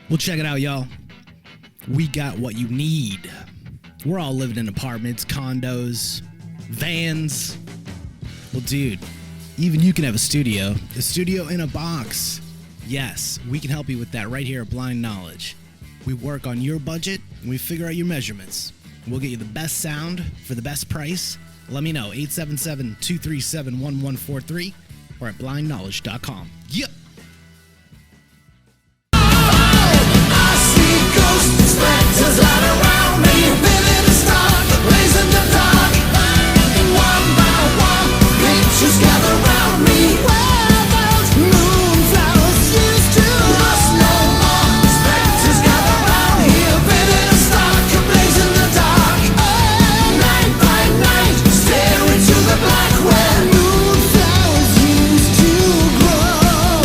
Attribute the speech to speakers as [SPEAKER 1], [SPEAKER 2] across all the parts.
[SPEAKER 1] Well, check it out, y'all. We got what you need. We're all living in apartments, condos, vans. Well, dude, even you can have a studio in a box. Yes, we can help you with that right here at Blind Knowledge. We work on your budget, and we figure out your measurements. We'll get you the best sound for the best price. Let me know, 877-237-1143 or at blindknowledge.com. Yep.
[SPEAKER 2] Spectres all around me, living in stark, blazing the dark. One by one, pictures gather round me. Where those moonflowers used to lost no more. Spectres gather round here, living in stark, blazing the dark. Night by night, stare into the black where moonflowers used to grow.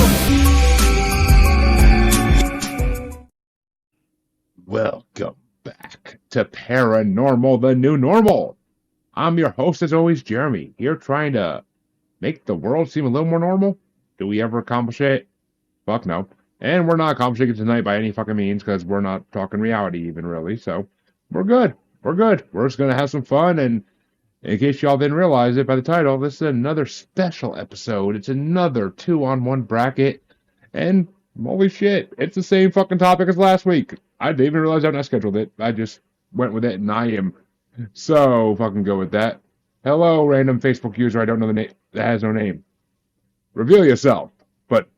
[SPEAKER 3] Welcome back to Paranormal, the New Normal. I'm your host, as always, Jeremy, here trying to make the world seem a little more normal. Do we ever accomplish it? Fuck no. And we're not accomplishing it tonight by any fucking means, because we're not talking reality even, really. So, we're good. We're good. We're just going to have some fun, and in case y'all didn't realize it by the title, this is another special episode. It's another 2-on-1 bracket, and holy shit, it's the same fucking topic as last week. I didn't even realize when I scheduled it. I just went with it, and I am so fucking good with that. Hello, random Facebook user I don't know the name that has no name. Reveal yourself. But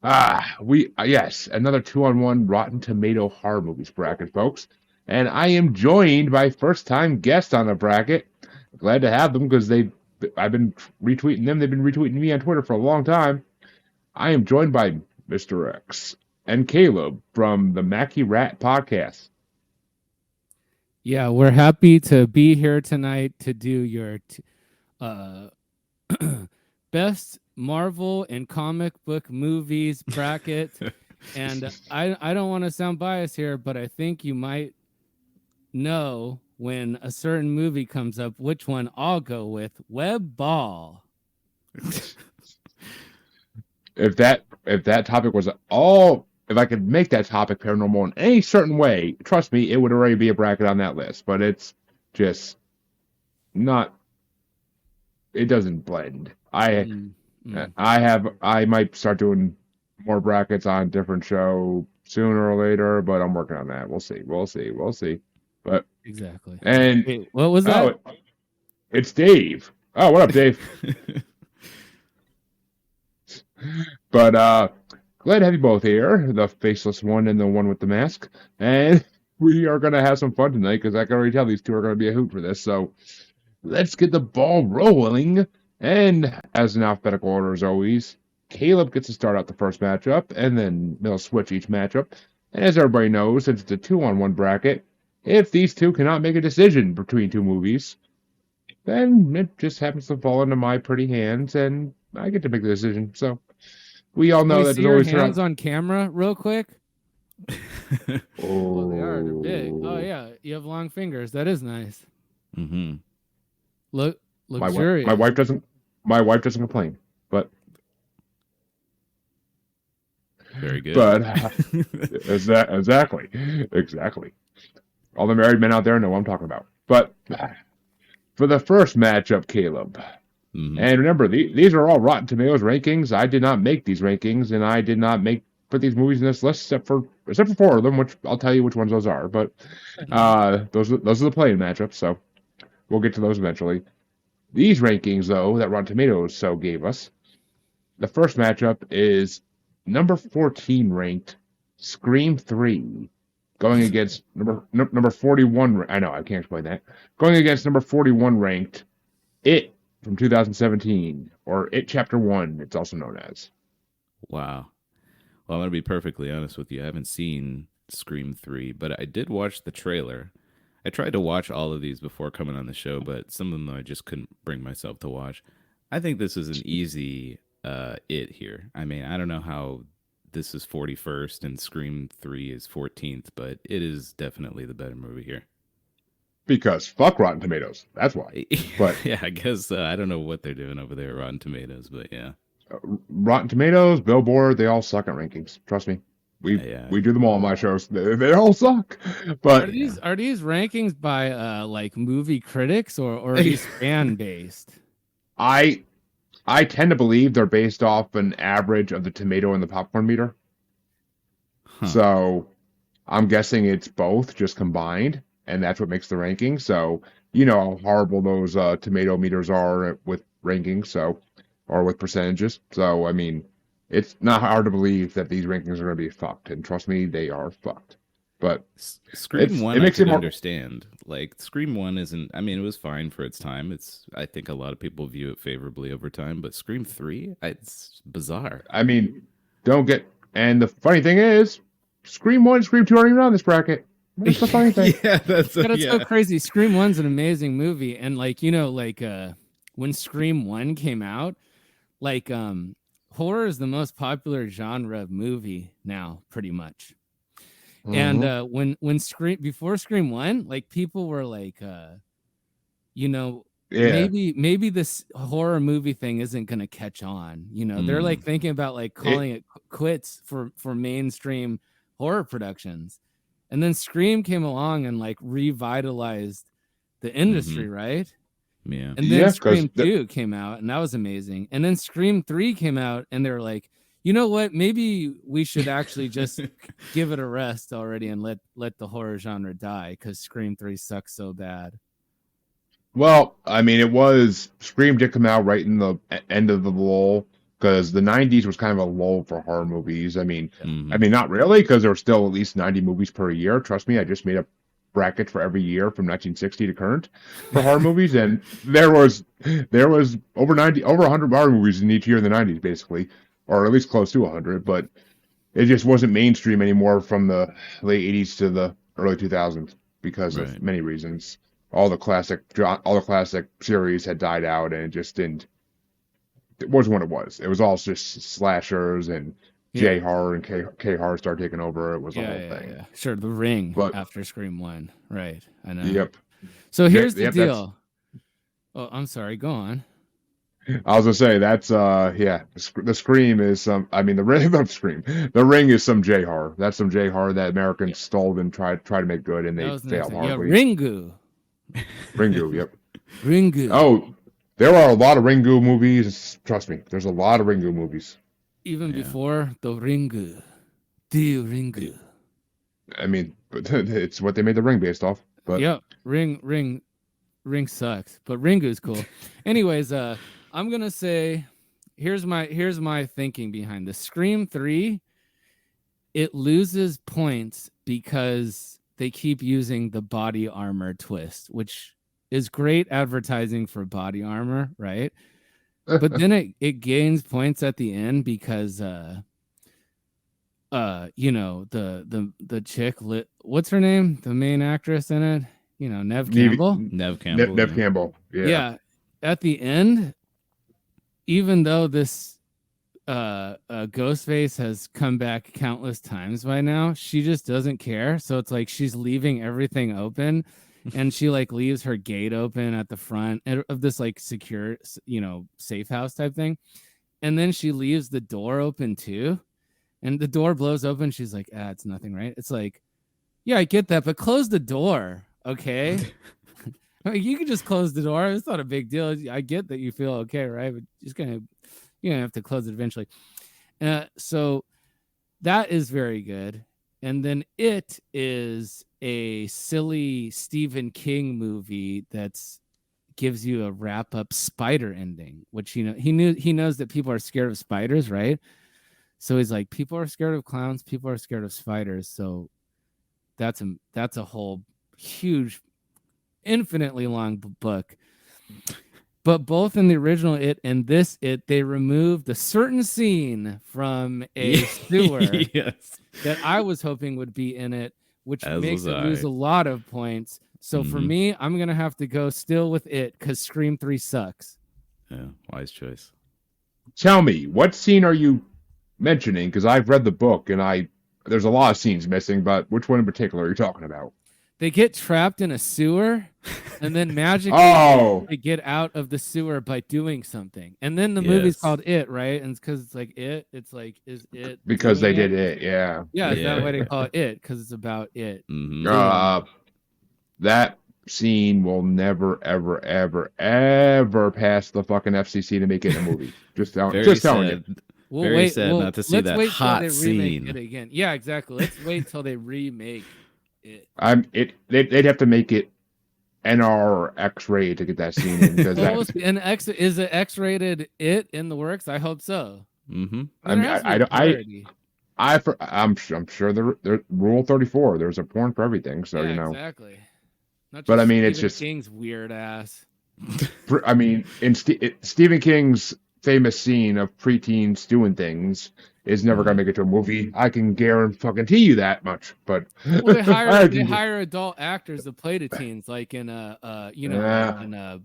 [SPEAKER 3] yes, another 2-on-1 Rotten Tomato horror movies bracket, folks. And I am joined by first-time guests on the bracket. Glad to have them because I've been retweeting them. They've been retweeting me on Twitter for a long time. I am joined by Mr.X and Kaleb from the Macky Rat podcast.
[SPEAKER 4] Yeah, we're happy to be here tonight to do your best Marvel and comic book movies bracket. And I don't want to sound biased here, but I think you might know when a certain movie comes up which one I'll go with. Web Ball.
[SPEAKER 3] If that topic was if I could make that topic paranormal in any certain way, trust me, it would already be a bracket on that list. But it's just not. It doesn't blend. I might start doing more brackets on a different show sooner or later, but I'm working on that. We'll see. But
[SPEAKER 4] exactly.
[SPEAKER 3] And
[SPEAKER 4] wait, what was that?
[SPEAKER 3] It's Dave. Oh, what up, Dave? But glad to have you both here, the faceless one and the one with the mask. And we are going to have some fun tonight because I can already tell these two are going to be a hoot for this. So let's get the ball rolling. And as in alphabetical order as always, Kaleb gets to start out the first matchup, and then they'll switch each matchup. And as everybody knows, since it's a 2-on-1 bracket, if these two cannot make a decision between two movies, then it just happens to fall into my pretty hands, and I get to make the decision. So we all know that
[SPEAKER 4] there's always hands on camera real quick.
[SPEAKER 3] Oh,
[SPEAKER 4] they are. They're big. Oh yeah, you have long fingers. That is nice.
[SPEAKER 5] Mm-hmm.
[SPEAKER 4] Look, luxurious.
[SPEAKER 3] My wife doesn't complain, but
[SPEAKER 5] very good.
[SPEAKER 3] But exactly. All the married men out there know what I'm talking about. But for the first matchup, Kaleb.
[SPEAKER 5] Mm-hmm.
[SPEAKER 3] And remember, these are all Rotten Tomatoes rankings. I did not make these rankings, and I did not put these movies in this list except for 4 of them, which I'll tell you which ones those are. But those are the playing matchups, so we'll get to those eventually. These rankings, though, that Rotten Tomatoes gave us, the first matchup is number 14 ranked Scream 3 going against number 41. I know, I can't explain that. Going against number 41 ranked It from 2017, or It Chapter 1, it's also known as.
[SPEAKER 5] Wow. Well, I'm going to be perfectly honest with you. I haven't seen Scream 3, but I did watch the trailer. I tried to watch all of these before coming on the show, but some of them I just couldn't bring myself to watch. I think this is an easy It here. I mean, I don't know how this is 41st and Scream 3 is 14th, but it is definitely the better movie here.
[SPEAKER 3] Because fuck Rotten Tomatoes. That's why. But
[SPEAKER 5] yeah, I guess I don't know what they're doing over there at Rotten Tomatoes, but yeah.
[SPEAKER 3] Rotten Tomatoes, Billboard, they all suck at rankings. Trust me. We do them all on my shows. They all suck. But
[SPEAKER 4] Are these rankings by like movie critics or are these fan based?
[SPEAKER 3] I tend to believe they're based off an average of the tomato and the popcorn meter.
[SPEAKER 5] Huh.
[SPEAKER 3] So I'm guessing it's both just combined, and that's what makes the ranking. So you know how horrible those tomato meters are with rankings, so or with percentages. So I mean, it's not hard to believe that these rankings are going to be fucked, and trust me, they are fucked. But
[SPEAKER 5] Scream 1
[SPEAKER 3] it makes
[SPEAKER 5] I
[SPEAKER 3] it
[SPEAKER 5] could
[SPEAKER 3] more
[SPEAKER 5] understand. Like Scream 1 isn't, I mean, it was fine for its time. I think a lot of people view it favorably over time, but Scream 3, it's bizarre.
[SPEAKER 3] I mean, and the funny thing is, Scream 1 and Scream 2 aren't even on this bracket. That's the funny thing.
[SPEAKER 5] Yeah, that's
[SPEAKER 4] So crazy. Scream 1's an amazing movie. And like, you know, like when Scream 1 came out, like horror is the most popular genre of movie now, pretty much.
[SPEAKER 3] Mm-hmm.
[SPEAKER 4] And when Scream before Scream 1, like people were like you know, maybe this horror movie thing isn't gonna catch on. You know, they're like thinking about like calling it quits for mainstream horror productions. And then Scream came along and like revitalized the industry, right?
[SPEAKER 5] Yeah.
[SPEAKER 4] And then Scream 2 came out, and that was amazing. And then Scream 3 came out, and they're like, you know what? Maybe we should actually just give it a rest already and let the horror genre die because Scream 3 sucks so bad.
[SPEAKER 3] Well, I mean, Scream did come out right in the end of the lull because the '90s was kind of a lull for horror movies. I mean, not really, because there were still at least 90 movies per year. Trust me, I just made a bracket for every year from 1960 to current for horror movies, and there was over 100 horror movies in each year in the '90s, basically, or at least close to 100. But it just wasn't mainstream anymore from the late '80s to the early 2000s because of many reasons. All the classic series had died out, and it just didn't. It wasn't what it was. It was all just slashers and J horror and K horror started taking over. It was a whole thing.
[SPEAKER 4] Yeah. Sure, The Ring after Scream 1, right? I know.
[SPEAKER 3] Yep.
[SPEAKER 4] So here's the deal. Oh, I'm sorry. Go on.
[SPEAKER 3] I was gonna say that's The Scream is some. I mean, the Ring of Scream. The Ring is some J horror. That's some J horror that Americans stole and tried to make good, and they failed horribly.
[SPEAKER 4] Yeah, Ringu.
[SPEAKER 3] Ringu, yep.
[SPEAKER 4] Ringu.
[SPEAKER 3] Oh, there are a lot of Ringu movies. Trust me, there's a lot of Ringu movies.
[SPEAKER 4] Even before the Ringu. The Ringu.
[SPEAKER 3] I mean, it's what they made the Ring based off. But
[SPEAKER 4] yeah, Ring sucks, but Ringu's cool. Anyways, I'm gonna say here's my thinking behind this. Scream 3, it loses points because they keep using the body armor twist, which is great advertising for body armor, right? But then it gains points at the end because you know, the chick what's her name? The main actress in it, you know, Neve Campbell.
[SPEAKER 5] Neve Campbell.
[SPEAKER 3] Yeah.
[SPEAKER 4] Yeah. At the end, even though this Ghostface has come back countless times by now, she just doesn't care. So it's like she's leaving everything open, and she like leaves her gate open at the front of this like secure, you know, safe house type thing, and then she leaves the door open too, and the door blows open. She's like, it's nothing, right? It's like, yeah, I get that, but close the door, okay? I mean, you can just close the door. It's not a big deal. I get that you feel okay, right? But you're gonna have to close it eventually. So that is very good. And then It is a silly Stephen King movie that's gives you a wrap up spider ending, which, you know, he knows that people are scared of spiders, right? So he's like, people are scared of clowns, people are scared of spiders. So that's a whole huge, infinitely long book. But both in the original It and this It, they removed a certain scene from a sewer that I was hoping would be in it, which makes it lose a lot of points. So for me, I'm going to have to go still with It because Scream 3 sucks.
[SPEAKER 5] Yeah, wise choice.
[SPEAKER 3] Tell me, what scene are you mentioning? Because I've read the book and there's a lot of scenes missing, but which one in particular are you talking about?
[SPEAKER 4] they get trapped in a sewer, and then magically
[SPEAKER 3] Oh,
[SPEAKER 4] they get out of the sewer by doing something. And then the movie's
[SPEAKER 5] Yes.
[SPEAKER 4] called It, right? And because it's like it, it's like is it
[SPEAKER 3] because they
[SPEAKER 4] doing
[SPEAKER 3] did it. Yeah.
[SPEAKER 4] Yeah, is that
[SPEAKER 5] Yeah.
[SPEAKER 4] why they call it It? Because it's about it.
[SPEAKER 5] Mhm.
[SPEAKER 3] That scene will never, ever, ever, ever pass the fucking FCC to make it a movie. Just telling you.
[SPEAKER 5] sad. Very sad not to see
[SPEAKER 4] let's
[SPEAKER 5] that
[SPEAKER 4] wait till
[SPEAKER 5] hot
[SPEAKER 4] they remake
[SPEAKER 5] scene.
[SPEAKER 4] it again. Yeah, exactly. Let's wait till they remake it.
[SPEAKER 3] They'd have to make it NR rated to get that scene in because
[SPEAKER 4] Well, is it X-rated It in the works? I hope so.
[SPEAKER 5] Mm-hmm.
[SPEAKER 3] I mean,
[SPEAKER 4] there has to
[SPEAKER 3] I
[SPEAKER 4] be
[SPEAKER 3] don't-
[SPEAKER 4] parity.
[SPEAKER 3] I'm sure the Rule 34. There's a porn for everything, so
[SPEAKER 4] yeah,
[SPEAKER 3] you know.
[SPEAKER 4] exactly. Not
[SPEAKER 3] But
[SPEAKER 4] just
[SPEAKER 3] I mean, it's
[SPEAKER 4] Stephen
[SPEAKER 3] just-
[SPEAKER 4] King's weird ass.
[SPEAKER 3] I mean, in Stephen King's famous scene of preteens doing things is never gonna make it to a movie. I can guarantee you that much. But
[SPEAKER 4] Well, they
[SPEAKER 3] I can-
[SPEAKER 4] hire adult actors to play the teens, like in
[SPEAKER 3] Yeah.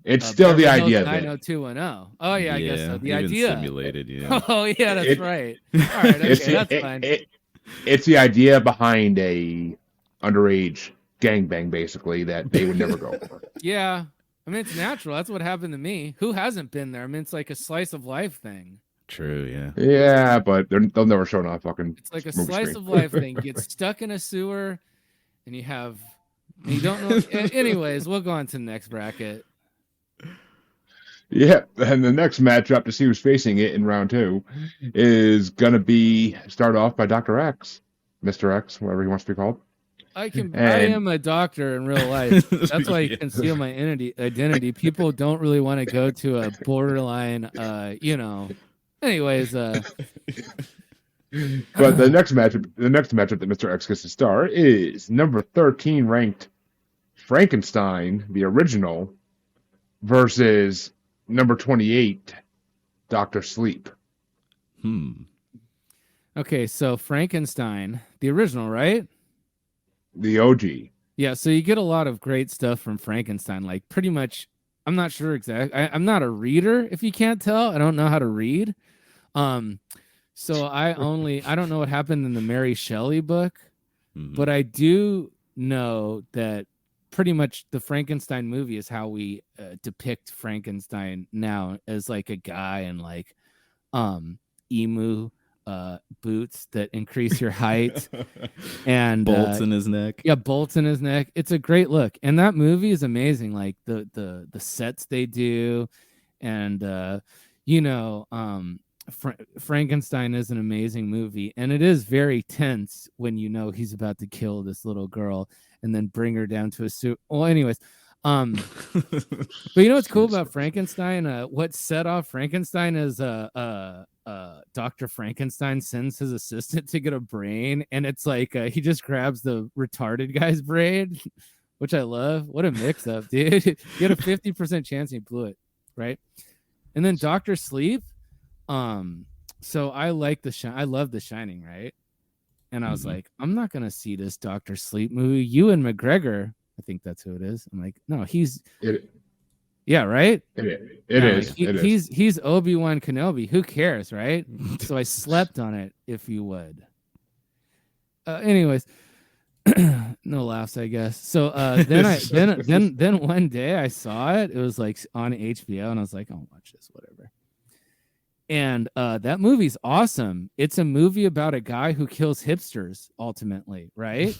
[SPEAKER 3] It's still the
[SPEAKER 4] Beverly Hills
[SPEAKER 3] idea of it.
[SPEAKER 4] 90210. Oh yeah, I guess so. The
[SPEAKER 5] even
[SPEAKER 4] idea.
[SPEAKER 5] simulated. Yeah.
[SPEAKER 4] Oh yeah, that's
[SPEAKER 3] It-
[SPEAKER 4] right. All right, okay, that's fine.
[SPEAKER 3] It's the idea behind a underage gangbang, basically, that they would never go for.
[SPEAKER 4] Yeah, I mean it's natural. That's what happened to me. Who hasn't been there? I mean it's like a slice of life thing.
[SPEAKER 5] True. Yeah.
[SPEAKER 3] Yeah, but they'll never show it on a fucking.
[SPEAKER 4] It's like a
[SPEAKER 3] movie
[SPEAKER 4] slice
[SPEAKER 3] screen.
[SPEAKER 4] of life thing. You get stuck in a sewer, and you don't know. Anyways, we'll go on to the next bracket.
[SPEAKER 3] Yeah, and the next matchup to see who's facing it in round 2 is gonna be start off by Dr. X, Mr. X, whatever he wants to be called.
[SPEAKER 4] I
[SPEAKER 3] And-
[SPEAKER 4] am a doctor in real life. That's why I conceal my identity. People don't really want to go to a borderline, Anyways,
[SPEAKER 3] But the next matchup that Mr. X gets to start is number 13 ranked Frankenstein, the original, versus number 28, Dr. Sleep.
[SPEAKER 4] okay, so Frankenstein, the original, right?
[SPEAKER 3] The OG.
[SPEAKER 4] Yeah, so you get a lot of great stuff from Frankenstein. Like pretty much, I'm not sure exactly. I'm not a reader. If you can't tell, I don't know how to read. So I don't know what happened in the Mary Shelley book, but I do know that pretty much the Frankenstein movie is how we depict Frankenstein now as like a guy in like emu boots that increase your height and
[SPEAKER 5] Bolts in his neck.
[SPEAKER 4] yeah, bolts in his neck. It's a great look, and that movie is amazing. Like the sets they do, and Frankenstein is an amazing movie, and it is very tense when you know he's about to kill this little girl and then bring her down to a suit. Well, anyways, but you know what's cool about Frankenstein? What set off Frankenstein is Dr. Frankenstein sends his assistant to get a brain, and it's like he just grabs the retarded guy's brain, which I love. What a mix-up, dude! You had a 50% chance and he blew it, right? And then Dr. Sleep. So I like I love The Shining, right? And I was like, I'm not gonna see this Dr. Sleep movie. Ewan McGregor, I think that's who it is. I'm like, no, yeah, right.
[SPEAKER 3] It
[SPEAKER 4] Yeah,
[SPEAKER 3] is.
[SPEAKER 4] He's Obi-Wan Kenobi. Who cares, right? So I slept on it, if you would. Anyways, no laughs, I guess. So then one day I saw it. It was like on HBO, and I was like, I'll watch this, whatever. And that movie's awesome. It's a movie about a guy who kills hipsters, ultimately, right?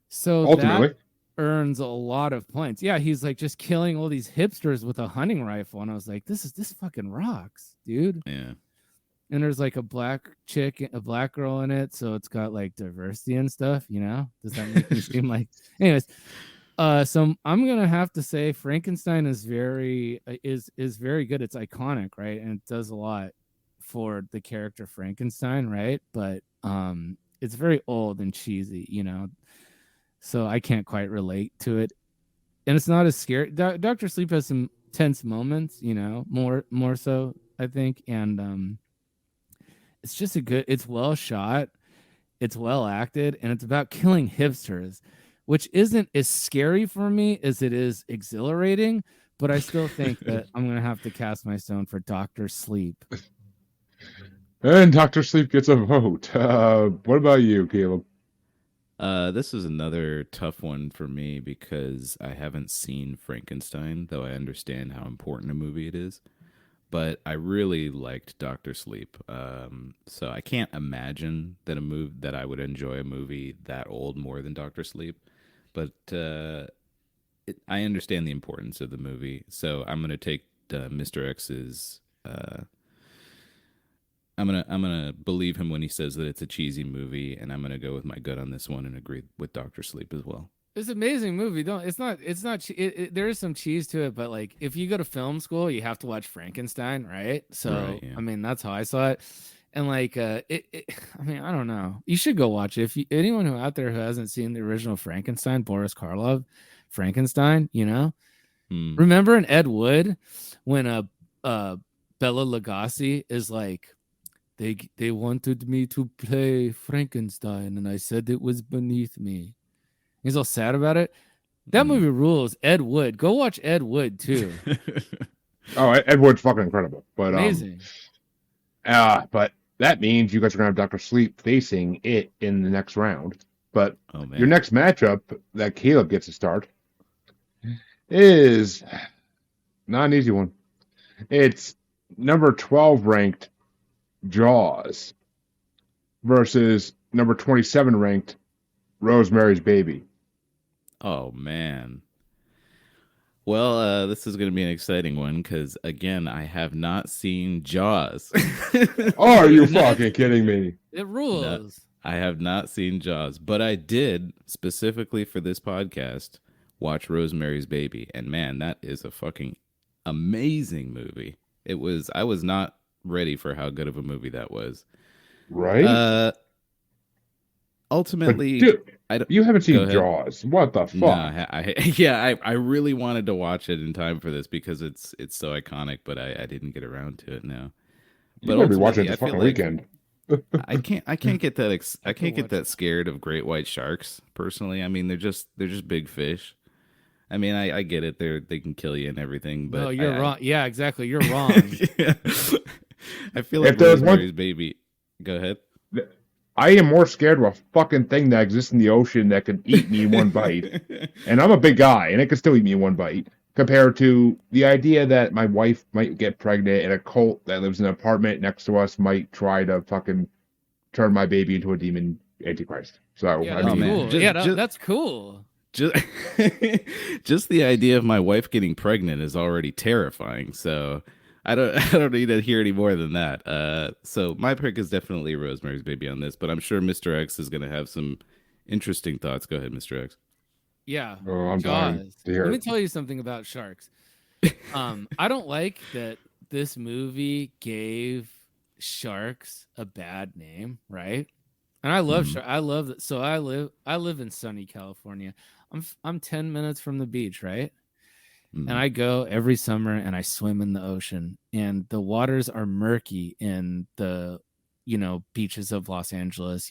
[SPEAKER 4] So
[SPEAKER 3] Ultimately.
[SPEAKER 4] that earns a lot of points. Yeah, he's like just killing all these hipsters with a hunting rifle, and I was like, this fucking rocks, dude.
[SPEAKER 5] Yeah.
[SPEAKER 4] And there's like a black girl in it, so it's got like diversity and stuff, you know? Does that make me seem like anyways? So I'm gonna have to say Frankenstein is very good. It's iconic, right? And it does a lot for the character Frankenstein, right? But it's very old and cheesy, you know. So I can't quite relate to it, and it's not as scary. Dr. Sleep has some tense moments, you know, more so I think, and it's just it's well shot, it's well acted, and it's about killing hipsters, which isn't as scary for me as it is exhilarating, but I still think that I'm going to have to cast my stone for Dr. Sleep.
[SPEAKER 3] And Dr. Sleep gets a vote. What about you, Caleb?
[SPEAKER 5] This is another tough one for me because I haven't seen Frankenstein, though I understand how important a movie it is. But I really liked Doctor Sleep. So I can't imagine that I would enjoy a movie that old more than Doctor Sleep. But I understand the importance of the movie, so I'm gonna take Mr. X's. I'm gonna believe him when he says that it's a cheesy movie, and I'm gonna go with my gut on this one and agree with Doctor Sleep as well.
[SPEAKER 4] It's an amazing movie. Don't. It's not. There is some cheese to it, but like if you go to film school, you have to watch Frankenstein, right? So
[SPEAKER 5] Right, yeah.
[SPEAKER 4] I mean, that's how I saw it. And like, I mean, I don't know. You should go watch it. If anyone who out there who hasn't seen the original Frankenstein, Boris Karloff, Frankenstein,
[SPEAKER 5] Hmm.
[SPEAKER 4] remember in Ed Wood when Bella Lugosi is like, they wanted me to play Frankenstein, and I said it was beneath me. He's all sad about it. That movie rules. Ed Wood. Go watch Ed Wood too.
[SPEAKER 3] Oh, Ed Wood's fucking incredible. But
[SPEAKER 4] Amazing.
[SPEAKER 3] but that means you guys are gonna have Doctor Sleep facing it in the next round. But
[SPEAKER 5] Oh man.
[SPEAKER 3] your next matchup that Caleb gets to start is not an easy one. It's number 12 ranked Jaws versus number 27 ranked Rosemary's Baby.
[SPEAKER 5] Oh man. Well, this is going to be an exciting one because again, I have not seen Jaws.
[SPEAKER 3] Oh, are you fucking kidding me?
[SPEAKER 4] It rules.
[SPEAKER 5] I have not seen Jaws, but I did specifically for this podcast watch Rosemary's Baby, and man, that is a fucking amazing movie. I was not ready for how good of a movie that was.
[SPEAKER 3] Right?
[SPEAKER 5] Ultimately,
[SPEAKER 3] But, dude,
[SPEAKER 5] I don't,
[SPEAKER 3] you haven't
[SPEAKER 5] Go
[SPEAKER 3] seen
[SPEAKER 5] ahead.
[SPEAKER 3] Jaws. What the fuck?
[SPEAKER 5] No, I really wanted to watch it in time for this because it's so iconic, but I didn't get around to it now.
[SPEAKER 3] You
[SPEAKER 5] But
[SPEAKER 3] better be watching
[SPEAKER 5] ultimately,
[SPEAKER 3] it this
[SPEAKER 5] I feel
[SPEAKER 3] fucking
[SPEAKER 5] like
[SPEAKER 3] weekend.
[SPEAKER 5] I can't get that I can't get
[SPEAKER 4] watch
[SPEAKER 5] that scared of great white sharks personally. I mean, they're just big fish. I mean, I get it. They can kill you and everything, but
[SPEAKER 4] No, you're
[SPEAKER 5] I-
[SPEAKER 4] wrong. Yeah, exactly. You're wrong.
[SPEAKER 5] Yeah. I feel like
[SPEAKER 3] If there's one-
[SPEAKER 5] Rosemary's Baby. Go ahead.
[SPEAKER 3] I am more scared of a fucking thing that exists in the ocean that could eat me in one bite. And I'm a big guy, and it could still eat me in one bite. Compared to the idea that my wife might get pregnant and a cult that lives in an apartment next to us might try to fucking turn my baby into a demon antichrist. So,
[SPEAKER 4] Yeah,
[SPEAKER 3] I
[SPEAKER 4] that's
[SPEAKER 3] mean,
[SPEAKER 5] man.
[SPEAKER 4] cool.
[SPEAKER 5] Just-
[SPEAKER 4] Yeah,
[SPEAKER 5] just-
[SPEAKER 4] that's cool.
[SPEAKER 5] Just, just the idea of my wife getting pregnant is already terrifying. So I don't need to hear any more than that. So my pick is definitely Rosemary's Baby on this, but I'm sure Mr. X is going to have some interesting thoughts. Go ahead, Mr. X.
[SPEAKER 4] Yeah.
[SPEAKER 3] oh, I'm dying
[SPEAKER 4] Jaws.
[SPEAKER 3] to hear
[SPEAKER 4] Let me
[SPEAKER 3] it.
[SPEAKER 4] tell you something about sharks. I don't like that this movie gave sharks a bad name, right? And I love
[SPEAKER 5] Mhm.
[SPEAKER 4] I love that. So I live in sunny California. I'm 10 minutes from the beach, right?
[SPEAKER 5] Mhm.
[SPEAKER 4] And I go every summer and I swim in the ocean, and the waters are murky in the beaches of Los Angeles,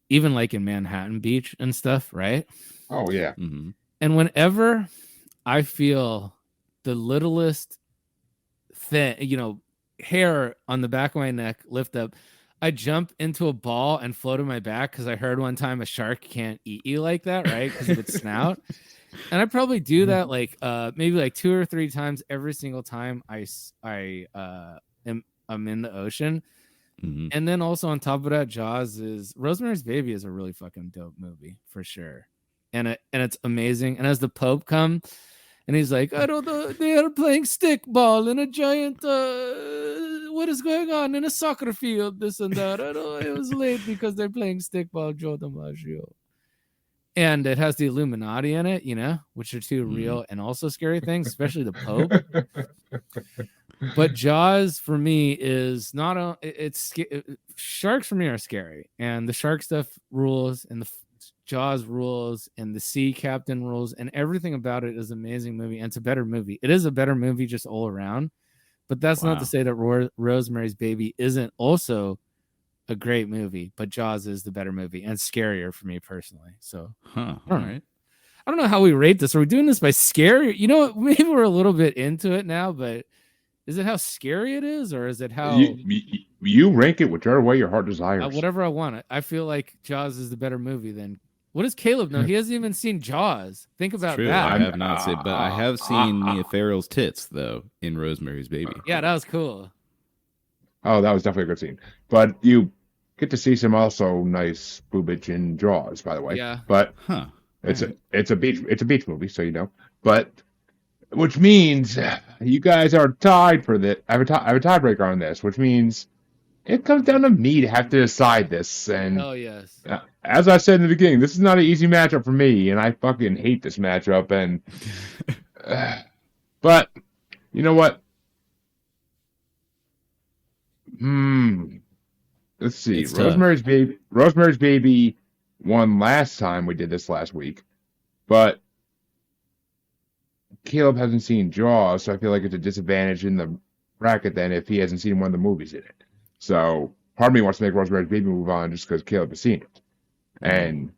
[SPEAKER 4] even like in Manhattan Beach and stuff, right?
[SPEAKER 3] Oh, yeah.
[SPEAKER 5] Mhm.
[SPEAKER 4] And whenever I feel the littlest thing, hair on the back of my neck lift up, I jump into a ball and float on my back because I heard one time a shark can't eat you like that, right? Because of its snout. And I probably do that like maybe like 2 or 3 times every single time I'm in the ocean.
[SPEAKER 5] Mhm.
[SPEAKER 4] And then also on top of that, Rosemary's Baby is a really fucking dope movie for sure. And it's amazing. And as the Pope come and he's like, I don't know, they are playing stickball in a giant what is going on in a soccer field, this and that. I know it was late because they're playing stickball, Joe DiMaggio. And it has the Illuminati in it, which are two real and also scary things, especially the Pope. But Jaws for me is not sharks for me are scary, and the shark stuff rules, and the Jaws rules, and the sea captain rules, and everything about it is an amazing movie, and it's a better movie. It is a better movie just all around, but that's not
[SPEAKER 5] Wow.
[SPEAKER 4] to say that Rosemary's Baby isn't also a great movie, but Jaws is the better movie and scarier for me personally. So
[SPEAKER 5] Huh.
[SPEAKER 4] I
[SPEAKER 5] All
[SPEAKER 4] don't know.
[SPEAKER 5] right.
[SPEAKER 4] I don't know how we rate this. Are we doing this by scary? Maybe we're a little bit into it now, but Is it how scary it is, or is it how
[SPEAKER 3] You rank it whichever way your heart desires.
[SPEAKER 4] whatever I want? I feel like Jaws is the better movie than. What does Caleb know? He hasn't even seen Jaws. Think about
[SPEAKER 5] True,
[SPEAKER 4] that.
[SPEAKER 5] I have not seen, but I have seen Mia Farrow's tits though in Rosemary's Baby.
[SPEAKER 4] Yeah, that was cool.
[SPEAKER 3] Oh, that was definitely a good scene. But you get to see some also nice boobage in Jaws, by the way.
[SPEAKER 4] Yeah.
[SPEAKER 3] But
[SPEAKER 5] Huh.
[SPEAKER 3] it's a beach movie, so you know. But which means you guys are tied for this. I have a tiebreaker on this, which means it comes down to me to have to decide this. And
[SPEAKER 4] Oh yes.
[SPEAKER 3] as I said in the beginning, this is not an easy matchup for me, and I fucking hate this matchup. And but you know what? Let's see.
[SPEAKER 5] It's tough.
[SPEAKER 3] Rosemary's Baby won last time we did this last week, but Caleb hasn't seen Jaws, so I feel like it's a disadvantage in the bracket then if he hasn't seen one of the movies in it. So part of me wants to make Rosemary's Baby move on just because Caleb has seen it. And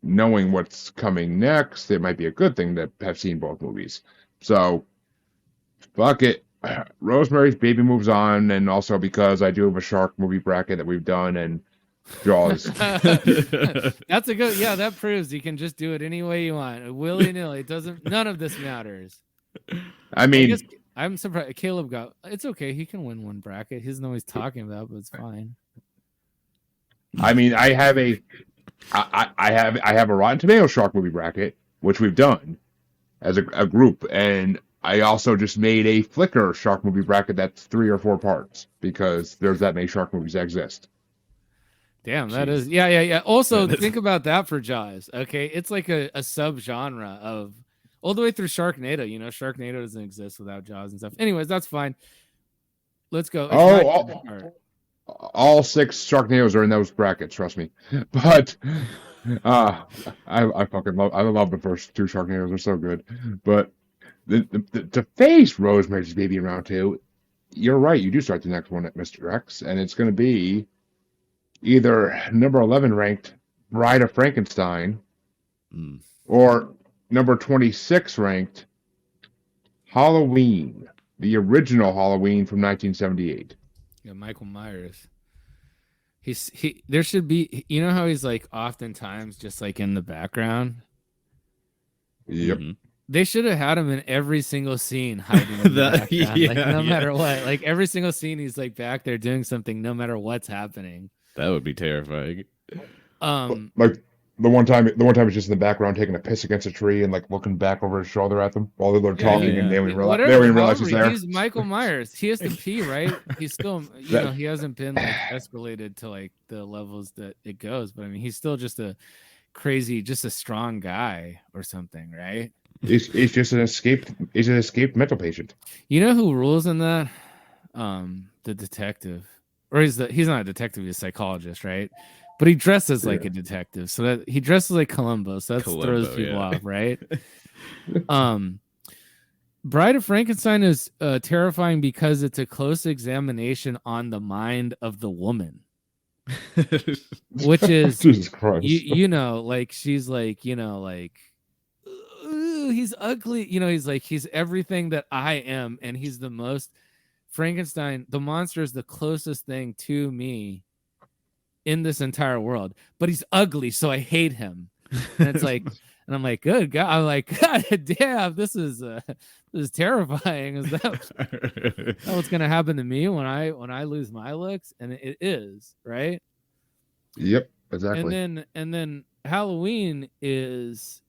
[SPEAKER 3] knowing what's coming next, it might be a good thing to have seen both movies. So fuck it. Rosemary's Baby moves on, and also because I do have a shark movie bracket that we've done, and Jaws.
[SPEAKER 4] That's a good. Yeah, that proves you can just do it any way you want, willy nilly. It doesn't. None of this matters.
[SPEAKER 3] I mean,
[SPEAKER 4] I'm surprised Caleb got. It's okay. He can win one bracket. He doesn't know what he's talking about, but it's fine.
[SPEAKER 3] I mean, I have a Rotten Tomatoes shark movie bracket, which we've done as a group, and I also just made a Flickr shark movie bracket that's 3 or 4 parts because there's that many shark movies that exist.
[SPEAKER 4] Damn, that is yeah. Also, think about that for Jaws. Okay, it's like a subgenre of all the way through Sharknado. You know, Sharknado doesn't exist without Jaws and stuff. Anyways, that's fine. Let's go.
[SPEAKER 3] All 6 Sharknadoes are in those brackets. Trust me. But I love the first 2 Sharknadoes. They're so good. But to face Rosemary's Baby in round 2, you're right. You do start the next one at Mr.X, and it's going to be either number 11 ranked Bride of Frankenstein or number 26 ranked Halloween, the original Halloween from 1978.
[SPEAKER 4] Yeah, Michael Myers. There should be, you know how he's like oftentimes just like in the background.
[SPEAKER 3] Yep.
[SPEAKER 4] They should have had him in every single scene hiding in the background. Like, no matter what. Like every single scene he's like back there doing something no matter what's happening.
[SPEAKER 5] That would be terrifying.
[SPEAKER 3] Like the one time he's just in the background taking a piss against a tree and like looking back over his shoulder at them while they're talking and they don't even realize he's there.
[SPEAKER 4] He's Michael Myers. He has to pee, right? He's still, he hasn't been like escalated to like the levels that it goes, but I mean, he's still just a strong guy or something, right?
[SPEAKER 3] He's just an escaped mental patient.
[SPEAKER 4] You know who rules in that? The detective. Or he's not a detective, he's a psychologist, right? But he dresses like a detective. So that he dresses like Columbo, so that throws people off, right? Bride of Frankenstein is terrifying because it's a close examination on the mind of the woman. Which is
[SPEAKER 3] Jesus Christ.
[SPEAKER 4] Like she's like, he's ugly, he's everything that I am, and he's the most Frankenstein, the monster is the closest thing to me in this entire world, but he's ugly, so I hate him. And it's like, and I'm like, good God, I'm like, God damn, this is terrifying. Is that what's gonna happen to me when I lose my looks? And it is, right?
[SPEAKER 3] Yep, exactly.
[SPEAKER 4] And then Halloween is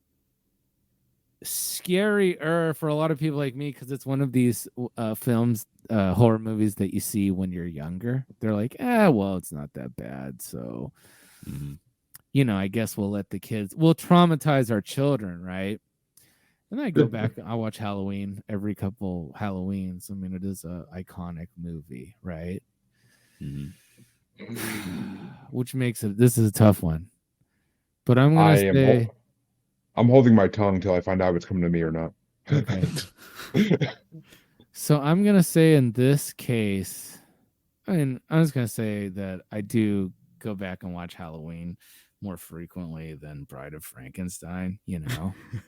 [SPEAKER 4] scarier for a lot of people like me because it's one of these films, horror movies that you see when you're younger. They're like, well, it's not that bad, so I guess we'll traumatize our children, right? And I go back, I watch Halloween every couple Halloweens. I mean, it is a iconic movie, right? Which makes this is a tough one, but I'm gonna say.
[SPEAKER 3] I'm holding my tongue until I find out if it's coming to me or not.
[SPEAKER 4] Okay. So I'm going to say in this case, I mean, I was going to say that I do go back and watch Halloween, more frequently than Bride of Frankenstein.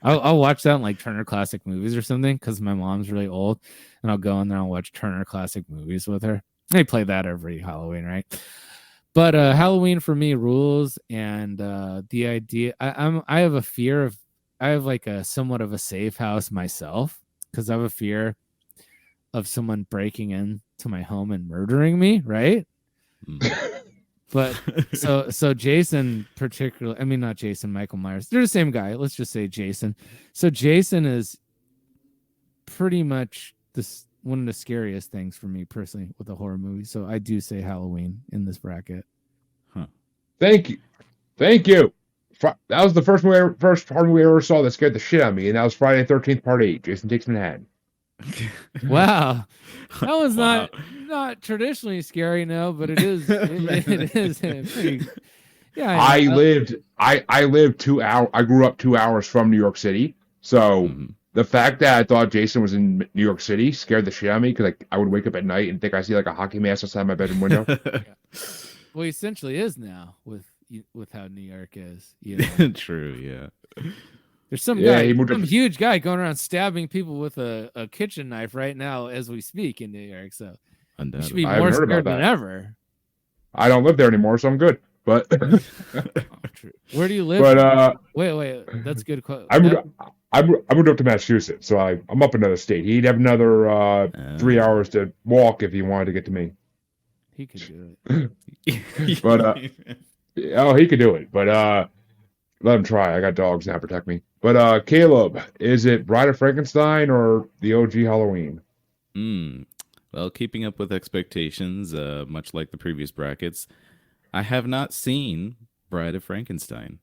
[SPEAKER 4] I'll watch that in like Turner Classic Movies or something because my mom's really old, and I'll go in there and watch Turner Classic Movies with her. They play that every Halloween, right? But Halloween for me rules, and the idea I have a fear of I have like a somewhat of a safe house myself because I have a fear of someone breaking into my home and murdering me, right? But so Jason particularly, I mean not Jason, Michael Myers, they're the same guy. Let's just say Jason. So Jason is pretty much one of the scariest things for me personally with a horror movie. So I do say Halloween in this bracket.
[SPEAKER 3] Thank you. That was the first horror movie I ever saw that scared the shit out of me, and that was Friday the 13th Part 8, Jason Takes Manhattan.
[SPEAKER 4] Wow. That was not traditionally scary, no, but it is. It is pretty, yeah.
[SPEAKER 3] I lived 2 hours. I grew up 2 hours from New York City, so the fact that I thought Jason was in New York City scared the shit out of me because I would wake up at night and think I see like a hockey mask outside my bedroom window.
[SPEAKER 4] Well, he essentially is now with how New York is.
[SPEAKER 5] True, yeah.
[SPEAKER 4] There's some huge guy going around stabbing people with a kitchen knife right now as we speak in New York. So you should be more scared than ever.
[SPEAKER 3] I don't live there anymore, so I'm good. But
[SPEAKER 4] where do you live?
[SPEAKER 3] But
[SPEAKER 4] wait, that's a good quote.
[SPEAKER 3] I moved up to Massachusetts, so I'm up another state. He'd have another 3 hours to walk if he wanted to get to me.
[SPEAKER 4] He could do it.
[SPEAKER 3] But he could do it. But let him try. I got dogs now to protect me. But Caleb, is it Bride of Frankenstein or the OG Halloween?
[SPEAKER 5] Well, keeping up with expectations, much like the previous brackets, I have not seen Bride of Frankenstein,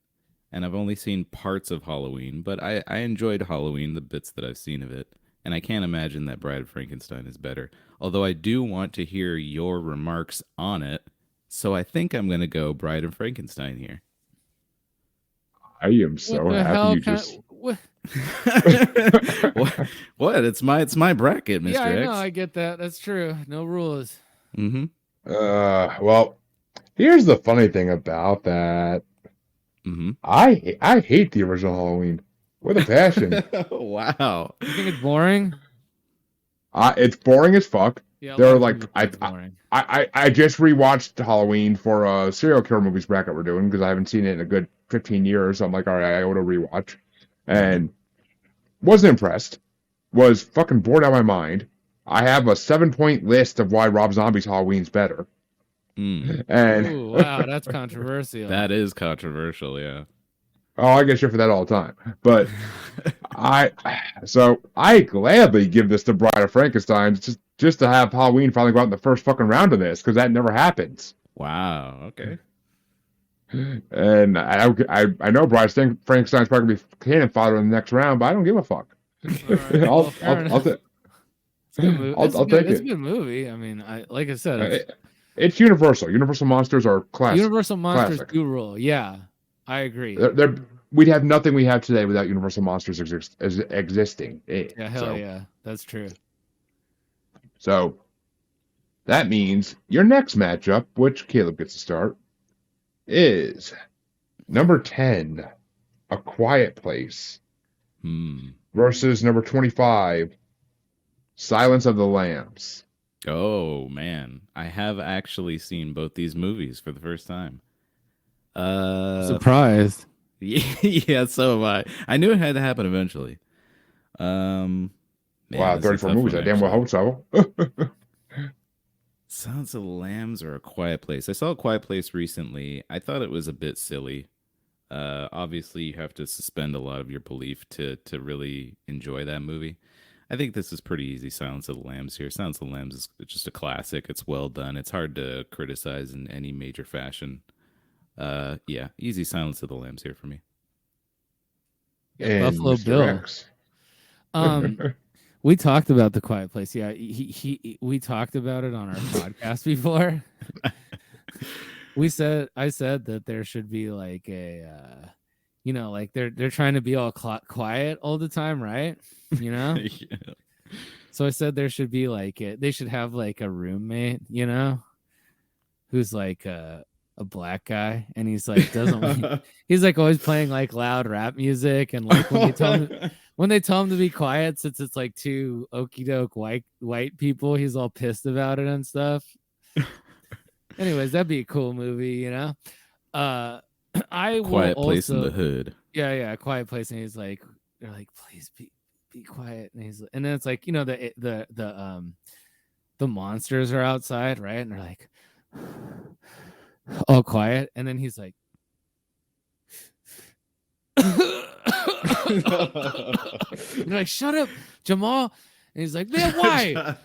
[SPEAKER 5] and I've only seen parts of Halloween, but I enjoyed Halloween, the bits that I've seen of it, and I can't imagine that Bride of Frankenstein is better, although I do want to hear your remarks on it, so I think I'm going to go Bride of Frankenstein here.
[SPEAKER 3] I am so happy you just...
[SPEAKER 5] What? It's my bracket, Mr.
[SPEAKER 4] Yeah, I
[SPEAKER 5] X.
[SPEAKER 4] know. I get that. That's true. No rules.
[SPEAKER 3] Well, here's the funny thing about that. I hate the original Halloween with a passion.
[SPEAKER 5] Wow.
[SPEAKER 4] You think it's boring?
[SPEAKER 3] It's boring as fuck.
[SPEAKER 4] Yeah,
[SPEAKER 3] they're like I just rewatched Halloween for a serial killer movies bracket we're doing because I haven't seen it in a good 15 years. So I'm like, all right, I ought to rewatch, and wasn't impressed. Was fucking bored out of my mind. I have a 7-point list of why Rob Zombie's Halloween's better. And
[SPEAKER 4] ooh, wow, that's controversial.
[SPEAKER 5] That is controversial, yeah.
[SPEAKER 3] Oh, I get shit for that all the time. But I gladly give this to Bride of Frankenstein just to have Halloween finally go out in the first fucking round of this because that never happens.
[SPEAKER 5] Wow. Okay.
[SPEAKER 3] And I know Bride of Frankenstein's probably gonna be cannon fodder in the next round, but I don't give a fuck.
[SPEAKER 4] Right,
[SPEAKER 3] I'll take it.
[SPEAKER 4] It's a good movie. I mean, like I said,
[SPEAKER 3] it's Universal. Universal monsters are classic.
[SPEAKER 4] Universal monsters do rule. Yeah, I agree.
[SPEAKER 3] We'd have nothing we have today without Universal monsters existing.
[SPEAKER 4] Yeah, hell yeah, that's true.
[SPEAKER 3] So that means your next matchup, which Caleb gets to start, is number 10, A Quiet Place, versus number 25, Silence of the Lambs.
[SPEAKER 5] Oh, man. I have actually seen both these movies for the first time.
[SPEAKER 4] Surprised.
[SPEAKER 5] Yeah, so am I. I knew it had to happen eventually. Man,
[SPEAKER 3] wow, 34 movies. I damn well hope so.
[SPEAKER 5] Silence of the Lambs or A Quiet Place? I saw A Quiet Place recently. I thought it was a bit silly. Obviously, you have to suspend a lot of your belief to really enjoy that movie. I think this is pretty easy. Silence of the Lambs here. Silence of the Lambs is just a classic. It's well done. It's hard to criticize in any major fashion. Yeah, easy Silence of the Lambs here for me.
[SPEAKER 3] And
[SPEAKER 4] Buffalo
[SPEAKER 3] Mr.
[SPEAKER 4] Bill.
[SPEAKER 3] X.
[SPEAKER 4] We talked about The Quiet Place. Yeah, we talked about it on our podcast before. I said that there should be like a, like they're trying to be all quiet all the time, right? Yeah. So I said there should be like they should have like a roommate, who's like a a black guy, and he's like he's like always playing like loud rap music, and like when they tell him to be quiet, since it's like two okey doke white people, he's all pissed about it and stuff. Anyways, that'd be a cool movie, you know. I
[SPEAKER 5] Quiet
[SPEAKER 4] will
[SPEAKER 5] Place in
[SPEAKER 4] also,
[SPEAKER 5] the Hood.
[SPEAKER 4] yeah, Quiet Place, and he's like, they're like, please be quiet, and then it's like, you know, the monsters are outside, right, and they're like, all quiet, and then he's like, and they're like, shut up, Jamal, and he's like, man, why?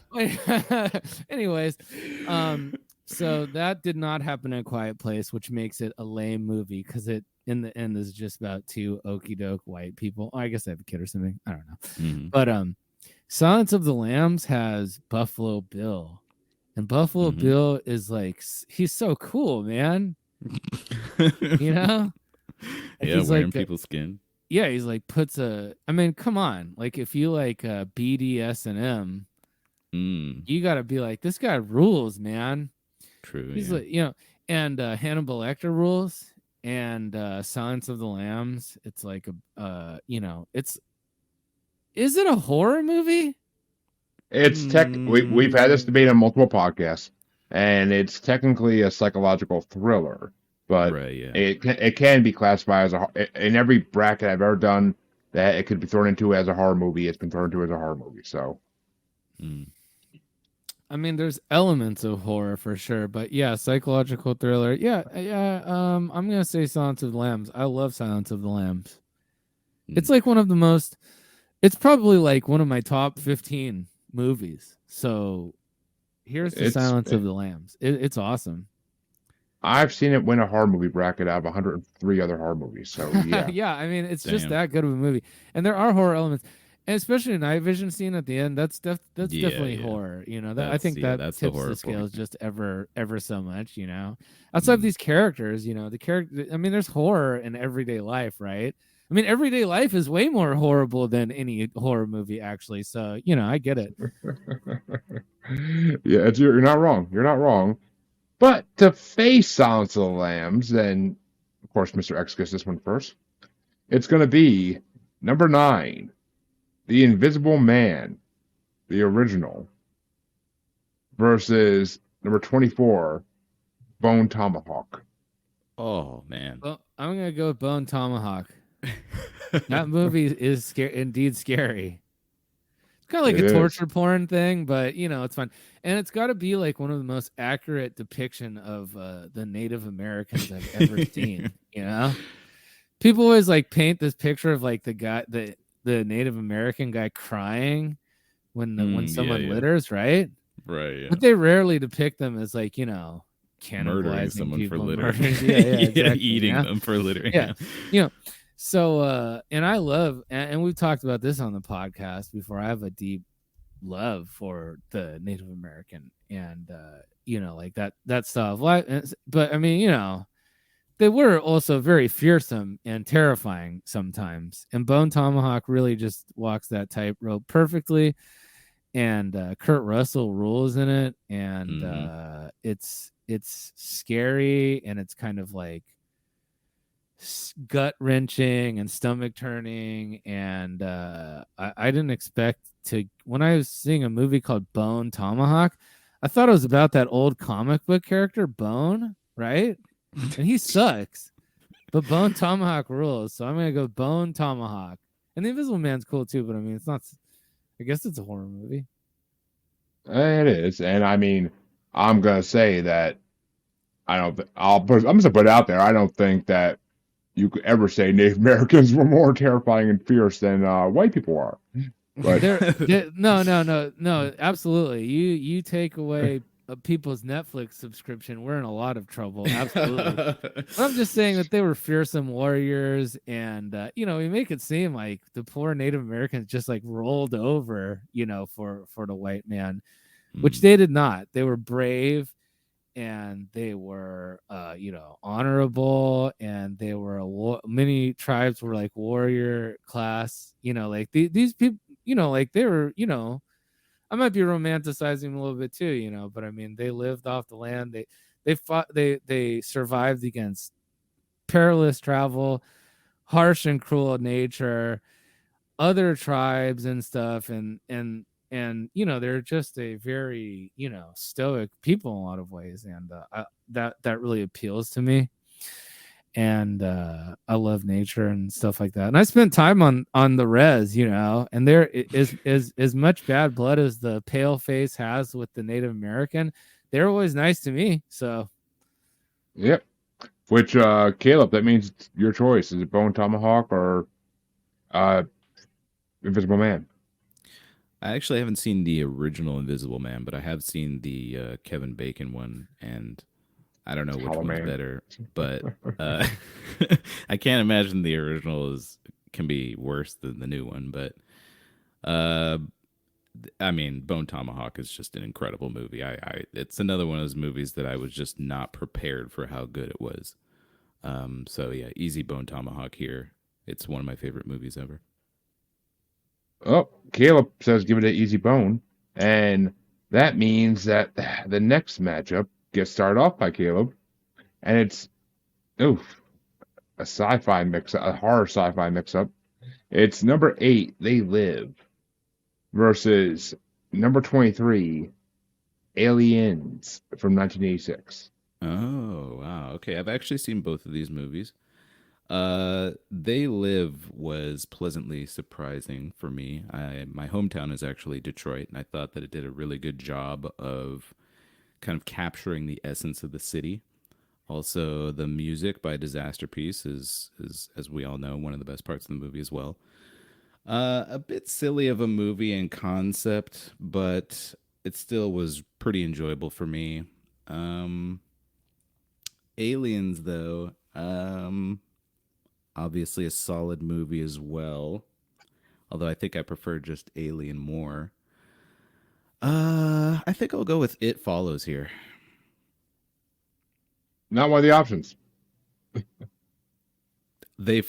[SPEAKER 4] Anyways, so that did not happen in a Quiet Place, which makes it a lame movie because it in the end is just about two okey doke white people. Oh, I guess they have a kid or something. I don't know.
[SPEAKER 5] Mm-hmm.
[SPEAKER 4] But Silence of the Lambs has Buffalo Bill, and Buffalo Bill is like, he's so cool, man. You know?
[SPEAKER 5] Yeah,
[SPEAKER 4] he's
[SPEAKER 5] wearing
[SPEAKER 4] like
[SPEAKER 5] people's skin.
[SPEAKER 4] Yeah, he's like I mean, come on. Like if you like BDSM, you got to be like, this guy rules, man.
[SPEAKER 5] True.
[SPEAKER 4] He's
[SPEAKER 5] yeah.
[SPEAKER 4] like, you know, and Hannibal Lecter rules, and Silence of the Lambs. It's like you know, is it a horror movie?
[SPEAKER 3] It's we've had this debate on multiple podcasts, and it's technically a psychological thriller, but
[SPEAKER 5] Right, yeah.
[SPEAKER 3] it can be classified as in every bracket I've ever done that it could be thrown into as a horror movie. It's been thrown into as a horror movie. So,
[SPEAKER 4] I mean, there's elements of horror for sure, but yeah, psychological thriller. Yeah. I'm gonna say Silence of the Lambs. I love Silence of the Lambs. It's like one of the most. It's probably like one of my top 15 movies. So here's the Silence of the Lambs. It's awesome.
[SPEAKER 3] I've seen it win a horror movie bracket out of 103 other horror movies. So yeah,
[SPEAKER 4] yeah. I mean, it's just that good of a movie, and there are horror elements, and especially a night vision scene at the end. That's definitely horror. You know, I think that
[SPEAKER 5] that's
[SPEAKER 4] tips the scales just ever so much. You know, outside of these characters, you know, the character. I mean, there's horror in everyday life, right? I mean, everyday life is way more horrible than any horror movie, actually. So, you know, I get it.
[SPEAKER 3] Yeah, you're not wrong. You're not wrong. But to face Silence of the Lambs, and of course, Mr. X gets this one first. It's going to be number 9, The Invisible Man, the original, versus number 24, Bone Tomahawk.
[SPEAKER 5] Oh man.
[SPEAKER 4] Well, I'm gonna go with Bone Tomahawk. That movie is indeed scary. It's kind of like a torture porn thing, but you know, it's fun. And it's got to be like one of the most accurate depiction of the Native Americans I've ever seen. You know, people always like paint this picture of like the Native American guy crying when someone litters, right?
[SPEAKER 5] Right. Yeah.
[SPEAKER 4] But they rarely depict them as like, you know,
[SPEAKER 5] murdering
[SPEAKER 4] cannibalizing
[SPEAKER 5] someone
[SPEAKER 4] people,
[SPEAKER 5] for littering.
[SPEAKER 4] Yeah, exactly,
[SPEAKER 5] eating them for littering.
[SPEAKER 4] Yeah, you know. So, and I love, and we've talked about this on the podcast before. I have a deep love for the Native American, and you know, like that stuff. But I mean, you know, they were also very fearsome and terrifying sometimes. And Bone Tomahawk really just walks that tightrope perfectly. And Kurt Russell rules in it, and it's scary, and it's kind of like gut wrenching and stomach turning, and I didn't expect to, when I was seeing a movie called Bone Tomahawk, I thought it was about that old comic book character Bone, right? And he sucks, but Bone Tomahawk rules, so I'm gonna go Bone Tomahawk. And the Invisible Man's cool too, but I mean, it's not, I guess it's a horror movie.
[SPEAKER 3] It is, and I mean, I'm gonna say that I'm just gonna put it out there. I don't think that you could ever say Native Americans were more terrifying and fierce than white people are. But
[SPEAKER 4] no, absolutely. You take away people's Netflix subscription, we're in a lot of trouble. Absolutely. I'm just saying that they were fearsome warriors, and you know, we make it seem like the poor Native Americans just like rolled over, you know, for the white man, which they did not. They were brave, and they were you know, honorable, and they were many tribes were like warrior class, you know, like these people, you know, like they were, you know, I might be romanticizing a little bit too, you know, but I mean, they lived off the land. They fought. They survived against perilous travel, harsh and cruel nature, other tribes and stuff, and they're just a very stoic people in a lot of ways, and that really appeals to me. And I love nature and stuff like that. And I spent time on the res, and there is as much bad blood as the pale face has with the Native American. They're always nice to me. So
[SPEAKER 3] Yep. Which, Caleb, that means it's your choice. Is it Bone Tomahawk or Invisible Man?
[SPEAKER 5] I actually haven't seen the original Invisible Man, but I have seen the Kevin Bacon one, and I don't know which
[SPEAKER 3] Hollow
[SPEAKER 5] one's
[SPEAKER 3] Man.
[SPEAKER 5] better, but I can't imagine the original can be worse than the new one. But I mean, Bone Tomahawk is just an incredible movie. It's another one of those movies that I was just not prepared for how good it was. So yeah, easy Bone Tomahawk here. It's one of my favorite movies ever.
[SPEAKER 3] Oh, Caleb says give it an easy bone. And that means that the next matchup gets started off by Caleb. And it's, a sci-fi mix-up, a horror sci-fi mix-up. It's number 8, They Live, versus number 23, Aliens from 1986.
[SPEAKER 5] Oh, wow. Okay, I've actually seen both of these movies. They Live was pleasantly surprising for me. My hometown is actually Detroit, and I thought that it did a really good job of kind of capturing the essence of the city. Also, the music by Disaster Piece is, as we all know, one of the best parts of the movie as well. A bit silly of a movie in concept, but it still was pretty enjoyable for me. Aliens, though, obviously a solid movie as well. Although I think I prefer just Alien more. I think I'll go with It Follows here.
[SPEAKER 3] Not one of the options.
[SPEAKER 5] They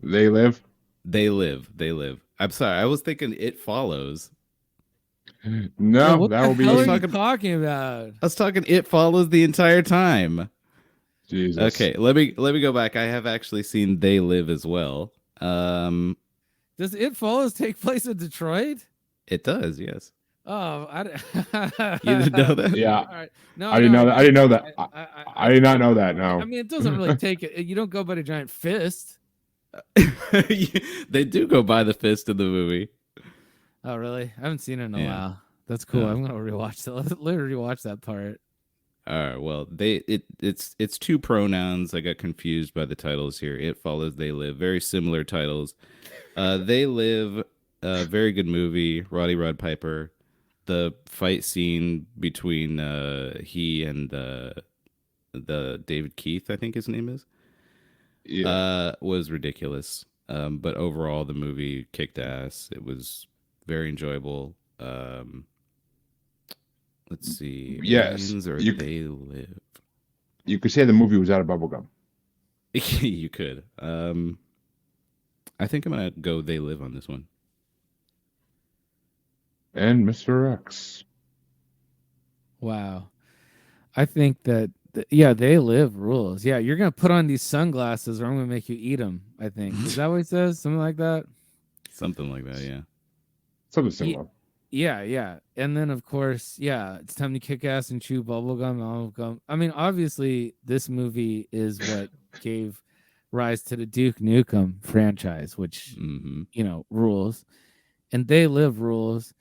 [SPEAKER 3] They Live.
[SPEAKER 5] They live. I'm sorry. I was thinking It Follows.
[SPEAKER 3] No,
[SPEAKER 4] what
[SPEAKER 3] that
[SPEAKER 4] the
[SPEAKER 3] will be
[SPEAKER 4] hell are you
[SPEAKER 5] talking-
[SPEAKER 4] talking about?
[SPEAKER 5] I was talking It Follows the entire time.
[SPEAKER 3] Jesus.
[SPEAKER 5] Okay, let me go back. I have actually seen They Live as well.
[SPEAKER 4] Does It Follows take place in Detroit?
[SPEAKER 5] It does, yes.
[SPEAKER 4] Oh,
[SPEAKER 5] You didn't know that?
[SPEAKER 3] Yeah.
[SPEAKER 4] All right. No,
[SPEAKER 3] I didn't know that. I didn't know that. I did not know that.
[SPEAKER 4] I
[SPEAKER 3] No.
[SPEAKER 4] mean, it doesn't really take it. You don't go by a giant fist.
[SPEAKER 5] They do go by the fist in the movie.
[SPEAKER 4] Oh, really? I haven't seen it in a
[SPEAKER 5] Yeah.
[SPEAKER 4] while. That's cool.
[SPEAKER 5] Yeah.
[SPEAKER 4] I'm gonna rewatch that. Let's literally rewatch that part.
[SPEAKER 5] All right. Well, it's two pronouns. I got confused by the titles here. It Follows, They Live. Very similar titles. They Live. Very good movie. Rod Piper. The fight scene between he and the David Keith, I think his name is, was ridiculous. But overall, the movie kicked ass. It was very enjoyable. Let's see.
[SPEAKER 3] Yes,
[SPEAKER 5] Aliens or
[SPEAKER 3] you-
[SPEAKER 5] They Live.
[SPEAKER 3] You could say the movie was out of bubblegum.
[SPEAKER 5] You could. I think I'm gonna go They Live on this one.
[SPEAKER 3] And Mr. X.
[SPEAKER 4] Wow. I think that They Live rules. Yeah, you're gonna put on these sunglasses, or I'm gonna make you eat them. I think is that what he says? Something like that.
[SPEAKER 5] Something like that, yeah.
[SPEAKER 3] Something similar.
[SPEAKER 4] Yeah. And then of course, it's time to kick ass and chew bubblegum. I mean, obviously, this movie is what gave rise to the Duke Nukem franchise, which rules. And They Live rules.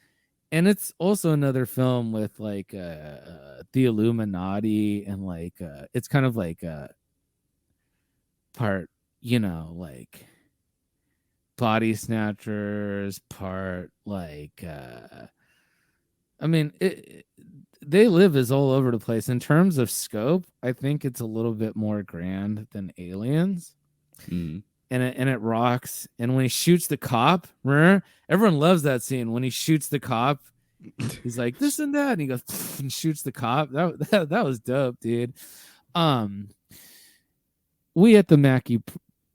[SPEAKER 4] And it's also another film with like the Illuminati and like it's kind of like part, like body snatchers, part like I mean They Live is all over the place. In terms of scope, I think it's a little bit more grand than Aliens.
[SPEAKER 5] Mhm.
[SPEAKER 4] And it rocks. And when he shoots the cop, remember? Everyone loves that scene when he shoots the cop. He's like this and that, and he goes and shoots the cop. That was dope, dude. We at the Macky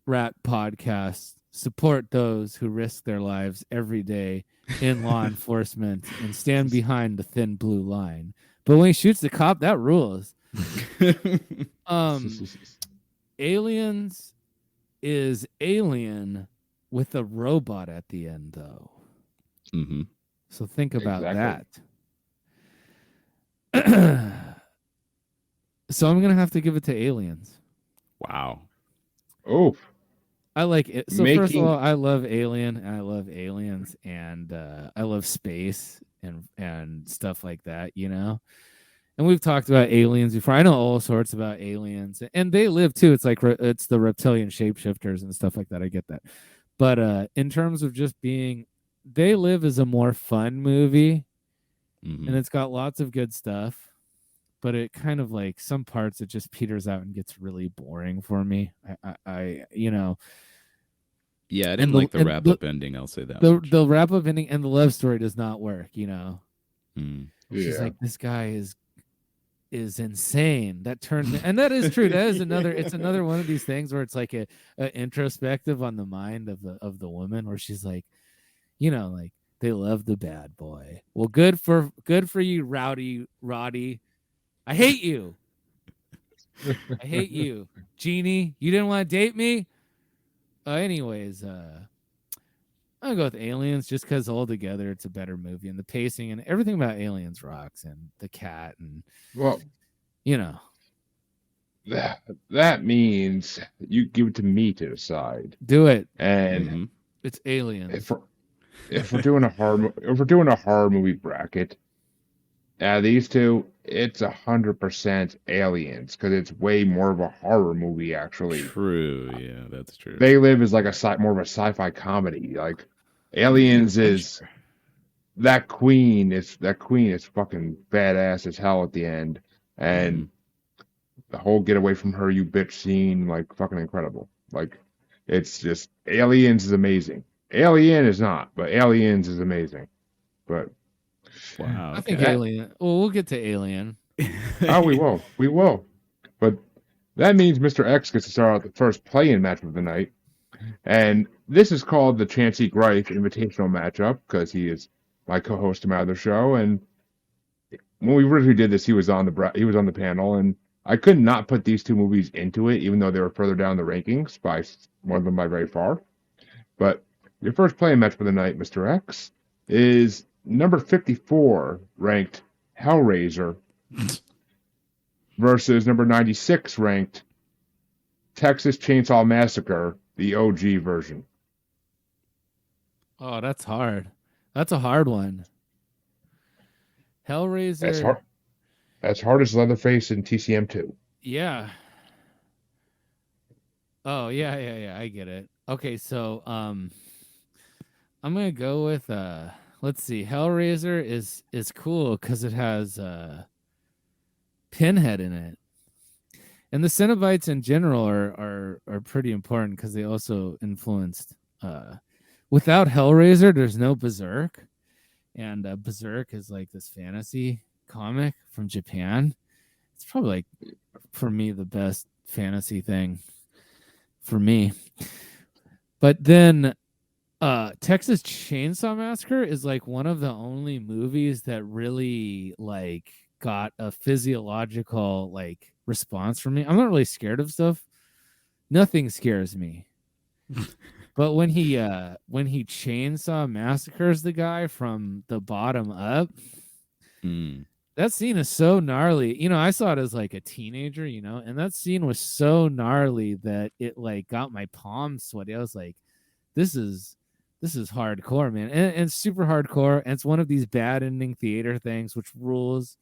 [SPEAKER 4] Rat podcast support those who risk their lives every day in law enforcement and stand behind the thin blue line. But when he shoots the cop, that rules. Aliens is Alien with a robot at the end, though.
[SPEAKER 5] Mm-hmm.
[SPEAKER 4] So think about
[SPEAKER 3] Exactly.
[SPEAKER 4] that. So I'm gonna have to give it to Aliens.
[SPEAKER 5] Wow.
[SPEAKER 3] Oof.
[SPEAKER 4] I like it. So first of
[SPEAKER 3] Making-
[SPEAKER 4] all, I love Alien, and I love Aliens, and I love space and stuff like that. And we've talked about aliens before. I know all sorts about aliens, and they live too. It's like it's the reptilian shapeshifters and stuff like that. I get that, but in terms of just being, They Live is a more fun movie,
[SPEAKER 5] Mhm.
[SPEAKER 4] and it's got lots of good stuff. But it kind of like some parts it just peters out and gets really boring for me. I
[SPEAKER 5] Yeah, I
[SPEAKER 4] and
[SPEAKER 5] didn't
[SPEAKER 4] the-
[SPEAKER 5] like the
[SPEAKER 4] and
[SPEAKER 5] wrap
[SPEAKER 4] the-
[SPEAKER 5] up ending. I'll say that.
[SPEAKER 4] the
[SPEAKER 5] much.
[SPEAKER 4] the wrap up ending and the love story does not work.
[SPEAKER 5] Mm.
[SPEAKER 4] She's
[SPEAKER 3] Yeah.
[SPEAKER 4] like, this guy is insane. That turns me, and that is true. That is another. It's another one of these things where it's like a introspective on the mind of the woman, where she's like, like they love the bad boy. Well, good for you, Roddy. I hate you. I hate you, Jeannie. You didn't want to date me. Anyways, I'm gonna go with Aliens just because altogether it's a better movie, and the pacing and everything about Aliens rocks, and the cat, and
[SPEAKER 3] Well,
[SPEAKER 4] you know.
[SPEAKER 3] that means you give it to me to decide.
[SPEAKER 4] Do it.
[SPEAKER 3] And
[SPEAKER 5] Mhm.
[SPEAKER 4] It's Aliens.
[SPEAKER 3] if we're doing a horror movie bracket, these two, it's 100% Aliens because it's way more of a horror movie actually.
[SPEAKER 5] True. Yeah, that's true.
[SPEAKER 3] They Live is like more of a sci-fi comedy. Like Aliens is that queen is fucking badass as hell at the end, and the whole get away from her, you bitch scene, like fucking incredible. Like it's just Aliens is amazing. Alien is not, but Aliens is amazing. But
[SPEAKER 5] Wow.
[SPEAKER 4] I think
[SPEAKER 3] okay.
[SPEAKER 4] Alien. Well, we'll get to Alien.
[SPEAKER 3] oh, we will. But that means Mr. X gets to start out the first play-in match of the night, and this is called the Chancey Greif Invitational matchup because he is my co-host to my other show. And when we originally did this, he was on the panel, and I could not put these two movies into it, even though they were further down the rankings by one of them by very far. But your first play-in match for the night, Mr. X, is number 54 ranked Hellraiser versus number 96 ranked Texas Chainsaw Massacre, the OG version.
[SPEAKER 4] Oh, that's hard. That's a hard one. Hellraiser.
[SPEAKER 3] That's hard as Leatherface and TCM2.
[SPEAKER 4] Yeah. Oh, yeah. I get it. Okay, so I'm gonna go with let's see. Hellraiser is cool because it has Pinhead in it. And the Cenobites in general are pretty important because they also influenced without Hellraiser, there's no Berserk. And Berserk is like this fantasy comic from Japan. It's probably like for me the best fantasy thing for me. But then Texas Chainsaw Massacre is like one of the only movies that really like got a physiological like response from me. I'm not really scared of stuff. Nothing scares me. But when he chainsaw massacres the guy from the bottom up, that scene is so gnarly. I saw it as like a teenager, and that scene was so gnarly that it like got my palms sweaty. I was like, this is hardcore, man. And it's super hardcore. And it's one of these bad ending theater things, which rules.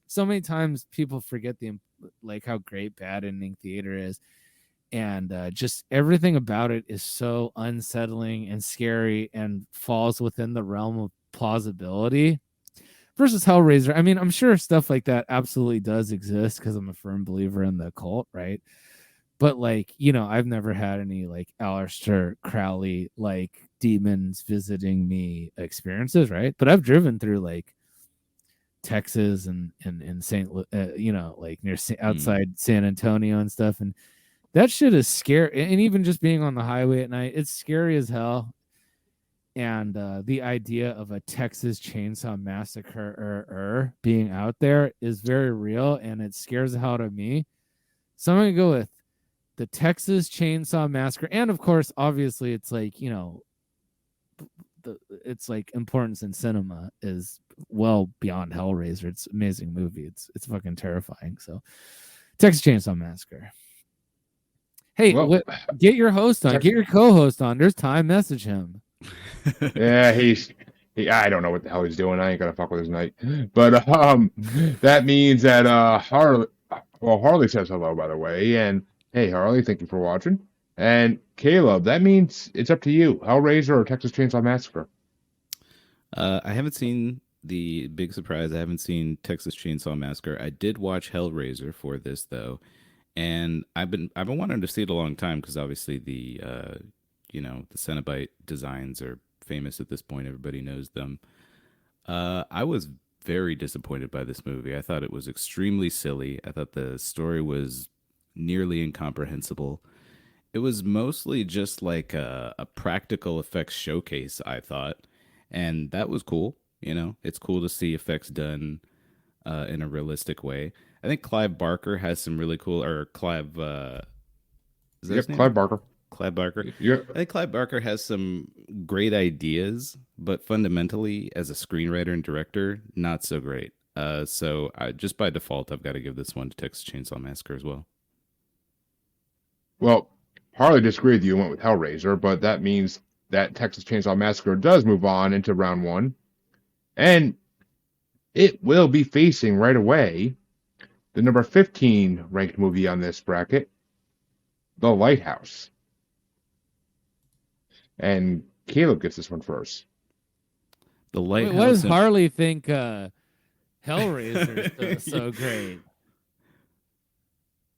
[SPEAKER 4] So many times people forget like how great bad ending theater is. And just everything about it is so unsettling and scary and falls within the realm of plausibility. Versus Hellraiser, I mean, I'm sure stuff like that absolutely does exist because I'm a firm believer in the occult, right? But like, I've never had any like Aleister Crowley like demons visiting me experiences, right? But I've driven through like Texas and St. Like near outside San Antonio and stuff, and that shit is scary. And even just being on the highway at night, it's scary as hell. And the idea of a Texas Chainsaw Massacre being out there is very real, and it scares the hell out of me. So I'm gonna go with the Texas Chainsaw Massacre, and of course, obviously, it's like, you know, it's like importance in cinema is well beyond Hellraiser. It's an amazing movie. It's fucking terrifying. So, Texas Chainsaw Massacre. Hey,
[SPEAKER 3] Well,
[SPEAKER 4] get your host on. Get your co-host on. There's time. Message him.
[SPEAKER 3] Yeah, I don't know what the hell he's doing. I ain't gonna fuck with his night. But that means that Harley says hello, by the way, and hey, Harley, thank you for watching. And Caleb, that means it's up to you, Hellraiser or Texas Chainsaw Massacre.
[SPEAKER 5] I haven't seen the big surprise. I haven't seen Texas Chainsaw Massacre. I did watch Hellraiser for this though, and I've been wanting to see it a long time because obviously the the Cenobite designs are famous at this point. Everybody knows them. I was very disappointed by this movie. I thought it was extremely silly. I thought the story was nearly incomprehensible. It was mostly just like a practical effects showcase, I thought. And that was cool. You know, it's cool to see effects done in a realistic way. I think Clive Barker has some really cool, or Clive, is that his name?
[SPEAKER 3] Clive Barker.
[SPEAKER 5] Clive Barker.
[SPEAKER 3] Yeah.
[SPEAKER 5] I think Clive Barker has some great ideas, but fundamentally, as a screenwriter and director, not so great. So just by default, I've got to give this one to Texas Chainsaw Massacre as well.
[SPEAKER 3] Well, Harley disagreed with you and went with Hellraiser, but that means that Texas Chainsaw Massacre does move on into round one. And it will be facing right away the number 15 ranked movie on this bracket, The Lighthouse. And Caleb gets this one first.
[SPEAKER 5] The Lighthouse.
[SPEAKER 4] What does Harley think Hellraiser is so great?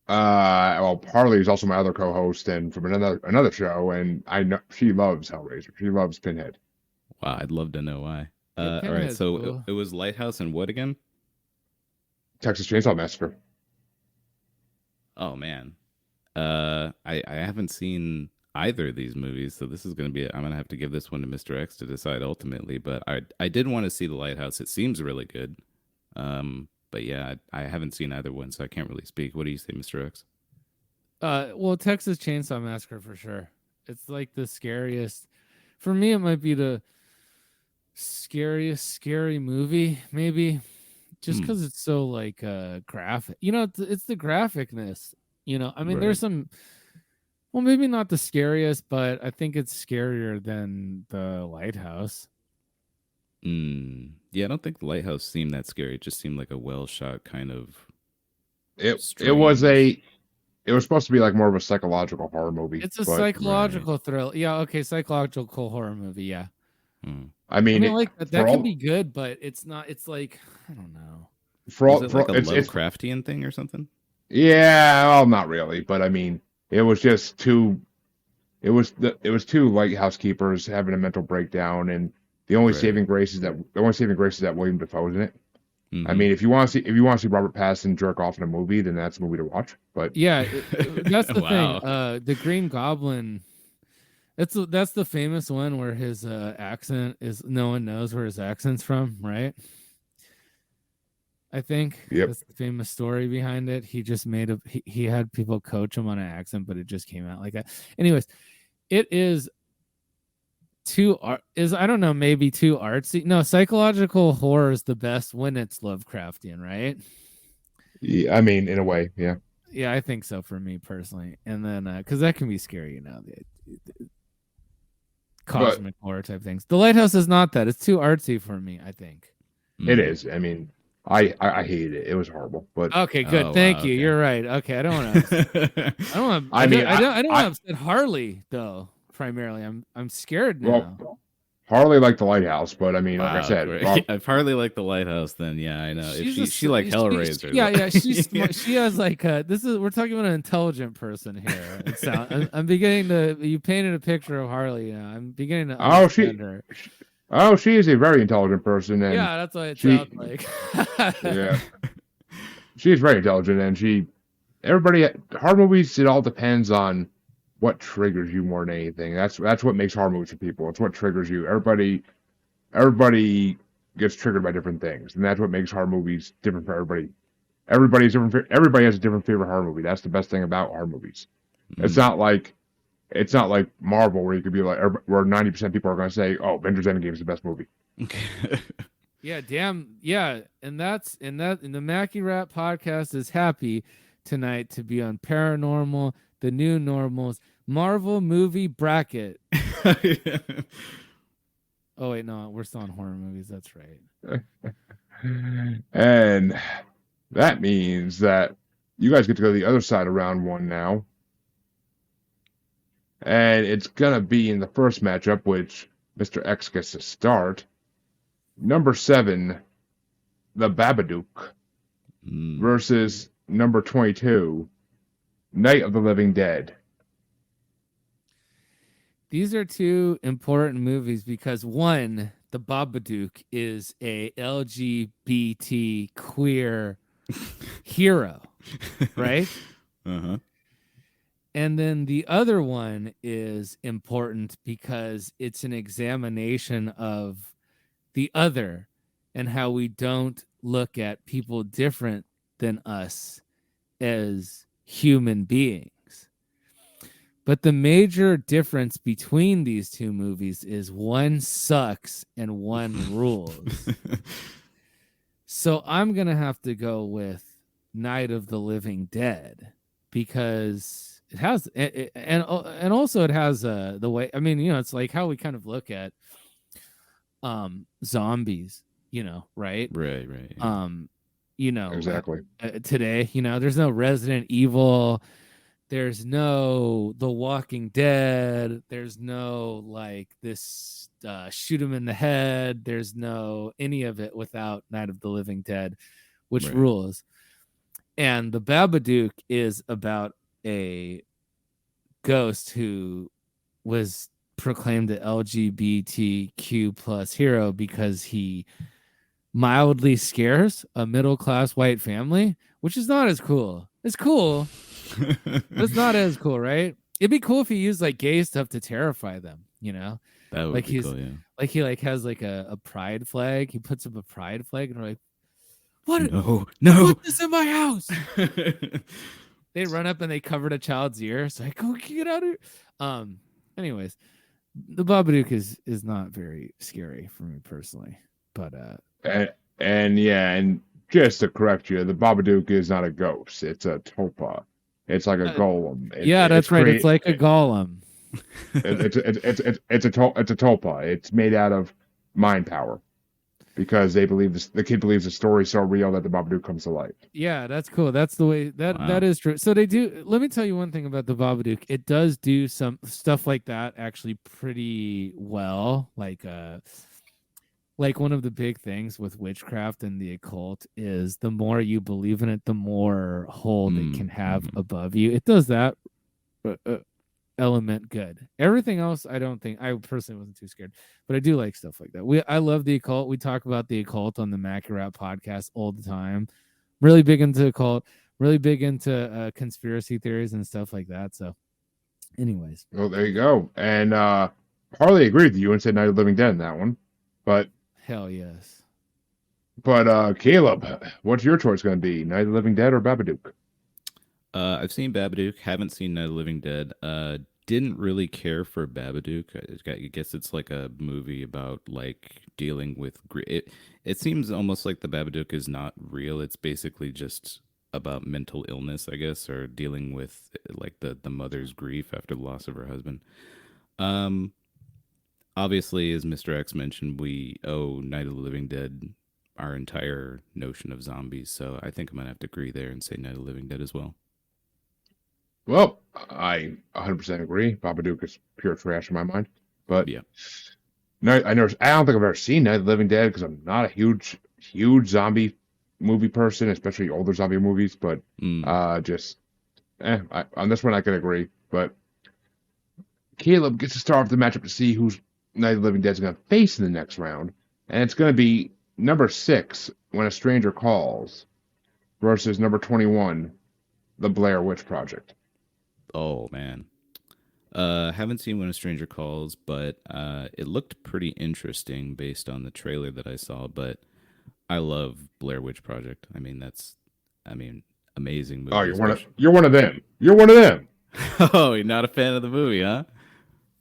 [SPEAKER 3] Well, Harley is also my other co-host and from another show, and I know she loves Hellraiser. She loves Pinhead.
[SPEAKER 5] Wow, I'd love to know why.
[SPEAKER 4] Yeah,
[SPEAKER 5] all right, so
[SPEAKER 4] cool.
[SPEAKER 5] it was Lighthouse and what again?
[SPEAKER 3] Texas Chainsaw Massacre.
[SPEAKER 5] Oh man, I haven't seen either of these movies, so this is gonna be. I'm gonna have to give this one to Mr. X to decide ultimately. But I did want to see The Lighthouse. It seems really good. But yeah, I haven't seen either one, so I can't really speak. What do you say, Mr. X?
[SPEAKER 4] Well, Texas Chainsaw Massacre for sure. It's like the scariest. For me, it might be the scariest scary movie, maybe, just because it's so like graphic. You know, it's the graphicness. You know, I mean, there's some. Well, maybe not the scariest, but I think it's scarier than The Lighthouse.
[SPEAKER 5] Yeah, I don't think The Lighthouse seemed that scary. It just seemed like a well shot kind of.
[SPEAKER 3] It was supposed to be like more of a psychological horror movie.
[SPEAKER 4] It's a psychological thrill. Yeah, okay, psychological horror movie. Yeah.
[SPEAKER 3] I mean
[SPEAKER 4] like that can be good, but it's not. It's like I don't know.
[SPEAKER 5] Is it like a Lovecraftian thing or something?
[SPEAKER 3] Yeah, well, not really, but I mean, it was just two. It was two lighthouse keepers having a mental breakdown, and the only saving grace is that William Dafoe's in it. I mean, if you want to see Robert Pattinson jerk off in a movie, then that's a movie to watch. But
[SPEAKER 4] yeah, that's the thing. The Green Goblin. That's the famous one where his accent is no one knows where his accent's from, right? I think that's the famous story behind it. He just he had people coach him on an accent, but it just came out like that. Anyways, it is I don't know, maybe too artsy. No, psychological horror is the best when it's Lovecraftian, right?
[SPEAKER 3] Yeah, I mean, in a way, yeah.
[SPEAKER 4] Yeah, I think so for me personally. And then because that can be scary, you know, the cosmic horror type things. The Lighthouse is not that. It's too artsy for me, I think.
[SPEAKER 3] It is. I mean, I hated it. It was horrible. But
[SPEAKER 4] okay, good. Thank you. Okay. You're right. Okay, I don't want to. I don't want to upset Harley though. Primarily, I'm scared now.
[SPEAKER 3] Well, Harley liked The Lighthouse, but I mean, like I said,
[SPEAKER 5] if Harley liked The Lighthouse, then yeah, I know. If she liked Hellraiser,
[SPEAKER 4] yeah, she's smart. She has like we're talking about an intelligent person here. I'm beginning to. You painted a picture of Harley. You know, I'm beginning to understand her.
[SPEAKER 3] She is a very intelligent person, and
[SPEAKER 4] yeah, that's what it sounds like.
[SPEAKER 3] Yeah, she's very intelligent, and horror movies. It all depends on what triggers you more than anything. That's what makes horror movies for people. It's what triggers you. Everybody gets triggered by different things, and that's what makes horror movies different for everybody. Everybody's different. Everybody has a different favorite horror movie. That's the best thing about horror movies. It's not like Marvel where you could be like where 90% of people are going to say, "Oh, Avengers Endgame is the best movie."
[SPEAKER 4] Yeah, damn. Yeah, and the Macky Rat podcast is happy tonight to be on Paranormal, the New Normals, Marvel movie bracket. Oh wait, no, we're still on horror movies. That's right.
[SPEAKER 3] And that means that you guys get to go to the other side of round one now. And it's going to be in the first matchup, which Mr.X gets to start. Number 7, the Babadook, versus number 22, Night of the Living Dead.
[SPEAKER 4] These are two important movies because one, the Babadook is a LGBT queer hero, right?
[SPEAKER 5] Uh-huh.
[SPEAKER 4] And then the other one is important because it's an examination of the other and how we don't look at people different than us as human beings. But the major difference between these two movies is one sucks and one rules. So I'm going to have to go with Night of the Living Dead because it has and also it has the way, I mean, it's like how we kind of look at zombies, right?
[SPEAKER 5] Right.
[SPEAKER 3] Exactly.
[SPEAKER 4] Today, there's no Resident Evil, there's no The Walking Dead, there's no like this shoot him in the head, there's no any of it without Night of the Living Dead, which rules. And the Babadook is about a ghost who was proclaimed an LGBTQ plus hero because he mildly scares a middle-class white family, which is not as cool. It's cool, but it's not as cool, right? It'd be cool if he used like gay stuff to terrify them,
[SPEAKER 5] That would
[SPEAKER 4] like
[SPEAKER 5] be cool, yeah.
[SPEAKER 4] Like he like has like a pride flag. He puts up a pride flag and we're like, what?
[SPEAKER 5] No.
[SPEAKER 4] Put this in my house. They run up and they covered a child's ear. It's like, go get out of here. Anyways, the Babadook is not very scary for me personally, but
[SPEAKER 3] and just to correct you, the Babadook is not a ghost. It's a tulpa. It's like a golem.
[SPEAKER 4] That's right. It's like a golem.
[SPEAKER 3] It's a tulpa. It's made out of mind power because they believe the kid believes the story's so real that the Babadook comes to life.
[SPEAKER 4] Yeah, that's cool. That's the way that is true. So they do. Let me tell you one thing about the Babadook. It does do some stuff like that actually pretty well. Like one of the big things with witchcraft and the occult is the more you believe in it, the more hold it can have above you. It does that element good. Everything else, I don't think. I personally wasn't too scared, but I do like stuff like that. I love the occult. We talk about the occult on the Macky Rat podcast all the time. Really big into occult. Really big into conspiracy theories and stuff like that. So, anyways.
[SPEAKER 3] Well, there you go. And Harley agreed with you and said Night of the Living Dead in that one, but.
[SPEAKER 4] Hell yes.
[SPEAKER 3] But Caleb, what's your choice going to be? Night of the Living Dead or Babadook?
[SPEAKER 5] I've seen Babadook, haven't seen Night of the Living Dead. Didn't really care for Babadook. I guess it's like a movie about like dealing with it seems almost like the Babadook is not real. It's basically just about mental illness, I guess, or dealing with like the mother's grief after the loss of her husband. Obviously, as Mr. X mentioned, we owe Night of the Living Dead our entire notion of zombies, so I think I'm going to have to agree there and say Night of the Living Dead as well.
[SPEAKER 3] Well, I 100% agree. Babadook is pure trash in my mind. But
[SPEAKER 5] yeah,
[SPEAKER 3] I don't think I've ever seen Night of the Living Dead because I'm not a huge zombie movie person, especially older zombie movies. But on this one I can agree. But Caleb gets to start off the matchup to see who's Night of the Living Dead is going to face in the next round, and it's going to be number 6, When a Stranger Calls, versus number 21, The Blair Witch Project.
[SPEAKER 5] Oh man, Haven't seen When a Stranger Calls, but it looked pretty interesting based on the trailer that I saw. But I love Blair Witch Project. I mean, amazing movie.
[SPEAKER 3] Oh, you're one of them. You're one of them.
[SPEAKER 5] Oh, you're not a fan of the movie, huh?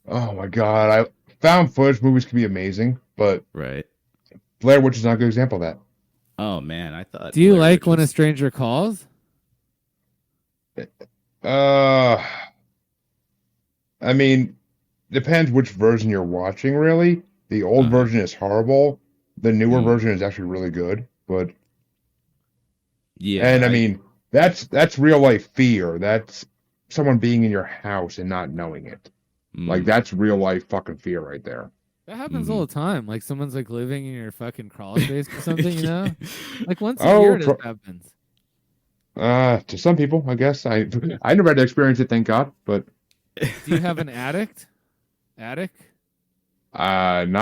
[SPEAKER 3] Oh my god, found footage movies can be amazing, but
[SPEAKER 5] Right.
[SPEAKER 3] Blair Witch is not a good example of that.
[SPEAKER 5] Oh man, I thought.
[SPEAKER 4] Do you
[SPEAKER 5] Blair
[SPEAKER 4] like
[SPEAKER 5] Witch
[SPEAKER 4] When a
[SPEAKER 5] was-
[SPEAKER 4] Stranger Calls?
[SPEAKER 3] I mean, depends which version you're watching, really. The old
[SPEAKER 5] Uh-huh.
[SPEAKER 3] version is horrible. The newer
[SPEAKER 5] Mm.
[SPEAKER 3] version is actually really good. But
[SPEAKER 5] Yeah,
[SPEAKER 3] and I mean, that's real life fear. That's someone being in your house and not knowing it. Like
[SPEAKER 5] mm,
[SPEAKER 3] that's real life fucking fear right there.
[SPEAKER 4] That happens
[SPEAKER 5] Mhm.
[SPEAKER 4] all the time. Like someone's like living in your fucking crawl space or something, you know? Like once a
[SPEAKER 3] Oh,
[SPEAKER 4] year this happens.
[SPEAKER 3] To some people, I guess. I never had to experience it, thank God. But
[SPEAKER 4] Do you have an attic?
[SPEAKER 3] not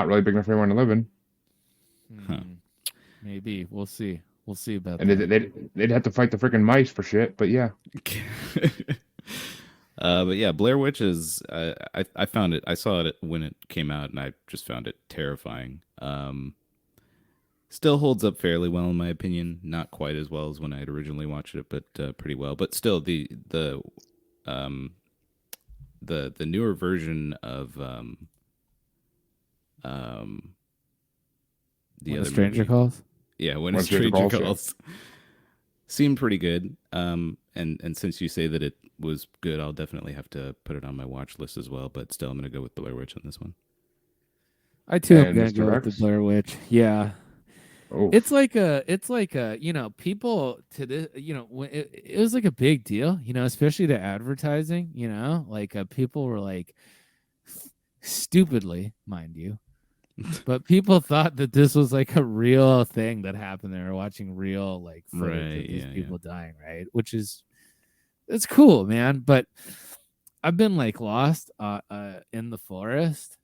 [SPEAKER 3] really big enough for anyone to live in.
[SPEAKER 5] Huh.
[SPEAKER 4] Maybe. We'll see. We'll see about
[SPEAKER 3] And
[SPEAKER 4] that.
[SPEAKER 3] they'd have to fight the freaking mice for shit. But yeah.
[SPEAKER 5] But yeah, Blair Witch is. I found it. I saw it when it came out, and I just found it terrifying. Still holds up fairly well in my opinion. Not quite as well as when I had originally watched it, but pretty well. But still, the newer version of the
[SPEAKER 4] When a
[SPEAKER 5] other
[SPEAKER 4] Stranger
[SPEAKER 5] movie,
[SPEAKER 4] Calls?
[SPEAKER 5] yeah, when
[SPEAKER 3] When
[SPEAKER 5] a
[SPEAKER 3] a Stranger
[SPEAKER 5] Stranger
[SPEAKER 3] Calls, yeah.
[SPEAKER 5] Calls, seemed pretty good. And since you say that it was good, I'll definitely have to put it on my watch list as well. But still, I'm gonna go with Blair Witch on this one.
[SPEAKER 4] I too am
[SPEAKER 3] And
[SPEAKER 4] gonna
[SPEAKER 3] Mr.
[SPEAKER 4] go with the
[SPEAKER 3] X?
[SPEAKER 4] Blair Witch. Yeah.
[SPEAKER 3] Oh,
[SPEAKER 4] It's like a people to this, when it was like a big deal, especially to advertising, like people were like stupidly, mind you, but people thought that this was like a real thing that happened. They were watching real like footage
[SPEAKER 5] Right,
[SPEAKER 4] of these
[SPEAKER 5] yeah,
[SPEAKER 4] people dying, right? Which is it's cool, man. But I've been like lost in the forest.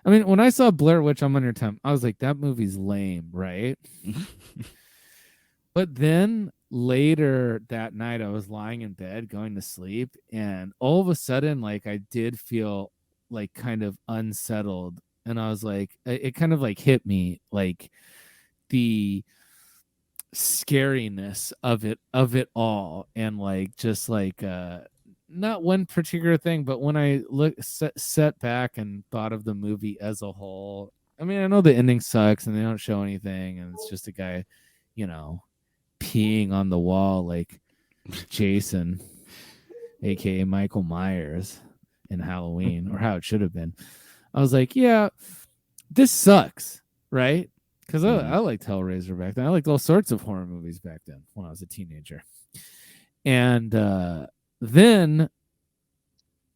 [SPEAKER 4] I mean, when I saw Blair Witch on Under Time, I was like, that movie's lame, right? But then later that night, I was lying in bed going to sleep, and all of a sudden, like I did feel like kind of unsettled, and I was like, it kind of like hit me, like the scariness of it all, and like just like not one particular thing, but when I set back and thought of the movie as a whole, I mean, I know the ending sucks and they don't show anything, and it's just a guy, peeing on the wall like Jason, aka Michael Myers in Halloween, or how it should have been. I was like, yeah, this sucks, right? Because I liked Hellraiser back then. I liked all sorts of horror movies back then when I was a teenager. And then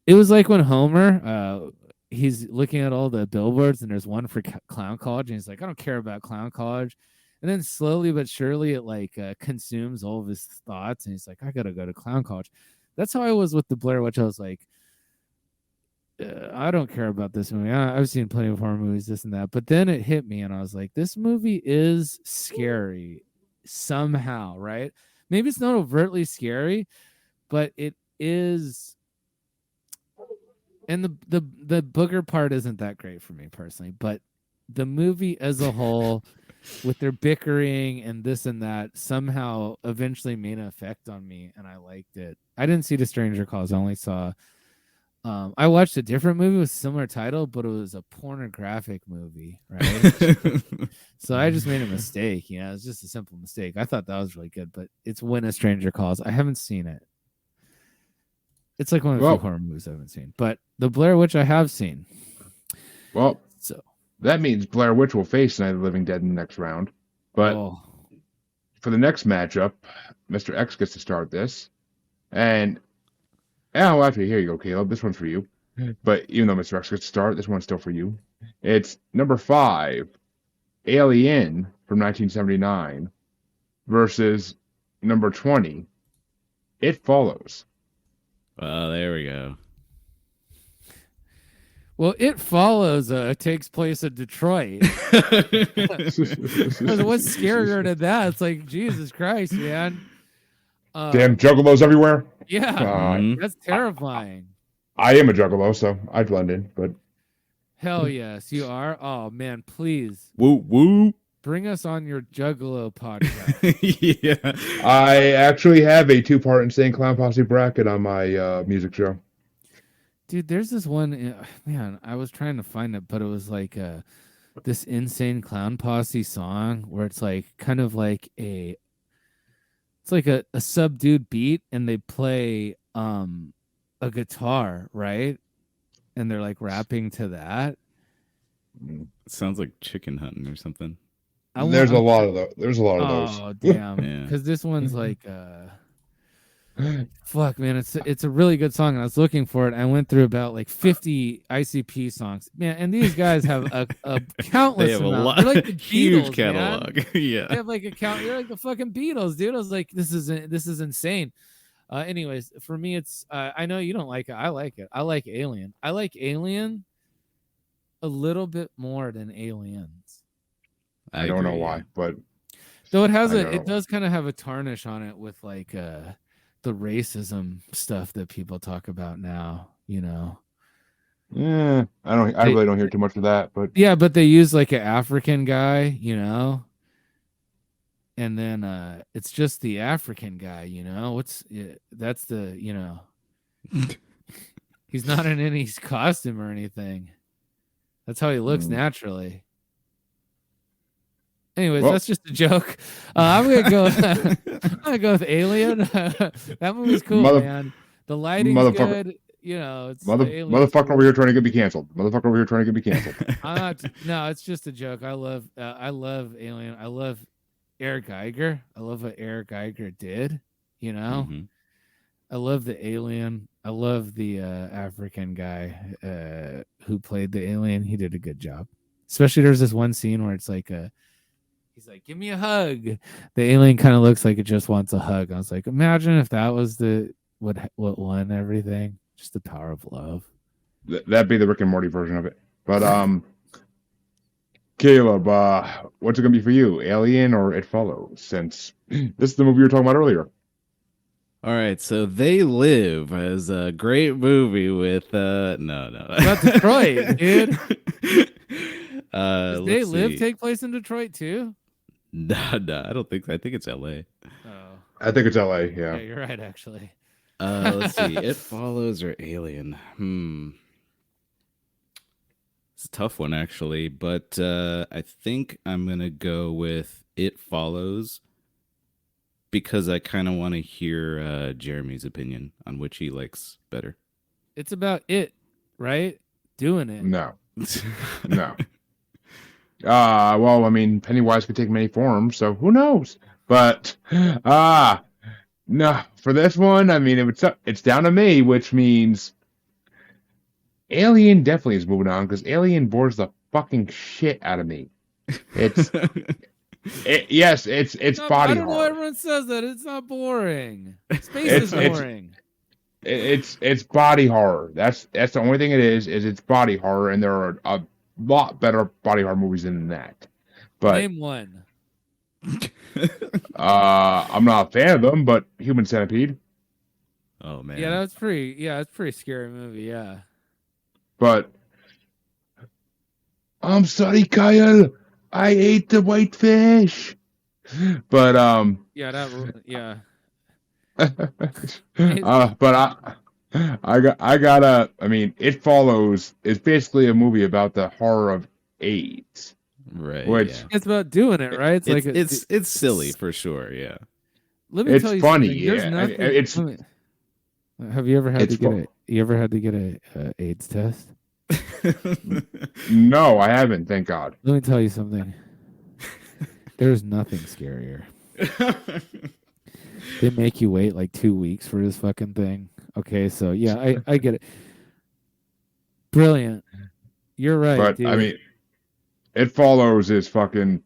[SPEAKER 4] it was like when Homer, he's looking at all the billboards and there's one for Clown College, and he's like, I don't care about Clown College. And then slowly but surely it like consumes all of his thoughts, and he's like, I gotta go to Clown College. That's how I was with the Blair Witch. I was like, I don't care about this movie. I've seen plenty of horror movies, this and that. But then it hit me, and I was like, this movie is scary somehow, right? Maybe it's not overtly scary, but it is. And the booger part isn't that great for me personally, but the movie as a whole, with their bickering and this and that, somehow eventually made an effect on me, and I liked it. I didn't see The Stranger Calls. I only saw. I watched a different movie with a similar title, but it was a pornographic movie, right? So I just made a mistake. It's just a simple mistake. I thought that was really good, but it's When a Stranger Calls. I haven't seen it. It's like one of the few horror movies I haven't seen, but the Blair Witch I have seen.
[SPEAKER 3] Well,
[SPEAKER 4] So
[SPEAKER 3] that means Blair Witch will face Night of the Living Dead in the next round. But for the next matchup, Mr. X gets to start this. And actually, here you go, Caleb. This one's for you. But even though Mr. X gets to start, this one's still for you. It's number 5, Alien from 1979 versus number 20, It Follows.
[SPEAKER 5] Well, there we go.
[SPEAKER 4] Well, It Follows takes place in Detroit. What's scarier than that? It's like, Jesus Christ, man.
[SPEAKER 3] Damn juggalos everywhere.
[SPEAKER 4] Yeah,
[SPEAKER 5] Mhm.
[SPEAKER 4] that's terrifying.
[SPEAKER 3] I am a juggalo, so I blend in. But
[SPEAKER 4] Hell yes, you are. Oh man, please
[SPEAKER 5] Woo woo.
[SPEAKER 4] bring us on your Juggalo podcast.
[SPEAKER 5] Yeah.
[SPEAKER 3] I actually have a 2-part Insane Clown Posse bracket on my music show.
[SPEAKER 4] Dude, there's this one. Man, I was trying to find it, but it was like this Insane Clown Posse song where it's like kind of like it's like a subdued beat, and they play a guitar, right? And they're like rapping to that.
[SPEAKER 5] Sounds like chicken hunting or something.
[SPEAKER 3] There's a lot of those. There's a lot of those.
[SPEAKER 4] Oh damn!
[SPEAKER 5] Yeah.
[SPEAKER 4] Because this one's like, fuck, man, it's a really good song. And I was looking for it. I went through about like 50 ICP songs, man. And these guys have a countless.
[SPEAKER 5] They have
[SPEAKER 4] amount.
[SPEAKER 5] a lot,
[SPEAKER 4] They're like the
[SPEAKER 5] huge
[SPEAKER 4] Beatles,
[SPEAKER 5] catalog.
[SPEAKER 4] Man.
[SPEAKER 5] Yeah.
[SPEAKER 4] They have like a count. They're like the fucking Beatles, dude. I was like, this is insane. Anyways, for me, it's I know you don't like it. I like it. I like Alien. I like Alien a little bit more than Aliens.
[SPEAKER 3] I don't know
[SPEAKER 5] agree.
[SPEAKER 3] why, but
[SPEAKER 4] Though it has
[SPEAKER 3] I know.
[SPEAKER 4] it does kind of have a tarnish on it with like the racism stuff that people talk about now, you know.
[SPEAKER 3] yeah, I really don't hear too much of that. But
[SPEAKER 4] Yeah, but they use like an African guy, you know. And then it's just the African guy, you know. That's the, you know. He's not in any costume or anything. That's how he looks naturally. Anyways,
[SPEAKER 3] Well-
[SPEAKER 4] that's just a joke. I'm gonna go. I'm gonna go with Alien. That movie's cool, man. The lighting's
[SPEAKER 3] Motherfucker.
[SPEAKER 4] good. You know, it's
[SPEAKER 3] motherfucker over here trying to get me canceled. Motherfucker over here trying to get me canceled.
[SPEAKER 4] I'm not. No, it's just a joke. I love Alien. I love Eric Geiger. I love what Eric Geiger did. You know,
[SPEAKER 5] Mhm.
[SPEAKER 4] I love the alien. I love the African guy who played the alien. He did a good job. Especially there's this one scene where it's like he's like, "Give me a hug." The alien kind of looks like it just wants a hug. I was like, imagine if that was what won everything. Just the power of love.
[SPEAKER 3] That'd be the Rick and Morty version of it. But Caleb, what's it gonna be for you? Alien or It Follows? Since this is the movie you were talking about earlier.
[SPEAKER 5] All right, so They Live is a great movie with no.
[SPEAKER 4] About Detroit, dude. Does They
[SPEAKER 5] let's
[SPEAKER 4] Live
[SPEAKER 5] see.
[SPEAKER 4] take place in Detroit too?
[SPEAKER 5] No, I don't think. I think it's L.A.
[SPEAKER 4] Oh,
[SPEAKER 3] I think it's LA.
[SPEAKER 4] yeah,
[SPEAKER 3] Yeah.
[SPEAKER 4] you're right. Actually,
[SPEAKER 5] Let's see. It Follows or Alien? It's a tough one actually, but I think I'm gonna go with It Follows because I kind of want to hear Jeremy's opinion on which he likes better.
[SPEAKER 4] it's about it, right? Doing it.
[SPEAKER 3] No. No. Well, I mean, Pennywise could take many forms, so who knows? But no, for this one, I mean, it's down to me, which means Alien definitely is moving on because Alien bores the fucking shit out of me. It's yes, it's
[SPEAKER 4] No,
[SPEAKER 3] body
[SPEAKER 4] I don't know.
[SPEAKER 3] horror.
[SPEAKER 4] Everyone says that it's not boring. Space is boring.
[SPEAKER 3] It's body horror. That's the only thing it is it's body horror, and there are a lot better body horror movies than that. But
[SPEAKER 4] Name one.
[SPEAKER 3] I'm not a fan of them, but Human Centipede.
[SPEAKER 5] Oh man.
[SPEAKER 4] Yeah, that's pretty. Yeah, it's a pretty scary movie. Yeah.
[SPEAKER 3] But I'm sorry, Kyle. I ate the white fish. But
[SPEAKER 4] Yeah, yeah.
[SPEAKER 3] but I mean, It Follows is basically a movie about the horror of AIDS.
[SPEAKER 5] Right.
[SPEAKER 3] Which-
[SPEAKER 5] yeah.
[SPEAKER 4] It's about doing it, right? It's like
[SPEAKER 5] it's silly for sure. Yeah.
[SPEAKER 4] Let me
[SPEAKER 3] It's
[SPEAKER 4] tell you
[SPEAKER 3] funny,
[SPEAKER 4] something. There's
[SPEAKER 3] yeah.
[SPEAKER 4] nothing-
[SPEAKER 3] It's-
[SPEAKER 4] let me- Have you ever had
[SPEAKER 3] it's
[SPEAKER 4] to get
[SPEAKER 3] fun.
[SPEAKER 4] You ever had to get a AIDS test?
[SPEAKER 3] No, I haven't, thank God.
[SPEAKER 4] Let me tell you something. There's nothing scarier. They make you wait like 2 weeks for this fucking thing. Okay, so yeah, I get it. Brilliant. You're right,
[SPEAKER 3] But
[SPEAKER 4] dude.
[SPEAKER 3] I mean, It Follows is fucking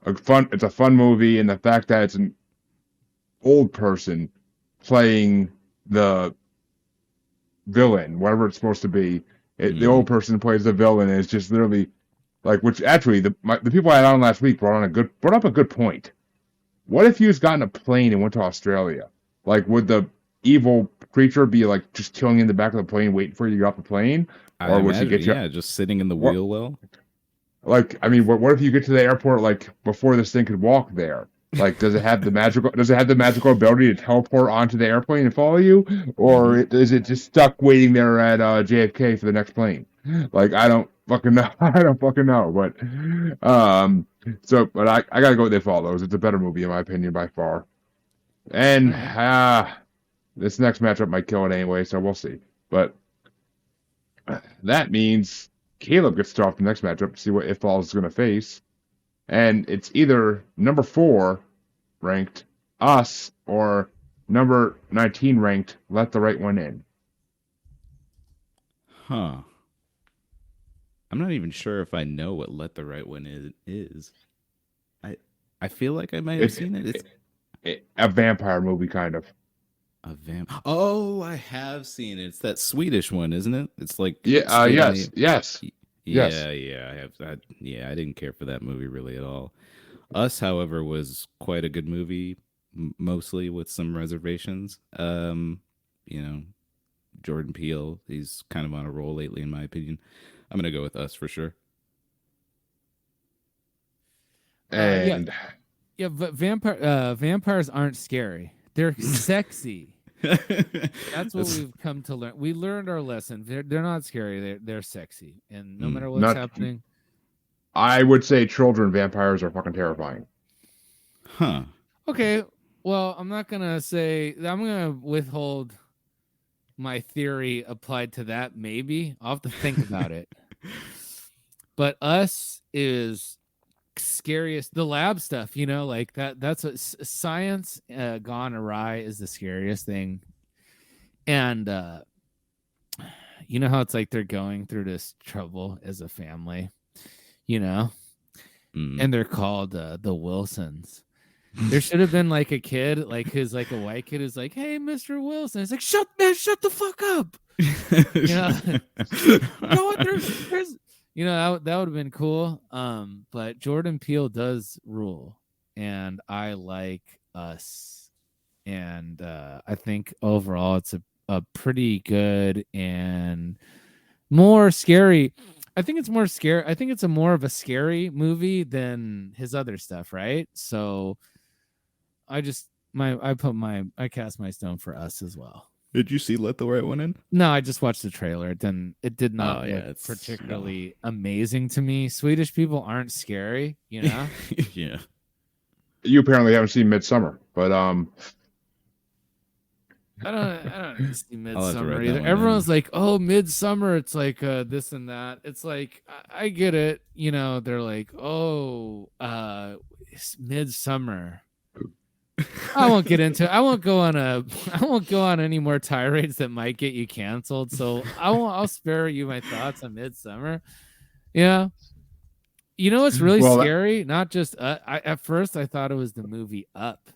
[SPEAKER 3] it's a fun movie, and the fact that it's an old person playing the villain, whatever it's supposed to be. The old person plays the villain, and it's just literally like, which actually the people I had on last week brought up a good point. What if you just got in a plane and went to Australia? Like, would the evil creature be like just chilling in the back of the plane, waiting for you to get off the plane,
[SPEAKER 5] I
[SPEAKER 3] or would she
[SPEAKER 5] imagine,
[SPEAKER 3] get you?
[SPEAKER 5] yeah, just sitting in the
[SPEAKER 3] What,
[SPEAKER 5] wheel well.
[SPEAKER 3] like, I mean, what if you get to the airport like before this thing could walk there? Like, does it have the magical? Does it have the magical ability to teleport onto the airplane and follow you, or is it just stuck waiting there at JFK for the next plane? Like, I don't fucking know. I don't fucking know. But I gotta go with If Follows. It's a better movie in my opinion by far. And this next matchup might kill it anyway, so we'll see. But that means Caleb gets to start off the next matchup to see what If Follows is going to face. And it's either number 4 ranked Us or number 19 ranked Let the Right One In.
[SPEAKER 5] Huh. I'm not even sure if I know what Let the Right One is. I feel like I might have seen it. It's
[SPEAKER 3] A vampire movie, kind of.
[SPEAKER 5] a vamp. Oh, I have seen it. It's that Swedish one, isn't it? It's like
[SPEAKER 3] Yeah. Yes. Yes. Yes.
[SPEAKER 5] Yeah. I didn't care for that movie really at all. Us, however, was quite a good movie, mostly with some reservations. You know, Jordan Peele, he's kind of on a roll lately, in my opinion. I'm gonna go with Us for sure.
[SPEAKER 3] And
[SPEAKER 4] Yeah, but vampires aren't scary. They're sexy. That's what we've come to learn. We learned our lesson. They're not scary. They're sexy, and no matter what's happening.
[SPEAKER 3] I would say children vampires are fucking terrifying.
[SPEAKER 5] Huh.
[SPEAKER 4] Okay, well, I'm not gonna say. I'm gonna withhold my theory applied to that. Maybe I'll have to think about it. But Us is scariest. The lab stuff, like that's what science gone awry is the scariest thing. And you know how it's like they're going through this trouble as a family, and they're called the Wilsons. There should have been like a kid, like who's like a white kid who's like, "Hey, Mr. Wilson." It's like, shut the fuck up. There's that would have been cool. But Jordan Peele does rule, and I like Us, and I think overall it's a pretty good and more scary. I think it's more scary. I think it's more of a scary movie than his other stuff, right? So I cast my stone for Us as well.
[SPEAKER 5] Did you see Let the Right One In?
[SPEAKER 4] No, I just watched the trailer. It did not look particularly amazing to me. Swedish people aren't scary,
[SPEAKER 5] Yeah.
[SPEAKER 3] You apparently haven't seen Midsummer, but
[SPEAKER 4] I don't see Midsummer either.
[SPEAKER 5] one
[SPEAKER 4] Everyone's like, "Oh, Midsummer, it's like this and that." It's like I get it, they're like, "Oh, it's Midsummer." I won't get into it. I won't go on any more tirades that might get you canceled. So I'll spare you my thoughts on Midsummer. Yeah. What's really scary? Not just at first I thought it was the movie Up.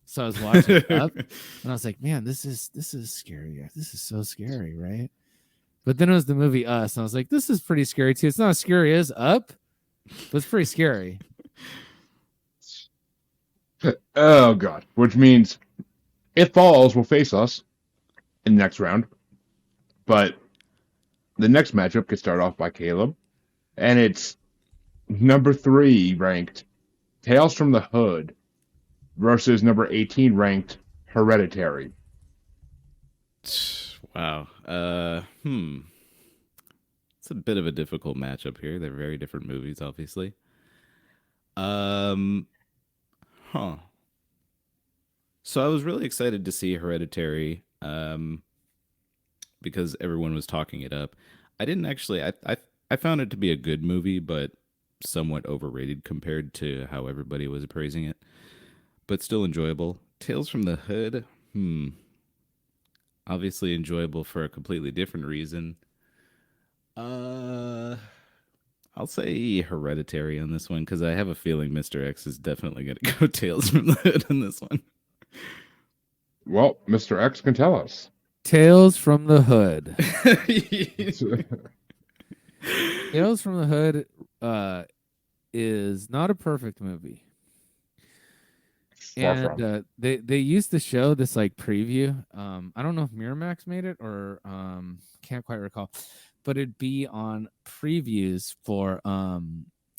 [SPEAKER 4] So I was watching Up and I was like, man, this is scary. This is so scary, right? But then it was the movie Us, and I was like, this is pretty scary too. It's not as scary as Up, but it's pretty scary.
[SPEAKER 3] oh god, which means If Falls will face us in the next round. But the next matchup gets started off by Caleb, and it's number 3 ranked Tales from the Hood versus number 18 ranked Hereditary.
[SPEAKER 5] Wow. It's a bit of a difficult matchup here. They're very different movies, obviously. So I was really excited to see Hereditary, because everyone was talking it up. I didn't actually. I found it to be a good movie, but somewhat overrated compared to how everybody was appraising it. But still enjoyable. Tales from the Hood. Obviously enjoyable for a completely different reason. I'll say Hereditary on this one because I have a feeling Mr. X is definitely going to go Tales from the Hood on this one.
[SPEAKER 3] Well, Mr. X can tell us.
[SPEAKER 4] Tales from the Hood. Tales from the Hood is not a perfect movie.
[SPEAKER 3] Far
[SPEAKER 4] And
[SPEAKER 3] from.
[SPEAKER 4] they used to show this like preview. I don't know if Miramax made it or can't quite recall, but it'd be on previews for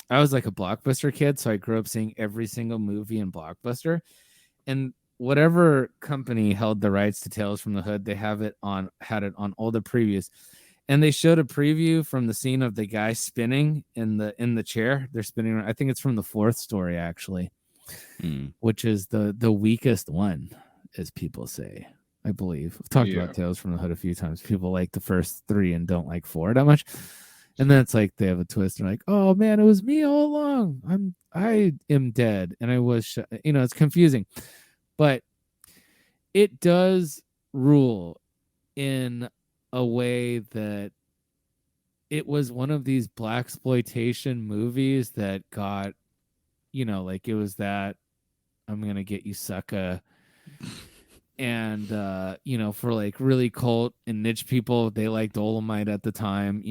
[SPEAKER 4] I was like a Blockbuster kid, so I grew up seeing every single movie in Blockbuster. And whatever company held the rights to Tales from the Hood, they had it on all the previews. And they showed a preview from the scene of the guy spinning in the chair. They're spinning around. I think it's from the fourth story actually, which is the weakest one, as people say. I believe I've talked about Tales from the Hood a few times. People like the first three and don't like four that much. And then it's like they have a twist and like, oh man, it was me all along. I am dead, and I was, it's confusing, but it does rule in a way that it was one of these blaxploitation movies that got, like it was that I'm gonna get you, sucker. And for like really cult and niche people, they liked Dolomite at the time,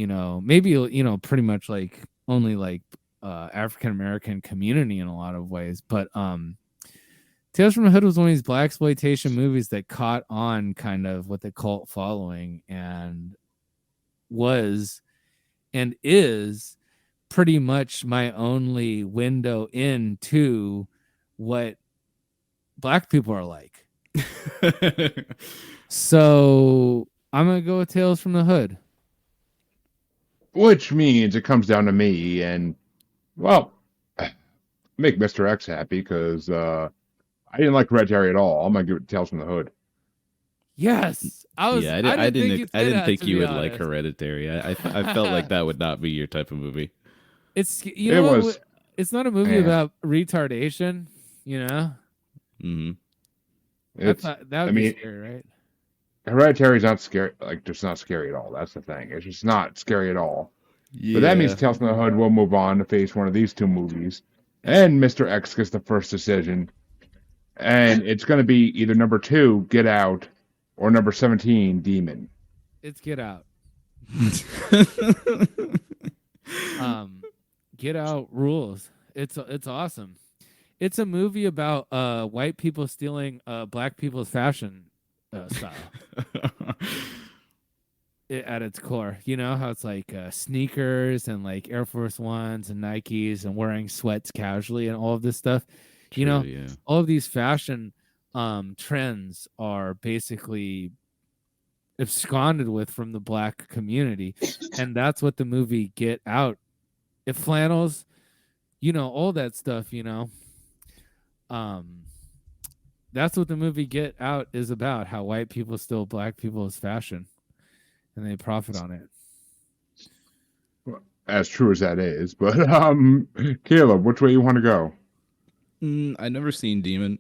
[SPEAKER 4] maybe pretty much like only like African American community in a lot of ways, but Tales from the Hood was one of these blaxploitation movies that caught on kind of with the cult following, and was and is pretty much my only window into what black people are like. So I'm gonna go with Tales from the Hood,
[SPEAKER 3] Which means it comes down to me, and well, make Mr. X happy because I didn't like Hereditary at all. I'm gonna give it Tales from the Hood.
[SPEAKER 4] Yes, I
[SPEAKER 5] didn't think you would like Hereditary. I felt like that would not be your type of movie.
[SPEAKER 4] It's it's not a movie about retardation,
[SPEAKER 5] Mm-hmm.
[SPEAKER 4] That would be scary, right?
[SPEAKER 3] Hereditary is not scary, like just not scary at all. That's the thing. It's just not scary at all.
[SPEAKER 5] Yeah.
[SPEAKER 3] But that means Tales from the Hood will move on to face one of these two movies, and Mr. X gets the first decision, and it's going to be either number 2, Get Out, or number 17, Demon.
[SPEAKER 4] It's Get Out. Get Out rules. It's awesome. It's a movie about white people stealing black people's fashion style. At its core, how it's like sneakers and like Air Force Ones and Nikes and wearing sweats casually and all of this stuff.
[SPEAKER 5] Yeah.
[SPEAKER 4] All of these fashion trends are basically absconded with from the black community, and that's what the movie Get Out. It flannels, all that stuff. That's what the movie Get Out is about, how white people steal black people's fashion and they profit on it.
[SPEAKER 3] As true as that is, but Caleb, which way you want to go?
[SPEAKER 5] I've never seen Demon,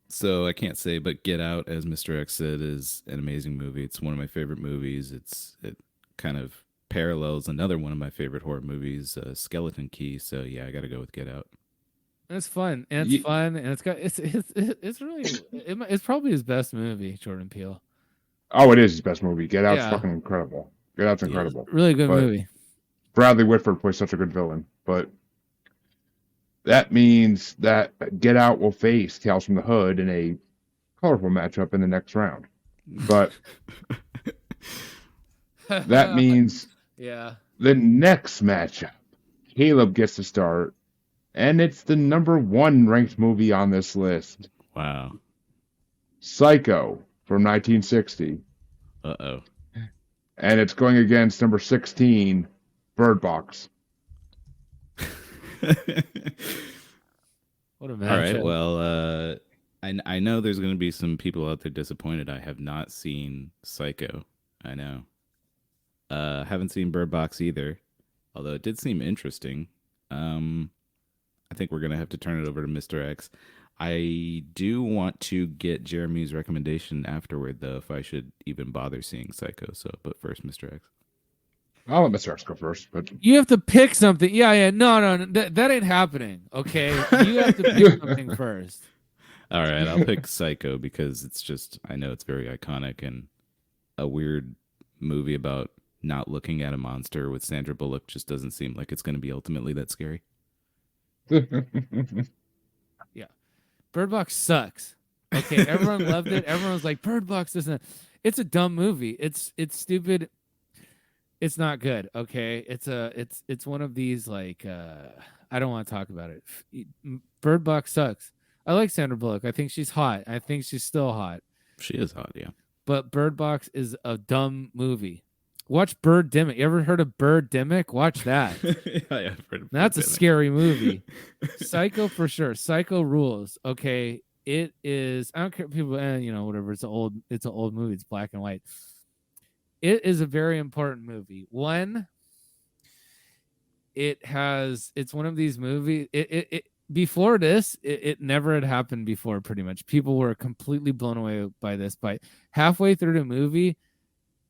[SPEAKER 5] so I can't say, but Get Out, as Mr. X said, is an amazing movie. It's one of my favorite movies. It kind of parallels another one of my favorite horror movies, Skeleton Key. So yeah, I got to go with Get Out.
[SPEAKER 4] It's fun, and it's fun, and it's really it's probably his best movie, Jordan Peele.
[SPEAKER 3] Oh, it is his best movie. Get Out's fucking incredible. Get Out's incredible.
[SPEAKER 4] Really good movie.
[SPEAKER 3] Bradley Whitford plays such a good villain, but that means that Get Out will face Tales from the Hood in a colorful matchup in the next round. But that means the next matchup, Caleb gets to start, and it's the number 1 ranked movie on this list.
[SPEAKER 5] Wow.
[SPEAKER 3] Psycho from 1960.
[SPEAKER 5] Uh-oh.
[SPEAKER 3] And it's going against number 16, Bird Box.
[SPEAKER 4] What a matchup.
[SPEAKER 5] All right, well, I know there's going to be some people out there disappointed. I have not seen Psycho. I know. Haven't seen Bird Box either, although it did seem interesting. I think we're going to have to turn it over to Mr. X. I do want to get Jeremy's recommendation afterward, though, if I should even bother seeing Psycho. So, but first, Mr. X.
[SPEAKER 3] I'll let Mr. X go first, but
[SPEAKER 4] you have to pick something. Yeah. No. That ain't happening. Okay, you have to pick something first.
[SPEAKER 5] All right, I'll pick Psycho because it's just, I know it's very iconic and a weird movie about not looking at a monster with Sandra Bullock just doesn't seem like it's going to be ultimately that scary.
[SPEAKER 4] Yeah. Bird Box sucks. Okay, everyone loved it. Everyone was like, Bird Box isn't. It's a dumb movie. It's stupid. It's not good. Okay, it's one of these like I don't want to talk about it. Bird Box sucks. I like Sandra Bullock. I think she's hot. I think she's still hot.
[SPEAKER 5] She is hot, yeah.
[SPEAKER 4] But Bird Box is a dumb movie. Watch Birdemic. You ever heard of Birdemic? Watch that.
[SPEAKER 5] Yeah, I've heard of
[SPEAKER 4] That's a
[SPEAKER 5] Birdemic.
[SPEAKER 4] scary movie. Psycho for sure. Psycho rules. Okay, it is. I don't care. People, whatever. It's an old movie. It's black and white. It is a very important movie. One, it's one of these movies. It before this, it never had happened before. Pretty much, people were completely blown away by this. But halfway through the movie,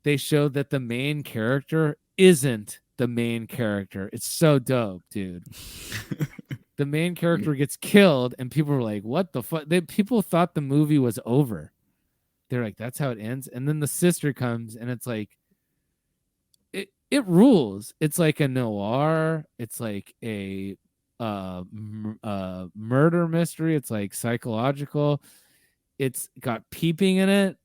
[SPEAKER 4] they showed that the main character isn't the main character. It's so dope, dude. The main character gets killed, and people were like, "What the fuck?" People thought the movie was over. They're like, "That's how it ends." And then the sister comes, and it's like, it rules. It's like a noir. It's like a murder mystery. It's like psychological. It's got peeping in it,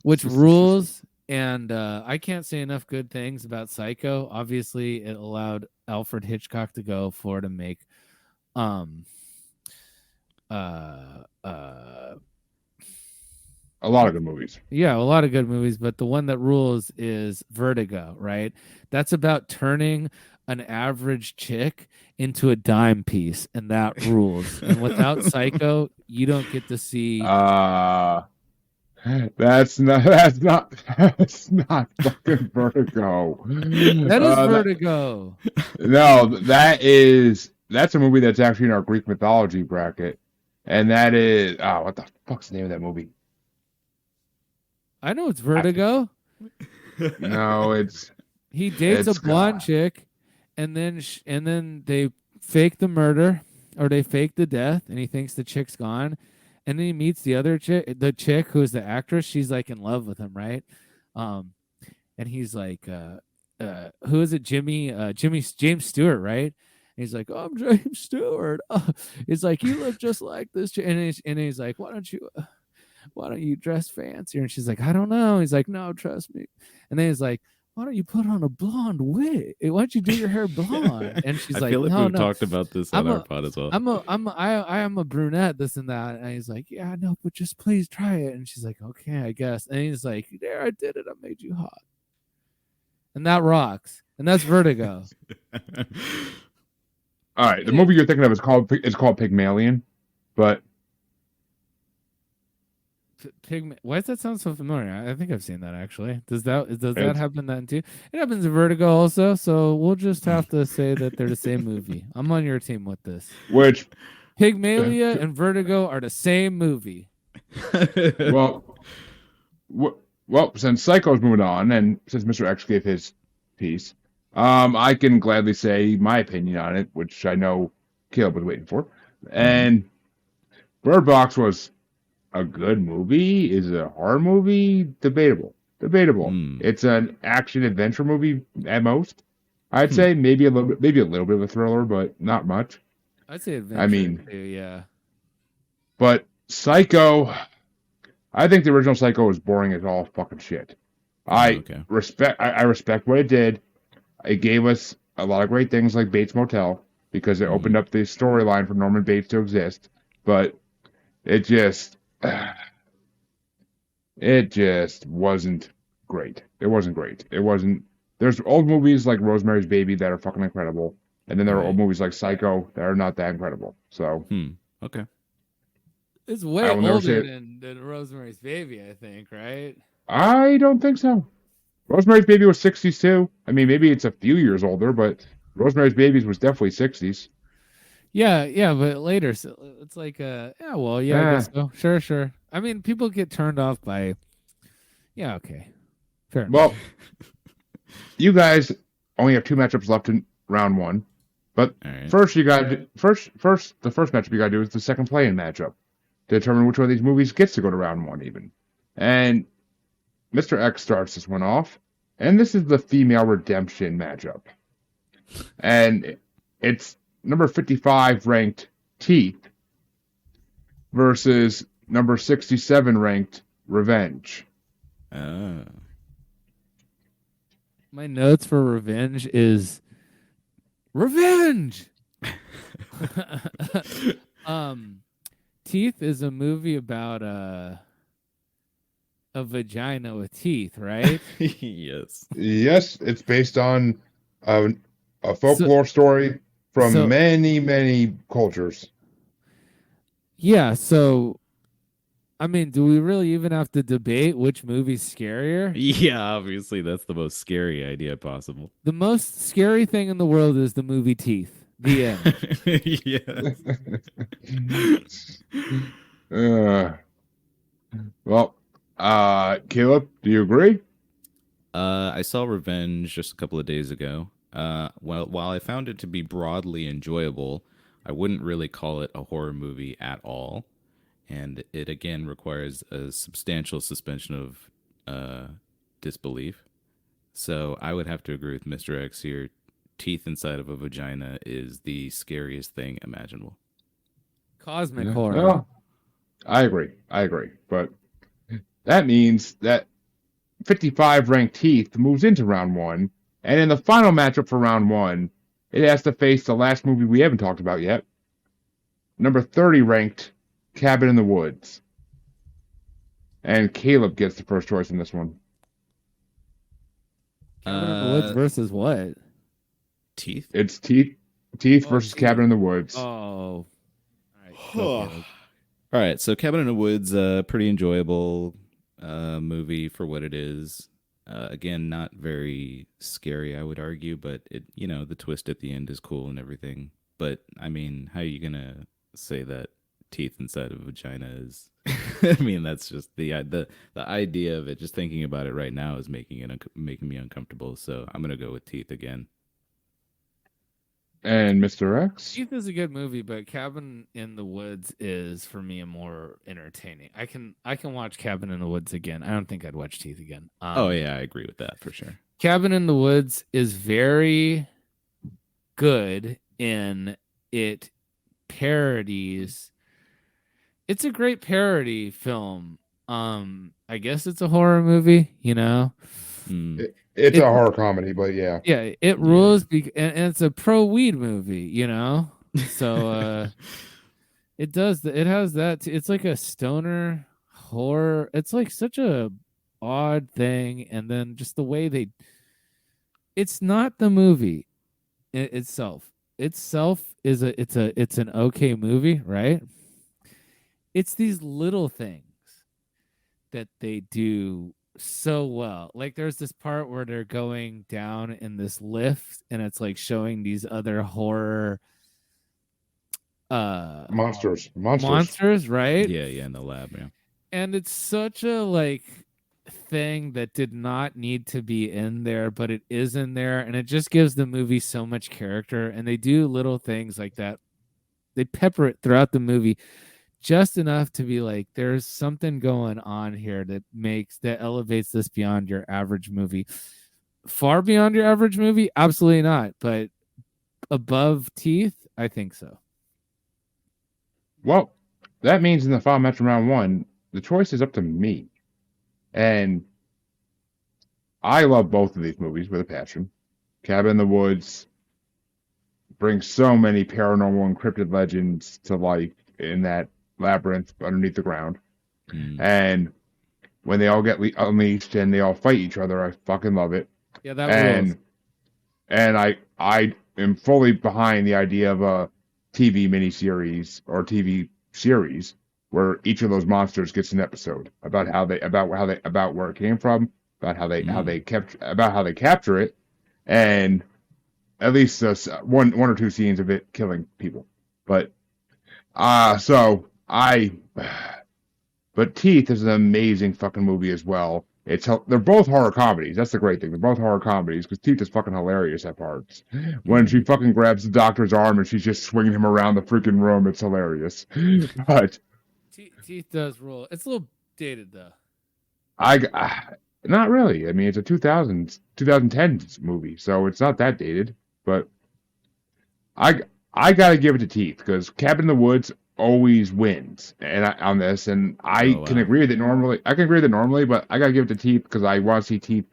[SPEAKER 4] which rules. And I can't say enough good things about Psycho. Obviously, it allowed Alfred Hitchcock to go for to make
[SPEAKER 3] A lot of good movies.
[SPEAKER 4] Yeah, a lot of good movies, but the one that rules is Vertigo, right? That's about turning an average chick into a dime piece, and that rules. And without Psycho, you don't get to see.
[SPEAKER 3] That's not fucking Vertigo.
[SPEAKER 4] That is Vertigo.
[SPEAKER 3] No, that's a movie that's actually in our Greek mythology bracket, and that is what the fuck's the name of that movie?
[SPEAKER 4] I know it's Vertigo.
[SPEAKER 3] No,
[SPEAKER 4] He dates a blonde chick, and then they fake the murder or they fake the death, and he thinks the chick's gone, and then he meets the other chick, the chick who's the actress. She's like in love with him, right? And he's like, who is it? James Stewart, right? And he's like, oh, I'm James Stewart. He's like, you look just like this chick. And he's like, why don't you dress fancier? And she's like, I don't know. He's like, no, trust me. And then he's like, why don't you put on a blonde wig? Why don't you do your hair blonde? And she's like,
[SPEAKER 5] I feel like
[SPEAKER 4] no,
[SPEAKER 5] we've talked about this on our pod as well.
[SPEAKER 4] I am a brunette, this and that. And he's like, yeah, no, but just please try it. And she's like, okay, I guess. And he's like, there, I did it. I made you hot. And that rocks. And that's Vertigo.
[SPEAKER 3] all right. The movie you're thinking of is called Pygmalion, but
[SPEAKER 4] Why does that sound so familiar? I think I've seen that actually. Does that happen then too? It happens in Vertigo also. So we'll just have to say that they're the same movie. I'm on your team with this.
[SPEAKER 3] which
[SPEAKER 4] Pygmalion and Vertigo are the same movie.
[SPEAKER 3] well, since Psycho's moving on, and since Mr. X gave his piece, I can gladly say my opinion on it, which I know Caleb was waiting for. And Bird Box was a good movie. Is it a horror movie? Debatable. It's an action adventure movie at most. I'd say maybe a little bit of a thriller, but not much.
[SPEAKER 4] I'd say adventure.
[SPEAKER 3] I mean,
[SPEAKER 4] too, yeah.
[SPEAKER 3] But Psycho, I think the original Psycho was boring as all fucking shit. I respect what it did. It gave us a lot of great things like Bates Motel because it opened up the storyline for Norman Bates to exist. But it just wasn't great. It wasn't great. There's old movies like Rosemary's Baby that are fucking incredible. And then there are old movies like Psycho that are not that incredible. So,
[SPEAKER 5] okay.
[SPEAKER 4] It's way older than Rosemary's Baby, I think, right?
[SPEAKER 3] I don't think so. Rosemary's Baby was 60s too. I mean, maybe it's a few years older, but Rosemary's Baby was definitely 60s.
[SPEAKER 4] Yeah, but later, so it's like, I guess so. Sure. I mean, people get turned off by, okay, fair enough.
[SPEAKER 3] Well, you guys only have 2 matchups left in round 1, but first you got the first matchup you got to do is the second play-in matchup to determine which one of these movies gets to go to round 1 even. And Mr. X starts this one off, and this is the female redemption matchup, and it's number 55 ranked Teeth versus number 67 ranked Revenge.
[SPEAKER 5] Oh.
[SPEAKER 4] My notes for Revenge is Revenge. Teeth is a movie about a vagina with teeth, right?
[SPEAKER 5] Yes.
[SPEAKER 3] Yes, it's based on a folklore story from
[SPEAKER 4] so-
[SPEAKER 3] many cultures.
[SPEAKER 4] Yeah, so I mean, do we really even have to debate which movie's scarier?
[SPEAKER 5] Yeah, obviously that's the most scary idea possible.
[SPEAKER 4] The most scary thing in the world is the movie Teeth. The end.
[SPEAKER 5] Yeah.
[SPEAKER 3] Well, Caleb, do you agree?
[SPEAKER 5] I saw Revenge just a couple of days ago. While I found it to be broadly enjoyable, I wouldn't really call it a horror movie at all. And it again requires a substantial suspension of disbelief. So I would have to agree with Mr. X here. Teeth inside of a vagina is the scariest thing imaginable.
[SPEAKER 4] Cosmic horror.
[SPEAKER 3] Well, I agree. But that means that 55 ranked Teeth moves into round one. And in the final matchup for round one, it has to face the last movie we haven't talked about yet. Number 30 ranked Cabin in the Woods. And Caleb gets the first choice in this one.
[SPEAKER 4] Cabin in the Woods versus what?
[SPEAKER 5] Teeth?
[SPEAKER 3] It's Teeth versus
[SPEAKER 4] Teeth.
[SPEAKER 3] Cabin in the Woods.
[SPEAKER 4] Oh. All right.
[SPEAKER 5] All right, so Cabin in the Woods, pretty enjoyable movie for what it is. Again, not very scary, I would argue, but it, the twist at the end is cool and everything. But I mean, how are you gonna say that teeth inside of a vagina is? I mean, that's just the idea of it. Just thinking about it right now is making me uncomfortable. So I'm gonna go with Teeth again.
[SPEAKER 3] And Mr. X?
[SPEAKER 4] Teeth is a good movie, but Cabin in the Woods is for me a more entertaining. I can watch Cabin in the Woods again. I don't think I'd watch Teeth again.
[SPEAKER 5] Oh yeah, I agree with that for sure.
[SPEAKER 4] Cabin in the Woods is very good in it parodies. It's a great parody film. I guess it's a horror movie,
[SPEAKER 3] It's a horror comedy, but yeah.
[SPEAKER 4] Yeah, it rules, and it's a pro weed movie, So it does. It has that. It's like a stoner horror. It's like such a odd thing, and then just the way it's not the movie itself. Itself is it's an okay movie, right? It's these little things that they do so well. Like there's this part where they're going down in this lift and it's like showing these other horror
[SPEAKER 3] Monsters,
[SPEAKER 4] right?
[SPEAKER 5] Yeah, in the lab, yeah.
[SPEAKER 4] And it's such a thing that did not need to be in there, but it is in there, and it just gives the movie so much character. And they do little things like that. They pepper it throughout the movie just enough to be like, there's something going on here that elevates this beyond your average movie. Far beyond your average movie? Absolutely not. But above Teeth, I think so.
[SPEAKER 3] Well, that means in the final match of round one, the choice is up to me. And I love both of these movies with a passion. Cabin in the Woods brings so many paranormal encrypted legends to life in that labyrinth underneath the ground. And when they all get unleashed and they all fight each other, I fucking love it.
[SPEAKER 4] Yeah, that rules.
[SPEAKER 3] And I am fully behind the idea of a TV miniseries or TV series where each of those monsters gets an episode about where it came from, about how they capture it, and at least one or two scenes of it killing people. But but Teeth is an amazing fucking movie as well. They're both horror comedies. That's the great thing. They're both horror comedies because Teeth is fucking hilarious at parts. When she fucking grabs the doctor's arm and she's just swinging him around the freaking room, it's hilarious. But
[SPEAKER 4] Teeth does rule. It's a little dated though.
[SPEAKER 3] Not really. I mean, it's a 2010s movie, so it's not that dated. But I gotta give it to Teeth because Cabin in the Woods always wins on this, and I
[SPEAKER 5] Oh,
[SPEAKER 3] can
[SPEAKER 5] wow.
[SPEAKER 3] agree that normally. I can agree that normally, but I gotta give it to Teeth because I want to see Teeth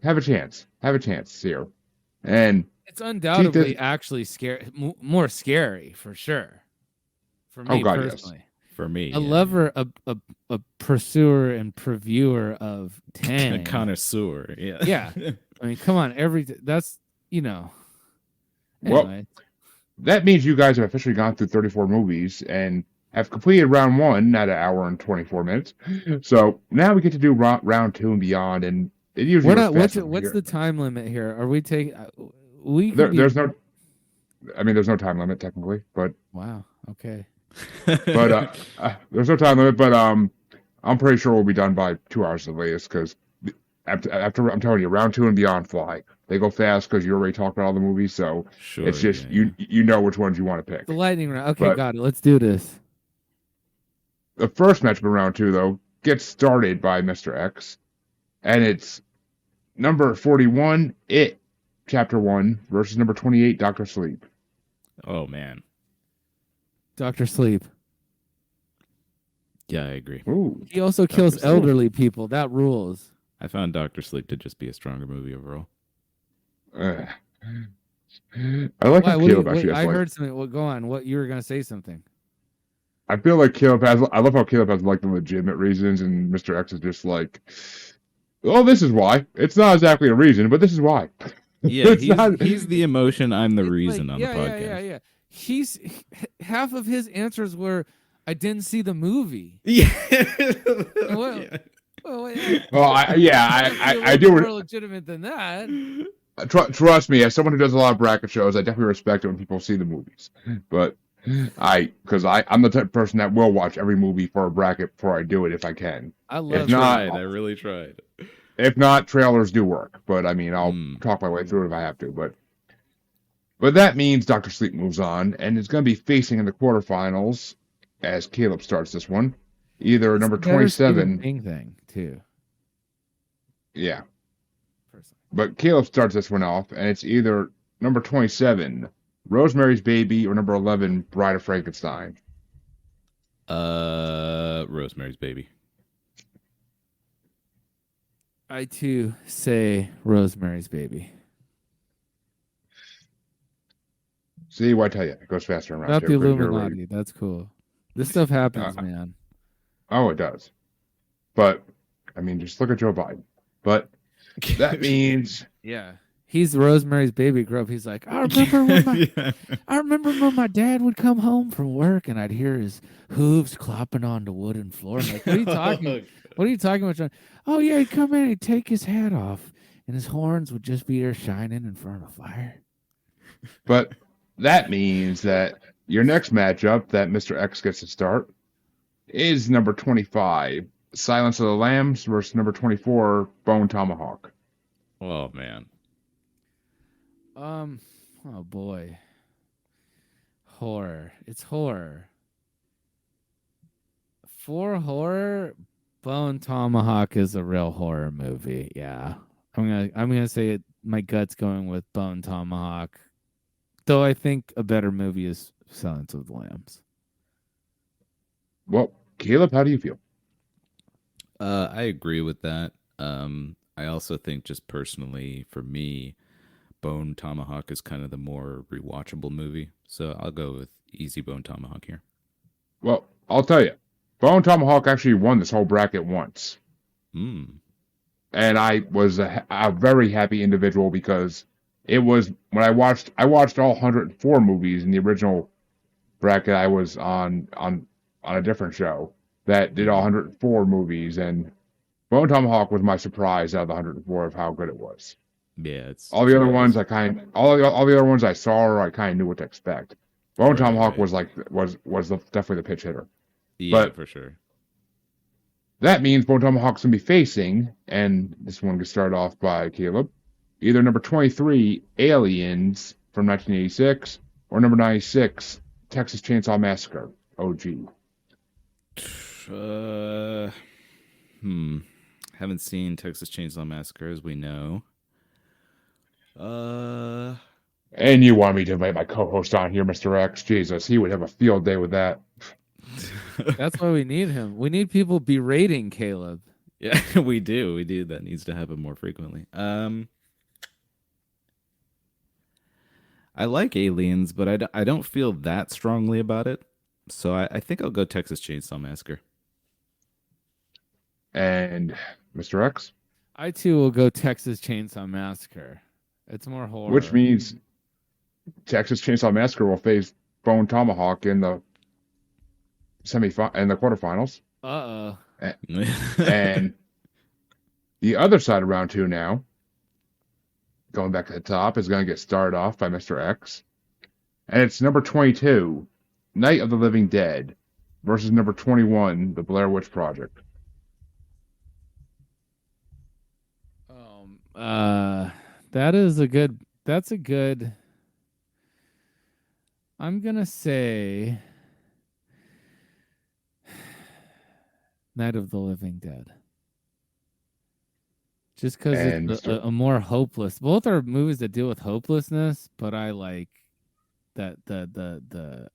[SPEAKER 3] have a chance here. And
[SPEAKER 4] It's
[SPEAKER 3] Teeth is,
[SPEAKER 4] undoubtedly actually scary, more scary for sure. For
[SPEAKER 3] oh
[SPEAKER 4] me
[SPEAKER 3] god, yes.
[SPEAKER 4] personally,
[SPEAKER 5] For me,
[SPEAKER 4] a
[SPEAKER 5] yeah.
[SPEAKER 4] lover, a pursuer and previewer of
[SPEAKER 5] A
[SPEAKER 4] Tang.
[SPEAKER 5] connoisseur. Yeah.
[SPEAKER 4] Yeah, I mean, come on, that's
[SPEAKER 3] Well,
[SPEAKER 4] Anyway,
[SPEAKER 3] that means you guys have officially gone through 34 movies and have completed round one at an hour and 24 minutes. So now we get to do round two and beyond, and it usually
[SPEAKER 4] we're
[SPEAKER 3] goes
[SPEAKER 4] not. What's
[SPEAKER 3] faster from
[SPEAKER 4] what's
[SPEAKER 3] here.
[SPEAKER 4] the time limit here? Are we taking? We could be.
[SPEAKER 3] There's no, I mean, there's no time limit technically, but
[SPEAKER 4] Wow. Okay.
[SPEAKER 3] there's no time limit. But I'm pretty sure we'll be done by 2 hours at the latest because after I'm telling you, round two and beyond fly. They go fast because you already talked about all the movies, so
[SPEAKER 5] Sure.
[SPEAKER 3] it's just
[SPEAKER 5] yeah.
[SPEAKER 3] you know which ones you want to pick.
[SPEAKER 4] The lightning round. Okay,
[SPEAKER 3] But-
[SPEAKER 4] got it. Let's do this.
[SPEAKER 3] The first matchup in round two, though, gets started by Mr. X, and it's number 41, It, Chapter 1, versus number 28, Dr. Sleep.
[SPEAKER 5] Oh, man.
[SPEAKER 4] Doctor Sleep.
[SPEAKER 5] Yeah, I agree.
[SPEAKER 3] Ooh.
[SPEAKER 4] He also kills
[SPEAKER 3] Sleep.
[SPEAKER 4] elderly people. That rules.
[SPEAKER 5] I found Doctor Sleep to just be a stronger movie overall.
[SPEAKER 3] I like
[SPEAKER 4] Why,
[SPEAKER 3] how
[SPEAKER 4] what do you-
[SPEAKER 3] Caleb
[SPEAKER 4] wait,
[SPEAKER 3] actually has
[SPEAKER 4] I
[SPEAKER 3] like,
[SPEAKER 4] heard something. Well, go on. What you were gonna say something?
[SPEAKER 3] I feel like Caleb has, I love how Caleb has like the legitimate reasons, and Mr. X is just like, oh, this is why. It's not exactly a reason, but this is why.
[SPEAKER 5] Yeah,
[SPEAKER 3] It's not-
[SPEAKER 5] he's the emotion. I'm the
[SPEAKER 4] It's
[SPEAKER 5] reason
[SPEAKER 4] like,
[SPEAKER 5] on
[SPEAKER 4] yeah,
[SPEAKER 5] the podcast.
[SPEAKER 4] Yeah. He's half of his answers were, "I didn't see the movie."
[SPEAKER 5] Yeah.
[SPEAKER 4] Well,
[SPEAKER 5] Yeah.
[SPEAKER 4] well, wait,
[SPEAKER 3] Well, I
[SPEAKER 4] I
[SPEAKER 3] do.
[SPEAKER 4] more legitimate than that.
[SPEAKER 3] Trust me, as someone who does a lot of bracket shows, I definitely respect it when people see the movies. But because I'm the type of person that will watch every movie for a bracket before I do it if I can.
[SPEAKER 4] I
[SPEAKER 3] If
[SPEAKER 4] love
[SPEAKER 3] not-
[SPEAKER 4] that.
[SPEAKER 5] I really tried.
[SPEAKER 3] If not, trailers do work. But I mean, I'll talk my way through it if I have to. But that means Dr. Sleep moves on and is going to be facing in the quarterfinals as Caleb starts this one. Either number
[SPEAKER 4] It's a better Stephen
[SPEAKER 3] 27.
[SPEAKER 4] King thing too.
[SPEAKER 3] Yeah.
[SPEAKER 4] Personally.
[SPEAKER 3] But Caleb starts this one off, and it's either number 27, Rosemary's Baby, or number 11, Bride of Frankenstein.
[SPEAKER 5] Rosemary's Baby.
[SPEAKER 4] I too say Rosemary's Baby.
[SPEAKER 3] See, what I tell you, it goes faster in round
[SPEAKER 4] About
[SPEAKER 3] two.
[SPEAKER 4] the
[SPEAKER 3] but you're right.
[SPEAKER 4] Illuminati. That's cool. This stuff happens, man.
[SPEAKER 3] Oh, it does. But, I mean, just look at Joe Biden. But that means
[SPEAKER 4] Yeah. He's Rosemary's Baby grew up. He's like, I remember when my dad would come home from work and I'd hear his hooves clopping on the wooden floor. I'm like, what are you talking? What are you talking about, John? Oh yeah, he'd come in and he'd take his hat off, and his horns would just be there shining in front of a fire.
[SPEAKER 3] But that means that your next matchup that Mr. X gets to start is number 25, Silence of the Lambs versus number 24, Bone Tomahawk.
[SPEAKER 5] Oh man.
[SPEAKER 4] Oh boy. Horror. It's horror. For horror, Bone Tomahawk is a real horror movie. Yeah. I'm gonna say it. My gut's going with Bone Tomahawk. Though I think a better movie is Silence of the Lambs.
[SPEAKER 3] Well, Caleb, how do you feel?
[SPEAKER 5] I agree with that. I also think just personally for me, Bone Tomahawk is kind of the more rewatchable movie. So I'll go with easy Bone Tomahawk here.
[SPEAKER 3] Well, I'll tell you, Bone Tomahawk actually won this whole bracket once.
[SPEAKER 5] Hmm.
[SPEAKER 3] And I was a very happy individual because it was when I watched all 104 movies in the original bracket. I was on a different show that did all 104 movies, and Bone Tomahawk was my surprise out of the 104 of how good it was.
[SPEAKER 5] Yeah, it's
[SPEAKER 3] All the other
[SPEAKER 5] tremendous.
[SPEAKER 3] ones all the other ones I saw, or I kind of knew what to expect. Bone
[SPEAKER 5] Right,
[SPEAKER 3] Tomahawk
[SPEAKER 5] right.
[SPEAKER 3] was definitely the pitch hitter.
[SPEAKER 5] Yeah,
[SPEAKER 3] but-
[SPEAKER 5] for sure.
[SPEAKER 3] That means Bone Tomahawk's going to be facing, and this one gets started off by Caleb, either number 23, Aliens from 1986, or number 96, Texas Chainsaw Massacre, OG.
[SPEAKER 5] Haven't seen Texas Chainsaw Massacre, as we know.
[SPEAKER 3] And you want me to invite my co-host on here, Mr. X? Jesus, he would have a field day with that.
[SPEAKER 4] That's why we need him. We need people berating Caleb.
[SPEAKER 5] Yeah, we do. We do. That needs to happen more frequently. I like Aliens, but I don't feel that strongly about it. So I think I'll go Texas Chainsaw Massacre.
[SPEAKER 3] And Mr. X,
[SPEAKER 4] I too will go Texas Chainsaw Massacre. It's more horror.
[SPEAKER 3] which means Texas Chainsaw Massacre will face Bone Tomahawk in the quarterfinals.
[SPEAKER 4] Uh-oh.
[SPEAKER 3] And the other side of round 2 now, going back to the top, is going to get started off by Mr. X. And it's number 22, Night of the Living Dead, versus number 21, The Blair Witch Project.
[SPEAKER 4] That's a good. I'm gonna say Night of the Living Dead. Just because it's a more hopeless. Both are movies that deal with hopelessness, but I like that the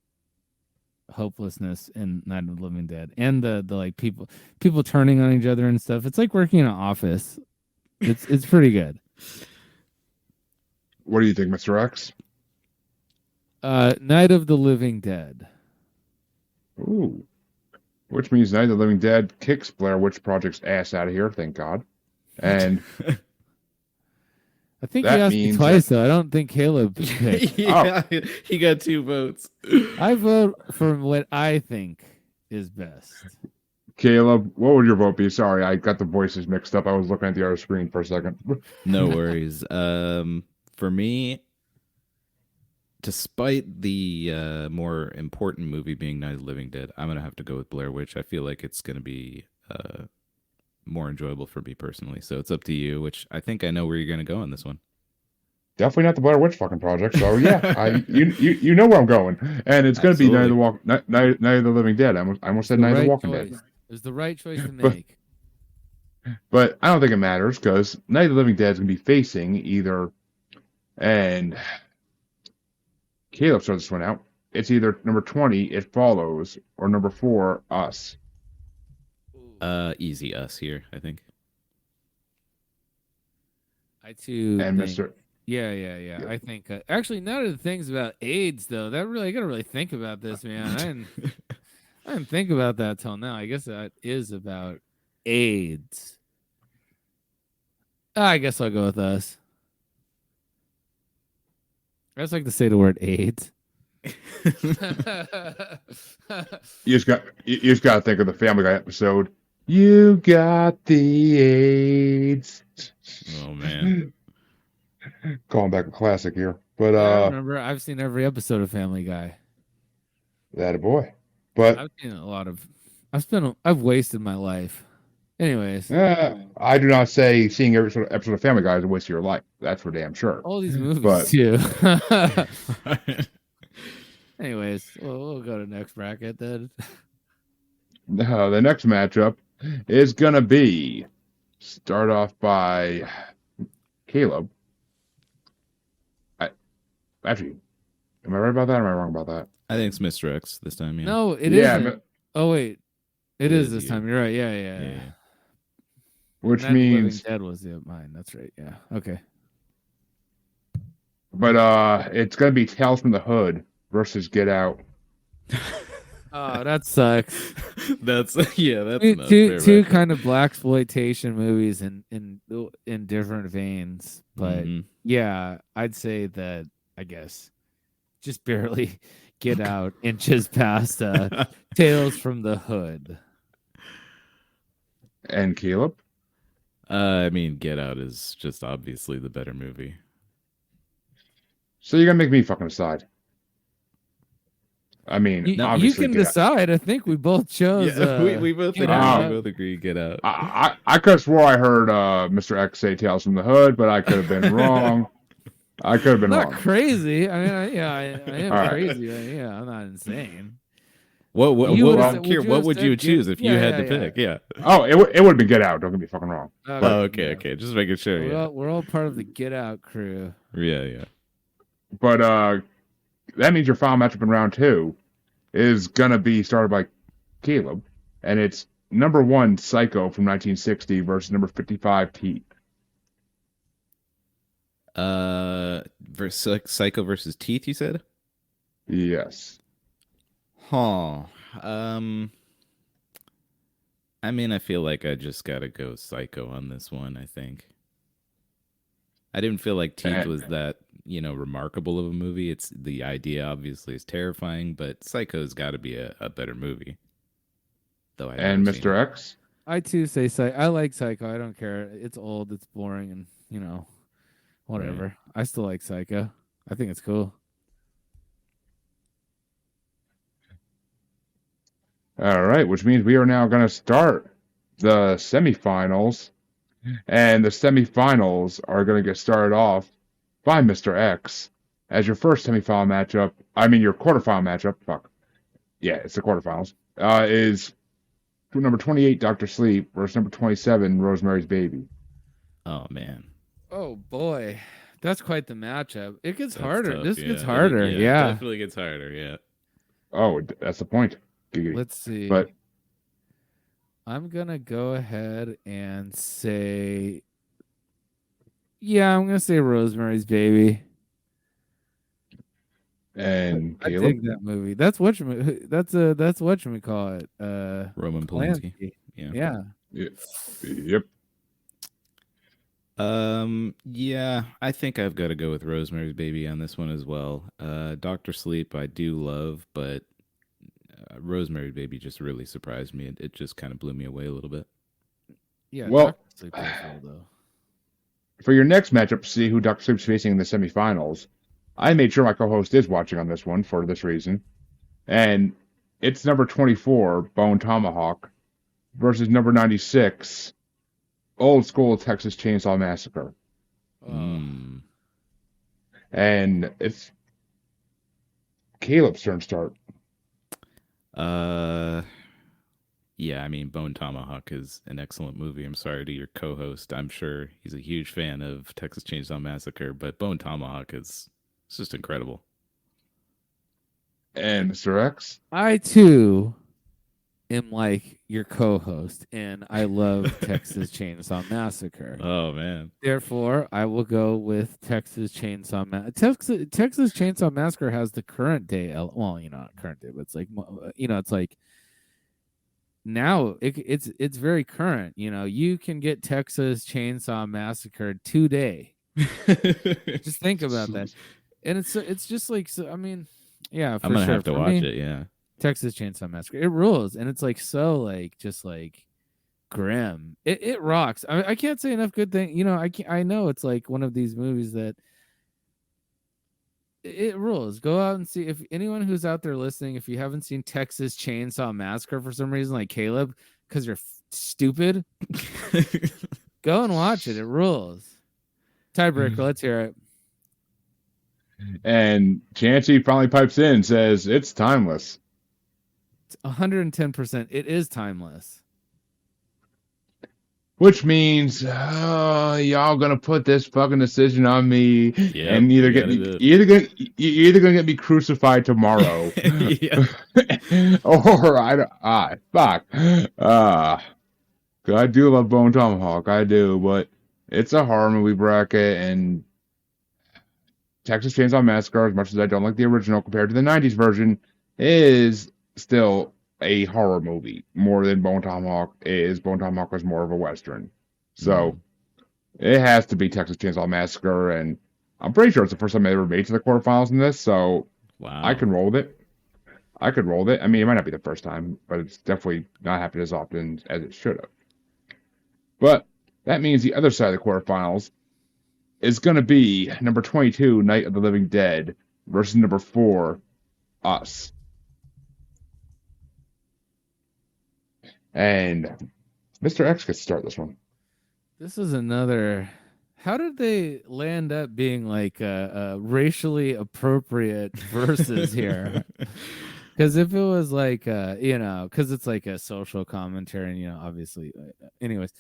[SPEAKER 4] hopelessness in Night of the Living Dead and the like people turning on each other and stuff. It's like working in an office. It's pretty good.
[SPEAKER 3] What do you think, Mr. X?
[SPEAKER 4] Night of the Living Dead.
[SPEAKER 3] Ooh. Which means Night of the Living Dead kicks Blair Witch Project's ass out of here, thank God. And
[SPEAKER 4] I think
[SPEAKER 3] that
[SPEAKER 4] he asked me
[SPEAKER 3] means
[SPEAKER 4] twice, though. I don't think Caleb picked.
[SPEAKER 5] Yeah, he got 2 votes.
[SPEAKER 4] I vote for what I think is best.
[SPEAKER 3] Caleb, what would your vote be? Sorry, I got the voices mixed up. I was looking at the other screen for a second.
[SPEAKER 5] No worries. For me, despite the more important movie being Night of the Living Dead, I'm gonna have to go with Blair Witch. I feel like it's gonna be more enjoyable for me personally. So it's up to you. Which I think I know where you're gonna go on this one.
[SPEAKER 3] Definitely not the Blair Witch fucking project. So yeah, you know where I'm going, and it's going to be Night of the Living Dead. I almost said Night of the Walking Dead.
[SPEAKER 4] It was the right choice to make.
[SPEAKER 3] But I don't think it matters because Night of the Living Dead is going to be facing either, and Caleb starts this one out. It's either number 20, It Follows, or number 4, Us.
[SPEAKER 5] Easy Us here, I think.
[SPEAKER 4] I too.
[SPEAKER 3] And
[SPEAKER 4] think,
[SPEAKER 3] Mr.
[SPEAKER 4] Yeah. I think actually none of the things about AIDS though. That really I gotta really think about this, man. I didn't think about that till now. I guess that is about AIDS. I guess I'll go with Us. I just like to say the word AIDS.
[SPEAKER 3] You just got to think of the Family Guy episode. You got the AIDS.
[SPEAKER 5] Oh man.
[SPEAKER 3] Calling back a classic here. But
[SPEAKER 4] I remember I've seen every episode of Family Guy.
[SPEAKER 3] That a boy. But
[SPEAKER 4] I've seen a lot of I've wasted my life. Anyways.
[SPEAKER 3] I do not say seeing every sort of episode of Family Guy is a waste of your life. That's for damn sure.
[SPEAKER 4] All these movies
[SPEAKER 3] But-
[SPEAKER 4] too. Anyways, we'll go to the next bracket then.
[SPEAKER 3] The next matchup is gonna be start off by Caleb. Actually, am I right about that or am I wrong about that?
[SPEAKER 5] I think it's Mr. X this time. Yeah.
[SPEAKER 4] No, it
[SPEAKER 3] Yeah,
[SPEAKER 4] isn't. Oh wait, it is this
[SPEAKER 5] you.
[SPEAKER 4] time. You're right. Yeah.
[SPEAKER 3] Which
[SPEAKER 4] Night of the Living
[SPEAKER 3] means,
[SPEAKER 4] Dead was mine. That's right. Yeah. Okay.
[SPEAKER 3] but it's gonna be Tales from the Hood versus Get Out.
[SPEAKER 4] Oh, that sucks.
[SPEAKER 5] That's not
[SPEAKER 4] two
[SPEAKER 5] fair,
[SPEAKER 4] kind of blaxploitation movies in different veins, but yeah, I'd say that I guess just barely Get Out inches past Tales from the Hood.
[SPEAKER 3] And Caleb?
[SPEAKER 5] I mean, Get Out is just obviously the better movie.
[SPEAKER 3] So you're gonna make me fucking decide. I mean,
[SPEAKER 4] You
[SPEAKER 3] obviously
[SPEAKER 4] can
[SPEAKER 3] Get Out.
[SPEAKER 4] decide. I think we both chose.
[SPEAKER 5] We both
[SPEAKER 4] Get
[SPEAKER 5] agree.
[SPEAKER 4] Out.
[SPEAKER 5] We both agree. Get Out.
[SPEAKER 3] I could have swore I heard Mr. X say Tales from the Hood, but I could have been wrong. I could have been
[SPEAKER 4] Not
[SPEAKER 3] wrong.
[SPEAKER 4] crazy. I mean, I am
[SPEAKER 3] All right.
[SPEAKER 4] crazy. Yeah, I'm not insane.
[SPEAKER 5] What
[SPEAKER 4] You
[SPEAKER 5] would
[SPEAKER 4] would've-
[SPEAKER 5] Kier,
[SPEAKER 4] would you
[SPEAKER 5] what
[SPEAKER 4] have
[SPEAKER 5] would you
[SPEAKER 4] said
[SPEAKER 5] choose if you
[SPEAKER 4] yeah,
[SPEAKER 5] had
[SPEAKER 4] yeah,
[SPEAKER 5] to pick? Yeah.
[SPEAKER 3] Oh, it would have been Get Out. Don't get me fucking wrong.
[SPEAKER 5] Oh, okay. Just making sure.
[SPEAKER 4] We're,
[SPEAKER 5] Yeah.
[SPEAKER 4] all, we're all part of the Get Out crew.
[SPEAKER 5] Yeah.
[SPEAKER 3] But that means your final matchup in round 2 is gonna be started by Caleb, and it's number 1 Psycho from 1960 versus number 55 Teeth.
[SPEAKER 5] Psycho versus Teeth, you said?
[SPEAKER 3] Yes.
[SPEAKER 5] Huh. I mean, I feel like I just gotta go Psycho on this one, I think. I didn't feel like Teeth was that, remarkable of a movie. It's the idea obviously is terrifying, but Psycho's gotta be a better movie. Though I've
[SPEAKER 3] And
[SPEAKER 5] never seen
[SPEAKER 3] Mr.
[SPEAKER 5] it.
[SPEAKER 3] X?
[SPEAKER 4] I too say I like Psycho. I don't care. It's old. It's boring, and whatever.
[SPEAKER 5] Right.
[SPEAKER 4] I still like Psycho. I think it's cool.
[SPEAKER 3] All right, which means we are now going to start the semifinals. And the semifinals are going to get started off by Mr. X as your first semifinal matchup. I mean, your quarterfinal matchup. Fuck. Yeah, it's the quarterfinals. Is number 28, Dr. Sleep, versus number 27, Rosemary's Baby.
[SPEAKER 5] Oh man.
[SPEAKER 4] Oh boy, that's quite the matchup. It gets
[SPEAKER 5] That's
[SPEAKER 4] harder.
[SPEAKER 5] tough,
[SPEAKER 4] This
[SPEAKER 5] yeah.
[SPEAKER 4] gets harder.
[SPEAKER 5] It
[SPEAKER 4] Yeah.
[SPEAKER 5] definitely gets harder, yeah.
[SPEAKER 3] Oh, that's the point. Giggity.
[SPEAKER 4] Let's see.
[SPEAKER 3] But
[SPEAKER 4] I'm gonna go ahead and say, yeah, I'm gonna say Rosemary's Baby.
[SPEAKER 3] and
[SPEAKER 4] I
[SPEAKER 3] Caleb?
[SPEAKER 4] dig that movie. That's that's what call it.
[SPEAKER 5] Roman Polanski.
[SPEAKER 4] Polanski.
[SPEAKER 5] Yeah.
[SPEAKER 4] Yeah.
[SPEAKER 3] Yep.
[SPEAKER 5] Yeah, I think I've got to go with Rosemary's Baby on this one as well. Dr. Sleep I do love, but Rosemary's Baby just really surprised me. It just kind of blew me away a little bit.
[SPEAKER 4] Yeah.
[SPEAKER 3] Well,
[SPEAKER 4] Dr. Sleep does well, though.
[SPEAKER 3] For your next matchup, to see who Dr. Sleep's facing in the semifinals, I made sure my co-host is watching on this one for this reason. And it's number 24, Bone Tomahawk, versus number 96, Old School Texas Chainsaw Massacre. And it's Caleb's turn to start.
[SPEAKER 5] Yeah, I mean, Bone Tomahawk is an excellent movie. I'm sorry to your co-host. I'm sure he's a huge fan of Texas Chainsaw Massacre, but Bone Tomahawk is it's just incredible.
[SPEAKER 3] And Mr. X?
[SPEAKER 4] I too am like your co-host, and I love Texas Chainsaw Massacre.
[SPEAKER 5] Oh man!
[SPEAKER 4] Therefore, I will go with Texas Chainsaw Massacre. Texas Chainsaw Massacre has the current day. Well, not current day, but it's like it's like now it's very current. You can get Texas Chainsaw Massacre today. Just think about that, and it's just like so. I mean, yeah, for
[SPEAKER 5] I'm gonna
[SPEAKER 4] sure.
[SPEAKER 5] have to
[SPEAKER 4] For
[SPEAKER 5] watch
[SPEAKER 4] me,
[SPEAKER 5] it. Yeah.
[SPEAKER 4] Texas Chainsaw Massacre. It rules, and it's like so like just like grim. It rocks. I can't say enough good things. I know it's like one of these movies that it rules. Go out and see. If anyone who's out there listening, if you haven't seen Texas Chainsaw Massacre for some reason, like Caleb, because you're stupid, go and watch it. It rules. Tiebreaker. Let's hear it.
[SPEAKER 3] And Chancey finally pipes in and says, it's timeless.
[SPEAKER 4] 110%. It is timeless.
[SPEAKER 3] Which means y'all gonna put this fucking decision on me and
[SPEAKER 5] you're
[SPEAKER 3] either gonna get me crucified tomorrow, or fuck. I do love Bone Tomahawk, I do, but it's a horror movie bracket, and Texas Chainsaw Massacre, as much as I don't like the original compared to the '90s version, is still a horror movie more than Bone Tomahawk is. Bone Tomahawk was more of a Western. So it has to be Texas Chainsaw Massacre, and I'm pretty sure it's the first time I ever made to the quarterfinals in this, so
[SPEAKER 5] wow.
[SPEAKER 3] I can roll with it. I mean, it might not be the first time, but it's definitely not happened as often as it should have. But that means the other side of the quarterfinals is going to be number 22, Night of the Living Dead, versus number 4, Us. And Mr. X gets to start this one.
[SPEAKER 4] This is another. How did they land up being like racially appropriate verses here? Because if it was like, because it's like a social commentary, and obviously, anyways,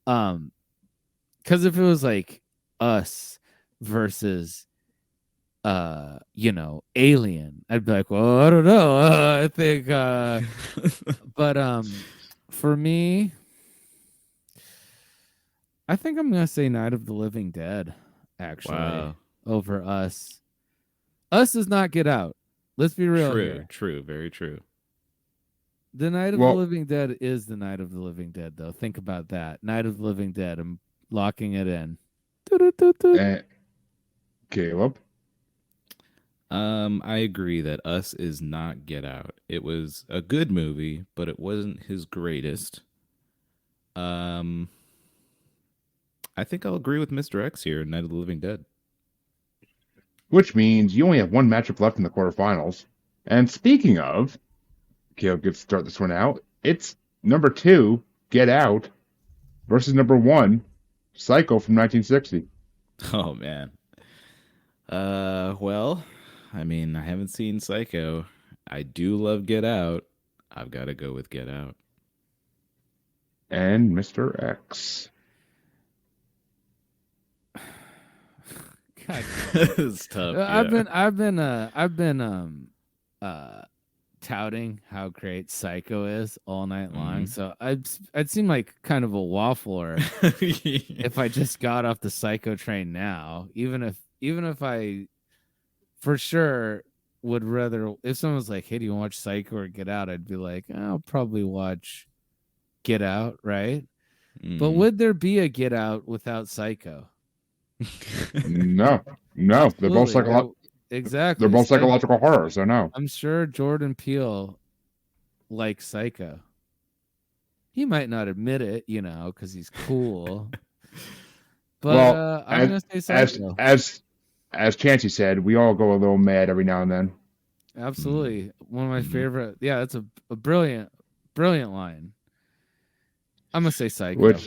[SPEAKER 4] because if it was like Us versus Alien, I'd be like, well, I don't know. I think, but for me, I think I'm gonna say Night of the Living Dead, actually,
[SPEAKER 5] Wow.
[SPEAKER 4] over Us. Us does not Get Out. Let's be real here.
[SPEAKER 5] True, very true.
[SPEAKER 4] The Night of
[SPEAKER 3] Well-
[SPEAKER 4] the Living Dead is the Night of the Living Dead, though. Think about that. Night of the Living Dead. I'm locking it in.
[SPEAKER 3] And Caleb.
[SPEAKER 5] I agree that Us is not Get Out. It was a good movie, but it wasn't his greatest. I think I'll agree with Mr. X here, Night of the Living Dead.
[SPEAKER 3] Which means you only have one matchup left in the quarterfinals. And speaking of, Caleb gets to start this one out. It's number 2, Get Out, versus number 1, Psycho from 1960.
[SPEAKER 5] Oh man. Well, I mean, I haven't seen Psycho. I do love Get Out. I've got to go with Get Out.
[SPEAKER 3] And Mr. X.
[SPEAKER 4] God.
[SPEAKER 5] It's tough.
[SPEAKER 4] I've been touting how great Psycho is all night long. So I'd seem like kind of a waffler if I just got off the Psycho train now. Even if I for sure would rather, if someone's like, hey, do you watch Psycho or Get Out? I'd be like, I'll probably watch Get Out, right? But would there be a Get Out without Psycho?
[SPEAKER 3] No. They're both
[SPEAKER 4] Exactly.
[SPEAKER 3] They're both psychological horror, so no.
[SPEAKER 4] I'm sure Jordan Peele likes Psycho. He might not admit it, because he's cool. But
[SPEAKER 3] Well,
[SPEAKER 4] I'm gonna say Psycho.
[SPEAKER 3] As Chancey said, we all go a little mad every now and then.
[SPEAKER 4] Absolutely, one of my favorite. Yeah, that's a brilliant line. I'm gonna say Psycho.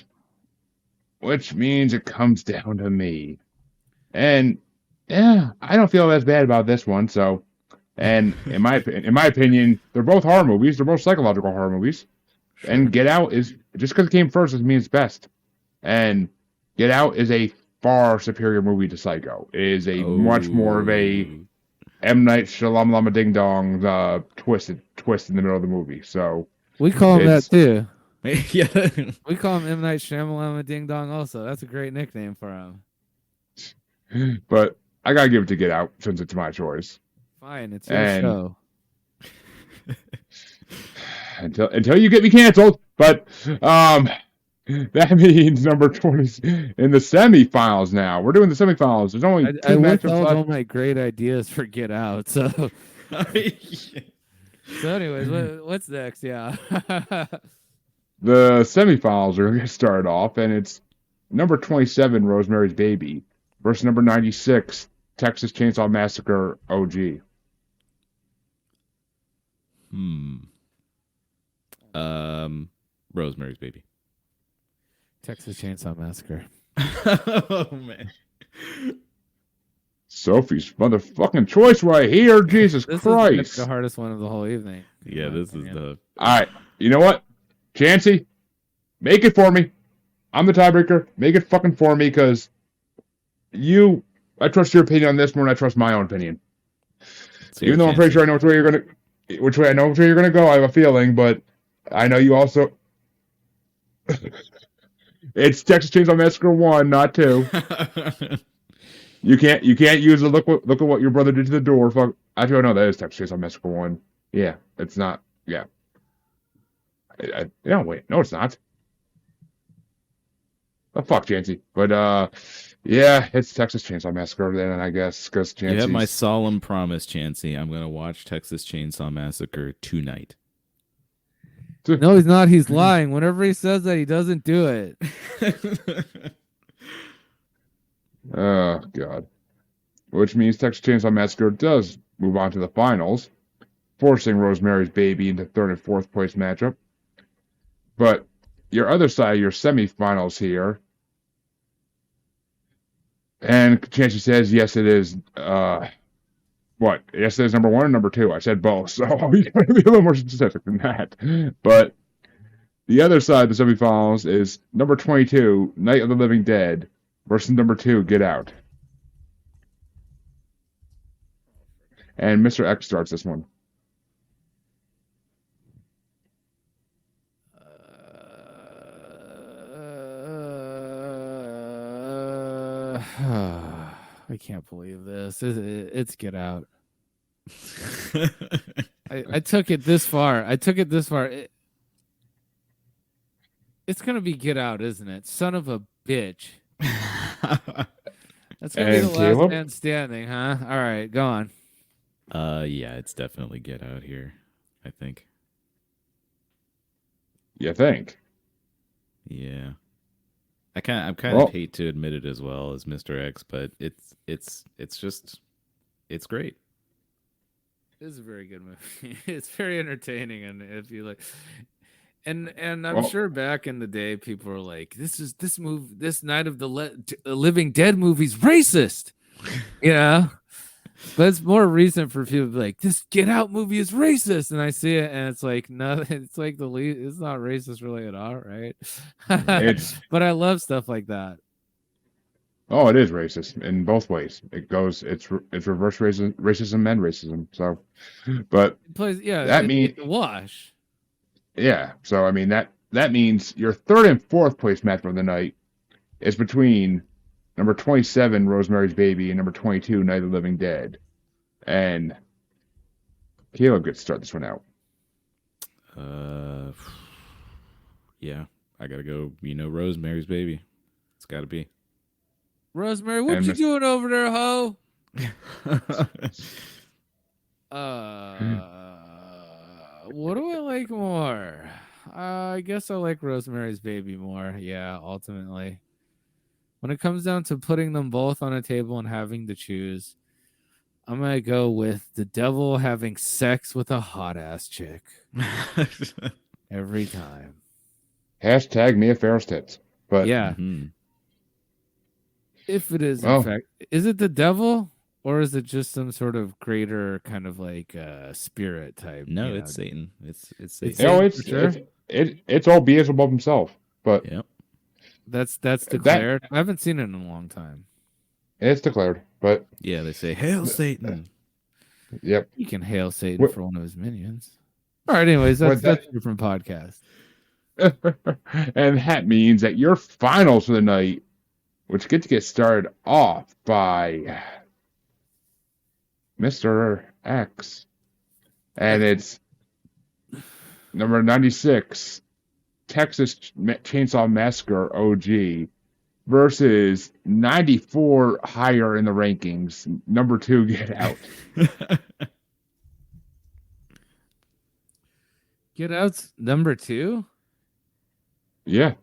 [SPEAKER 3] Which means it comes down to me. And yeah, I don't feel as bad about this one. So, and in my opinion, they're both horror movies. They're both psychological horror movies. Sure. And Get Out is, just because it came first doesn't mean it's best. And Get Out is a far superior movie to Psycho. It is a much more of a M. Night Shyamalan Ding Dong twist in the middle of the movie. So
[SPEAKER 4] we call him that too.
[SPEAKER 5] Yeah,
[SPEAKER 4] we call him M. Night Shyamalan Ding Dong. Also, that's a great nickname for him.
[SPEAKER 3] But I gotta give it to Get Out since it's my choice.
[SPEAKER 4] Fine, it's your show.
[SPEAKER 3] Until you get me canceled. But that means number 20 in the semifinals now. We're doing the semifinals. There's only two matchups left.
[SPEAKER 4] All my great ideas for Get Out. So, anyways, what's next? Yeah.
[SPEAKER 3] The semifinals are going to start off, and it's number 27, Rosemary's Baby, versus number 96, Texas Chainsaw Massacre OG.
[SPEAKER 5] Rosemary's Baby.
[SPEAKER 4] Texas Chainsaw Massacre.
[SPEAKER 5] Oh man.
[SPEAKER 3] Sophie's motherfucking choice right here. Jesus Christ.
[SPEAKER 4] This is the hardest one of the whole evening.
[SPEAKER 5] Yeah, this is the...
[SPEAKER 3] All right. You know what? Chancey, make it for me. I'm the tiebreaker. Make it fucking for me, because I trust your opinion on this more than I trust my own opinion. Even though I'm pretty sure I know which way you're gonna go, I have a feeling, but I know you also. It's Texas Chainsaw Massacre 1, not 2. You can't use the look at what your brother did to the door. Fuck. Actually, no, that is Texas Chainsaw Massacre 1. Yeah, it's not. Yeah. No, wait, no, it's not. Oh, fuck, Chancey. But yeah, it's Texas Chainsaw Massacre then, I guess, because Chancey.
[SPEAKER 5] You have my solemn promise, Chancey. I'm gonna watch Texas Chainsaw Massacre tonight.
[SPEAKER 4] No, he's not. He's lying. Whenever he says that, he doesn't do it.
[SPEAKER 3] Oh, God. Which means Texas Chainsaw Massacre does move on to the finals, forcing Rosemary's Baby into third and fourth place matchup. But your other side, your semifinals here, and Chancey says, yes, it is. What? Yes, it is number 1 or number 2. I said both, so I'll be a little more specific than that. But the other side of the semifinals is number 22, Night of the Living Dead, versus number 2, Get Out. And Mr. X starts this one.
[SPEAKER 4] I can't believe this. It's Get Out. I took it this far. It's gonna be Get Out, isn't it? Son of a bitch. That's gonna be
[SPEAKER 3] And
[SPEAKER 4] the
[SPEAKER 3] Caleb?
[SPEAKER 4] last man standing, huh? All right, go on.
[SPEAKER 5] Yeah, it's definitely Get Out here, I think.
[SPEAKER 3] You think?
[SPEAKER 5] Yeah. I kind
[SPEAKER 3] Well-
[SPEAKER 5] of hate to admit it as well as Mr. X, but it's great.
[SPEAKER 4] It is a very good movie. It's very entertaining, and if you like, and I'm
[SPEAKER 3] Well-
[SPEAKER 4] sure back in the day, people were like, "This movie, this Night of the Living Dead movie's racist," you know. But it's more recent for people to be like, "This Get Out movie is racist," and I see it, and it's like, no, it's like it's not racist really at all, right?
[SPEAKER 3] It's
[SPEAKER 4] But I love stuff like that.
[SPEAKER 3] Oh, it is racist in both ways. It's reverse racism and racism. So, but
[SPEAKER 4] It plays, yeah,
[SPEAKER 3] That mean-
[SPEAKER 4] it's a wash.
[SPEAKER 3] yeah. So I mean that means your third and fourth place match of the night is between number 27 Rosemary's Baby and number 22 Night of the Living Dead, and Caleb gets to start this one out.
[SPEAKER 5] Yeah, I gotta go. Rosemary's Baby. It's got to be.
[SPEAKER 4] Rosemary, what
[SPEAKER 3] And
[SPEAKER 4] you
[SPEAKER 3] Miss-
[SPEAKER 4] doing over there, ho? What do I like more? I guess I like Rosemary's Baby more. Yeah, ultimately. When it comes down to putting them both on a table and having to choose, I'm going to go with the devil having sex with a hot ass chick every time.
[SPEAKER 3] Hashtag Mia Farrow's tits. But
[SPEAKER 4] Yeah.
[SPEAKER 5] Mhm.
[SPEAKER 4] If it is,
[SPEAKER 3] Oh.
[SPEAKER 4] in fact, is it the devil or is it just some sort of greater kind of like spirit type?
[SPEAKER 5] No,
[SPEAKER 4] you
[SPEAKER 5] it's
[SPEAKER 4] know?
[SPEAKER 5] Satan. It's
[SPEAKER 4] It's
[SPEAKER 5] Satan.
[SPEAKER 3] no,
[SPEAKER 4] Satan for sure?
[SPEAKER 3] it's all Beelzebub himself. But
[SPEAKER 5] Yep.
[SPEAKER 4] That's declared. I haven't seen it in a long time.
[SPEAKER 3] it's declared. But
[SPEAKER 5] Yeah, they say, "Hail Satan."
[SPEAKER 3] yep.
[SPEAKER 4] You can hail Satan
[SPEAKER 3] What-
[SPEAKER 4] for one of his minions. All right, anyways,
[SPEAKER 3] What
[SPEAKER 4] that's a different podcast.
[SPEAKER 3] And that means that your finals for the night, which get to get started off by Mr. X, and it's number 96, Texas Chainsaw Massacre OG, versus 94 higher in the rankings, number 2 Get Out.
[SPEAKER 4] Get Out's number 2?
[SPEAKER 3] Yeah,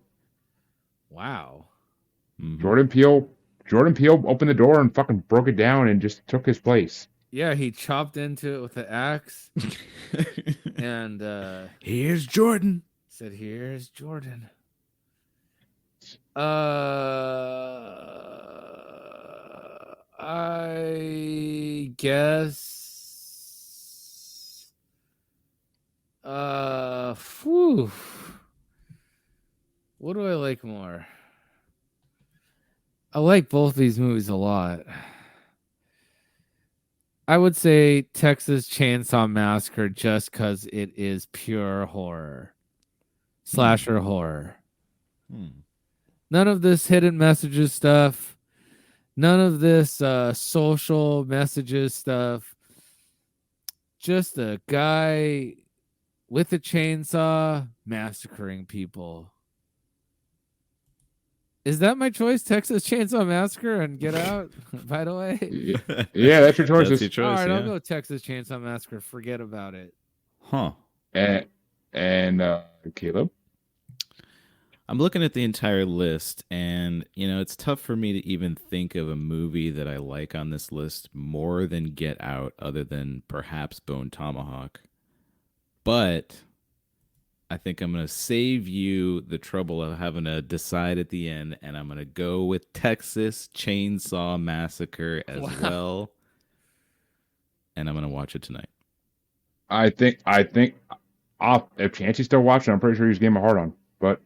[SPEAKER 4] Wow.
[SPEAKER 5] Mhm.
[SPEAKER 3] Jordan Peele opened the door and fucking broke it down and just took his place.
[SPEAKER 4] Yeah, he chopped into it with the axe and
[SPEAKER 5] Here's Jordan.
[SPEAKER 4] said, "Here's Jordan." I guess. Whew. What do I like more? I like both these movies a lot. I would say Texas Chainsaw Massacre just because it is pure horror. Slasher horror.
[SPEAKER 5] Hmm.
[SPEAKER 4] None of this hidden messages stuff. None of this social messages stuff. Just a guy with a chainsaw massacring people. Is that my choice? Texas Chainsaw Massacre and Get Out, by the way?
[SPEAKER 3] Yeah, that's your choices.
[SPEAKER 5] That's your choice.
[SPEAKER 4] All right,
[SPEAKER 5] yeah.
[SPEAKER 4] I'll go Texas Chainsaw Massacre. Forget about it.
[SPEAKER 5] Huh.
[SPEAKER 3] And Caleb?
[SPEAKER 5] I'm looking at the entire list, and it's tough for me to even think of a movie that I like on this list more than Get Out, other than perhaps Bone Tomahawk. But I think I'm going to save you the trouble of having to decide at the end, and I'm going to go with Texas Chainsaw Massacre as well. And I'm going to watch it tonight.
[SPEAKER 3] I think if Chancey's still watching, I'm pretty sure he's getting my heart on. But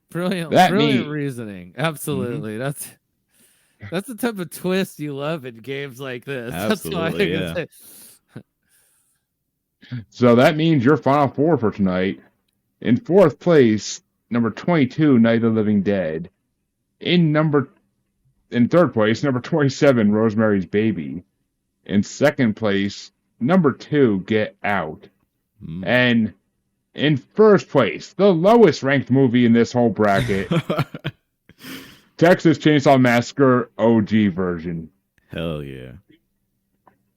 [SPEAKER 4] Brilliant
[SPEAKER 3] That
[SPEAKER 4] brilliant
[SPEAKER 3] mean-
[SPEAKER 4] reasoning. Absolutely. That's That's the type of twist you love in games like this.
[SPEAKER 5] Absolutely,
[SPEAKER 4] That's why I can say.
[SPEAKER 3] So that means your final four for tonight. In fourth place, number 22, Night of the Living Dead. In third place, number 27, Rosemary's Baby. In second place, number 2, Get Out. And in first place, the lowest ranked movie in this whole bracket, Texas Chainsaw Massacre OG version.
[SPEAKER 5] Hell yeah.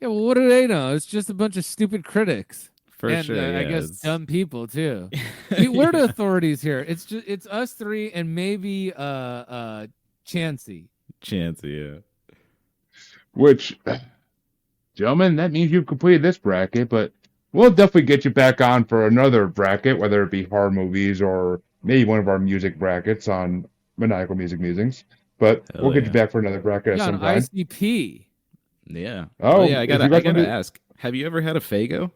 [SPEAKER 4] Yeah, well, what do they know? It's just a bunch of stupid critics.
[SPEAKER 5] For
[SPEAKER 4] and
[SPEAKER 5] sure.
[SPEAKER 4] I
[SPEAKER 5] yeah,
[SPEAKER 4] guess
[SPEAKER 5] it's-
[SPEAKER 4] dumb people too. We're the authorities here. It's us three and maybe Chansey.
[SPEAKER 5] Chansey, yeah.
[SPEAKER 3] Which, gentlemen, that means you've completed this bracket, but we'll definitely get you back on for another bracket, whether it be horror movies or maybe one of our music brackets on Maniacal Music Musings. But
[SPEAKER 5] Hell
[SPEAKER 3] we'll get
[SPEAKER 5] yeah.
[SPEAKER 3] you back for another bracket
[SPEAKER 4] Yeah,
[SPEAKER 3] at
[SPEAKER 4] on
[SPEAKER 3] some time.
[SPEAKER 4] ICP.
[SPEAKER 5] Yeah.
[SPEAKER 3] Oh,
[SPEAKER 5] yeah, I
[SPEAKER 3] if you
[SPEAKER 5] gotta
[SPEAKER 3] guys wanna do-
[SPEAKER 5] ask. Have you ever had a Fago?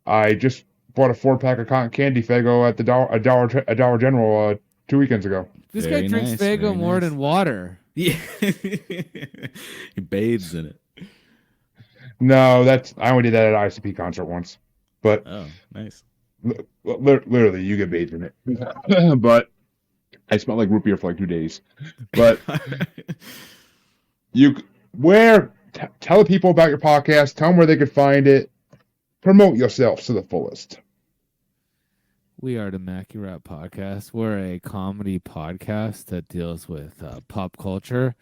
[SPEAKER 3] I just bought a 4-pack of cotton candy Fago at the Dollar General 2 weekends ago.
[SPEAKER 4] This
[SPEAKER 5] Very
[SPEAKER 4] guy drinks
[SPEAKER 5] nice,
[SPEAKER 4] Fago
[SPEAKER 5] very
[SPEAKER 4] more
[SPEAKER 5] nice.
[SPEAKER 4] than water.
[SPEAKER 5] Yeah. He bathes in it.
[SPEAKER 3] No, I only did that at an ICP concert once. But
[SPEAKER 5] Oh, nice.
[SPEAKER 3] literally, you get bathed in it. But I smelled like root beer for like 2 days. But tell the people about your podcast. Tell them where they could find it. Promote yourself to the fullest.
[SPEAKER 4] We are the Macky Rat podcast. We're a comedy podcast that deals with pop culture,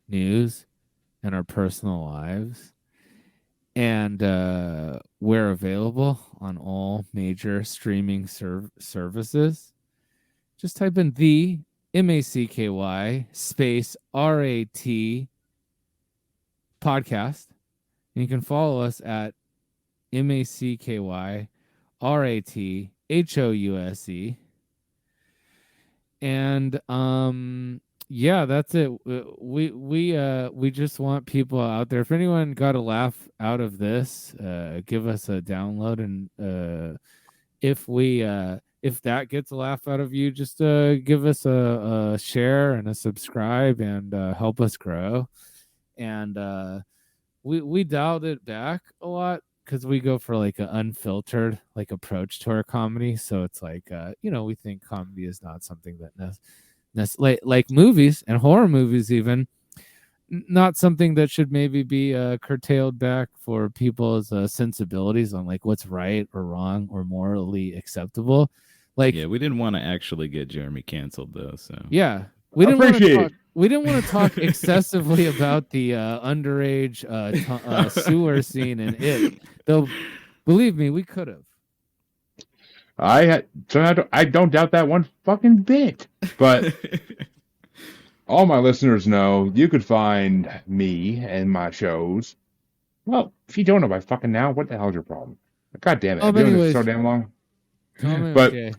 [SPEAKER 4] news, and our personal lives. And we're available on all major streaming services. Just type in the MACKY space RAT podcast. And you can follow us at MACKY RATHOUSE. And yeah, that's it. We just want people out there. If anyone got a laugh out of this, give us a download, and if that gets a laugh out of you, just give us a share and a subscribe, and help us grow. And we dialed it back a lot because we go for like an unfiltered like approach to our comedy. So it's like we think comedy is not something that like movies and horror movies even not something that should maybe be curtailed back for people's sensibilities on like what's right or wrong or morally acceptable. Like
[SPEAKER 5] Yeah, we didn't want to actually get Jeremy canceled though, so
[SPEAKER 4] yeah, we didn't want to
[SPEAKER 3] Appreciate
[SPEAKER 4] talk. We didn't want to talk excessively about the underage sewer scene in it. Though, believe me, we could have.
[SPEAKER 3] I don't doubt that one fucking bit. But all my listeners know you could find me and my shows. Well, if you don't know by fucking now, what the hell's your problem? God damn it! I've been doing this so damn long. But
[SPEAKER 4] Okay.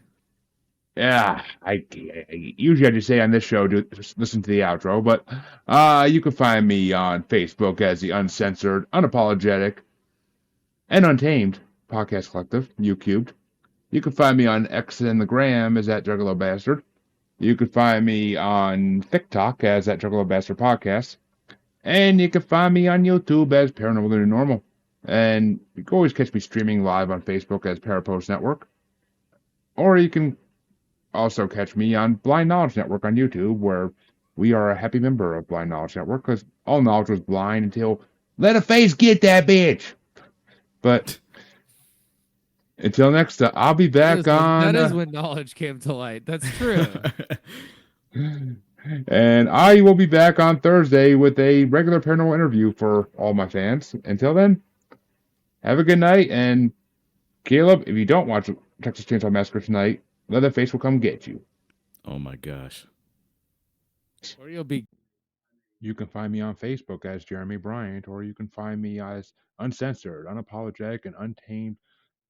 [SPEAKER 3] yeah, I usually I just say on this show, just listen to the outro. But you can find me on Facebook as the Uncensored, Unapologetic, and Untamed Podcast Collective, U-Cubed. You can find me on X and the Gram as that Juggalo Bastard. You can find me on TikTok as that Juggalo Bastard Podcast. And you can find me on YouTube as Paranormal the New Normal. And you can always catch me streaming live on Facebook as Parapost Network. Or you can also catch me on Blind Knowledge Network on YouTube, where we are a happy member of Blind Knowledge Network, because all knowledge was blind until Leatherface get that bitch. But until next time, I'll be back on.
[SPEAKER 4] That is when knowledge came to light. That's true.
[SPEAKER 3] And I will be back on Thursday with a regular paranormal interview for all my fans. Until then, have a good night. And Caleb, if you don't watch Texas Chainsaw Massacre tonight, Leatherface will come get you.
[SPEAKER 5] oh my gosh.
[SPEAKER 4] Or you'll be
[SPEAKER 3] You can find me on Facebook as Jeremy Bryant, or you can find me as Uncensored, Unapologetic, and Untamed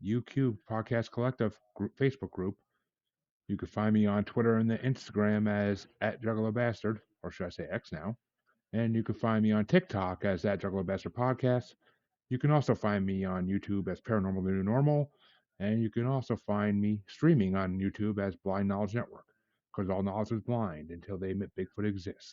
[SPEAKER 3] UQ Podcast Collective Facebook group. You can find me on Twitter and the Instagram as @JuggaloBastard, or should I say X now. And you can find me on TikTok as @JuggaloBastard Podcast. You can also find me on YouTube as Paranormal the New Normal. And you can also find me streaming on YouTube as Blind Knowledge Network, because all knowledge is blind until they admit Bigfoot exists.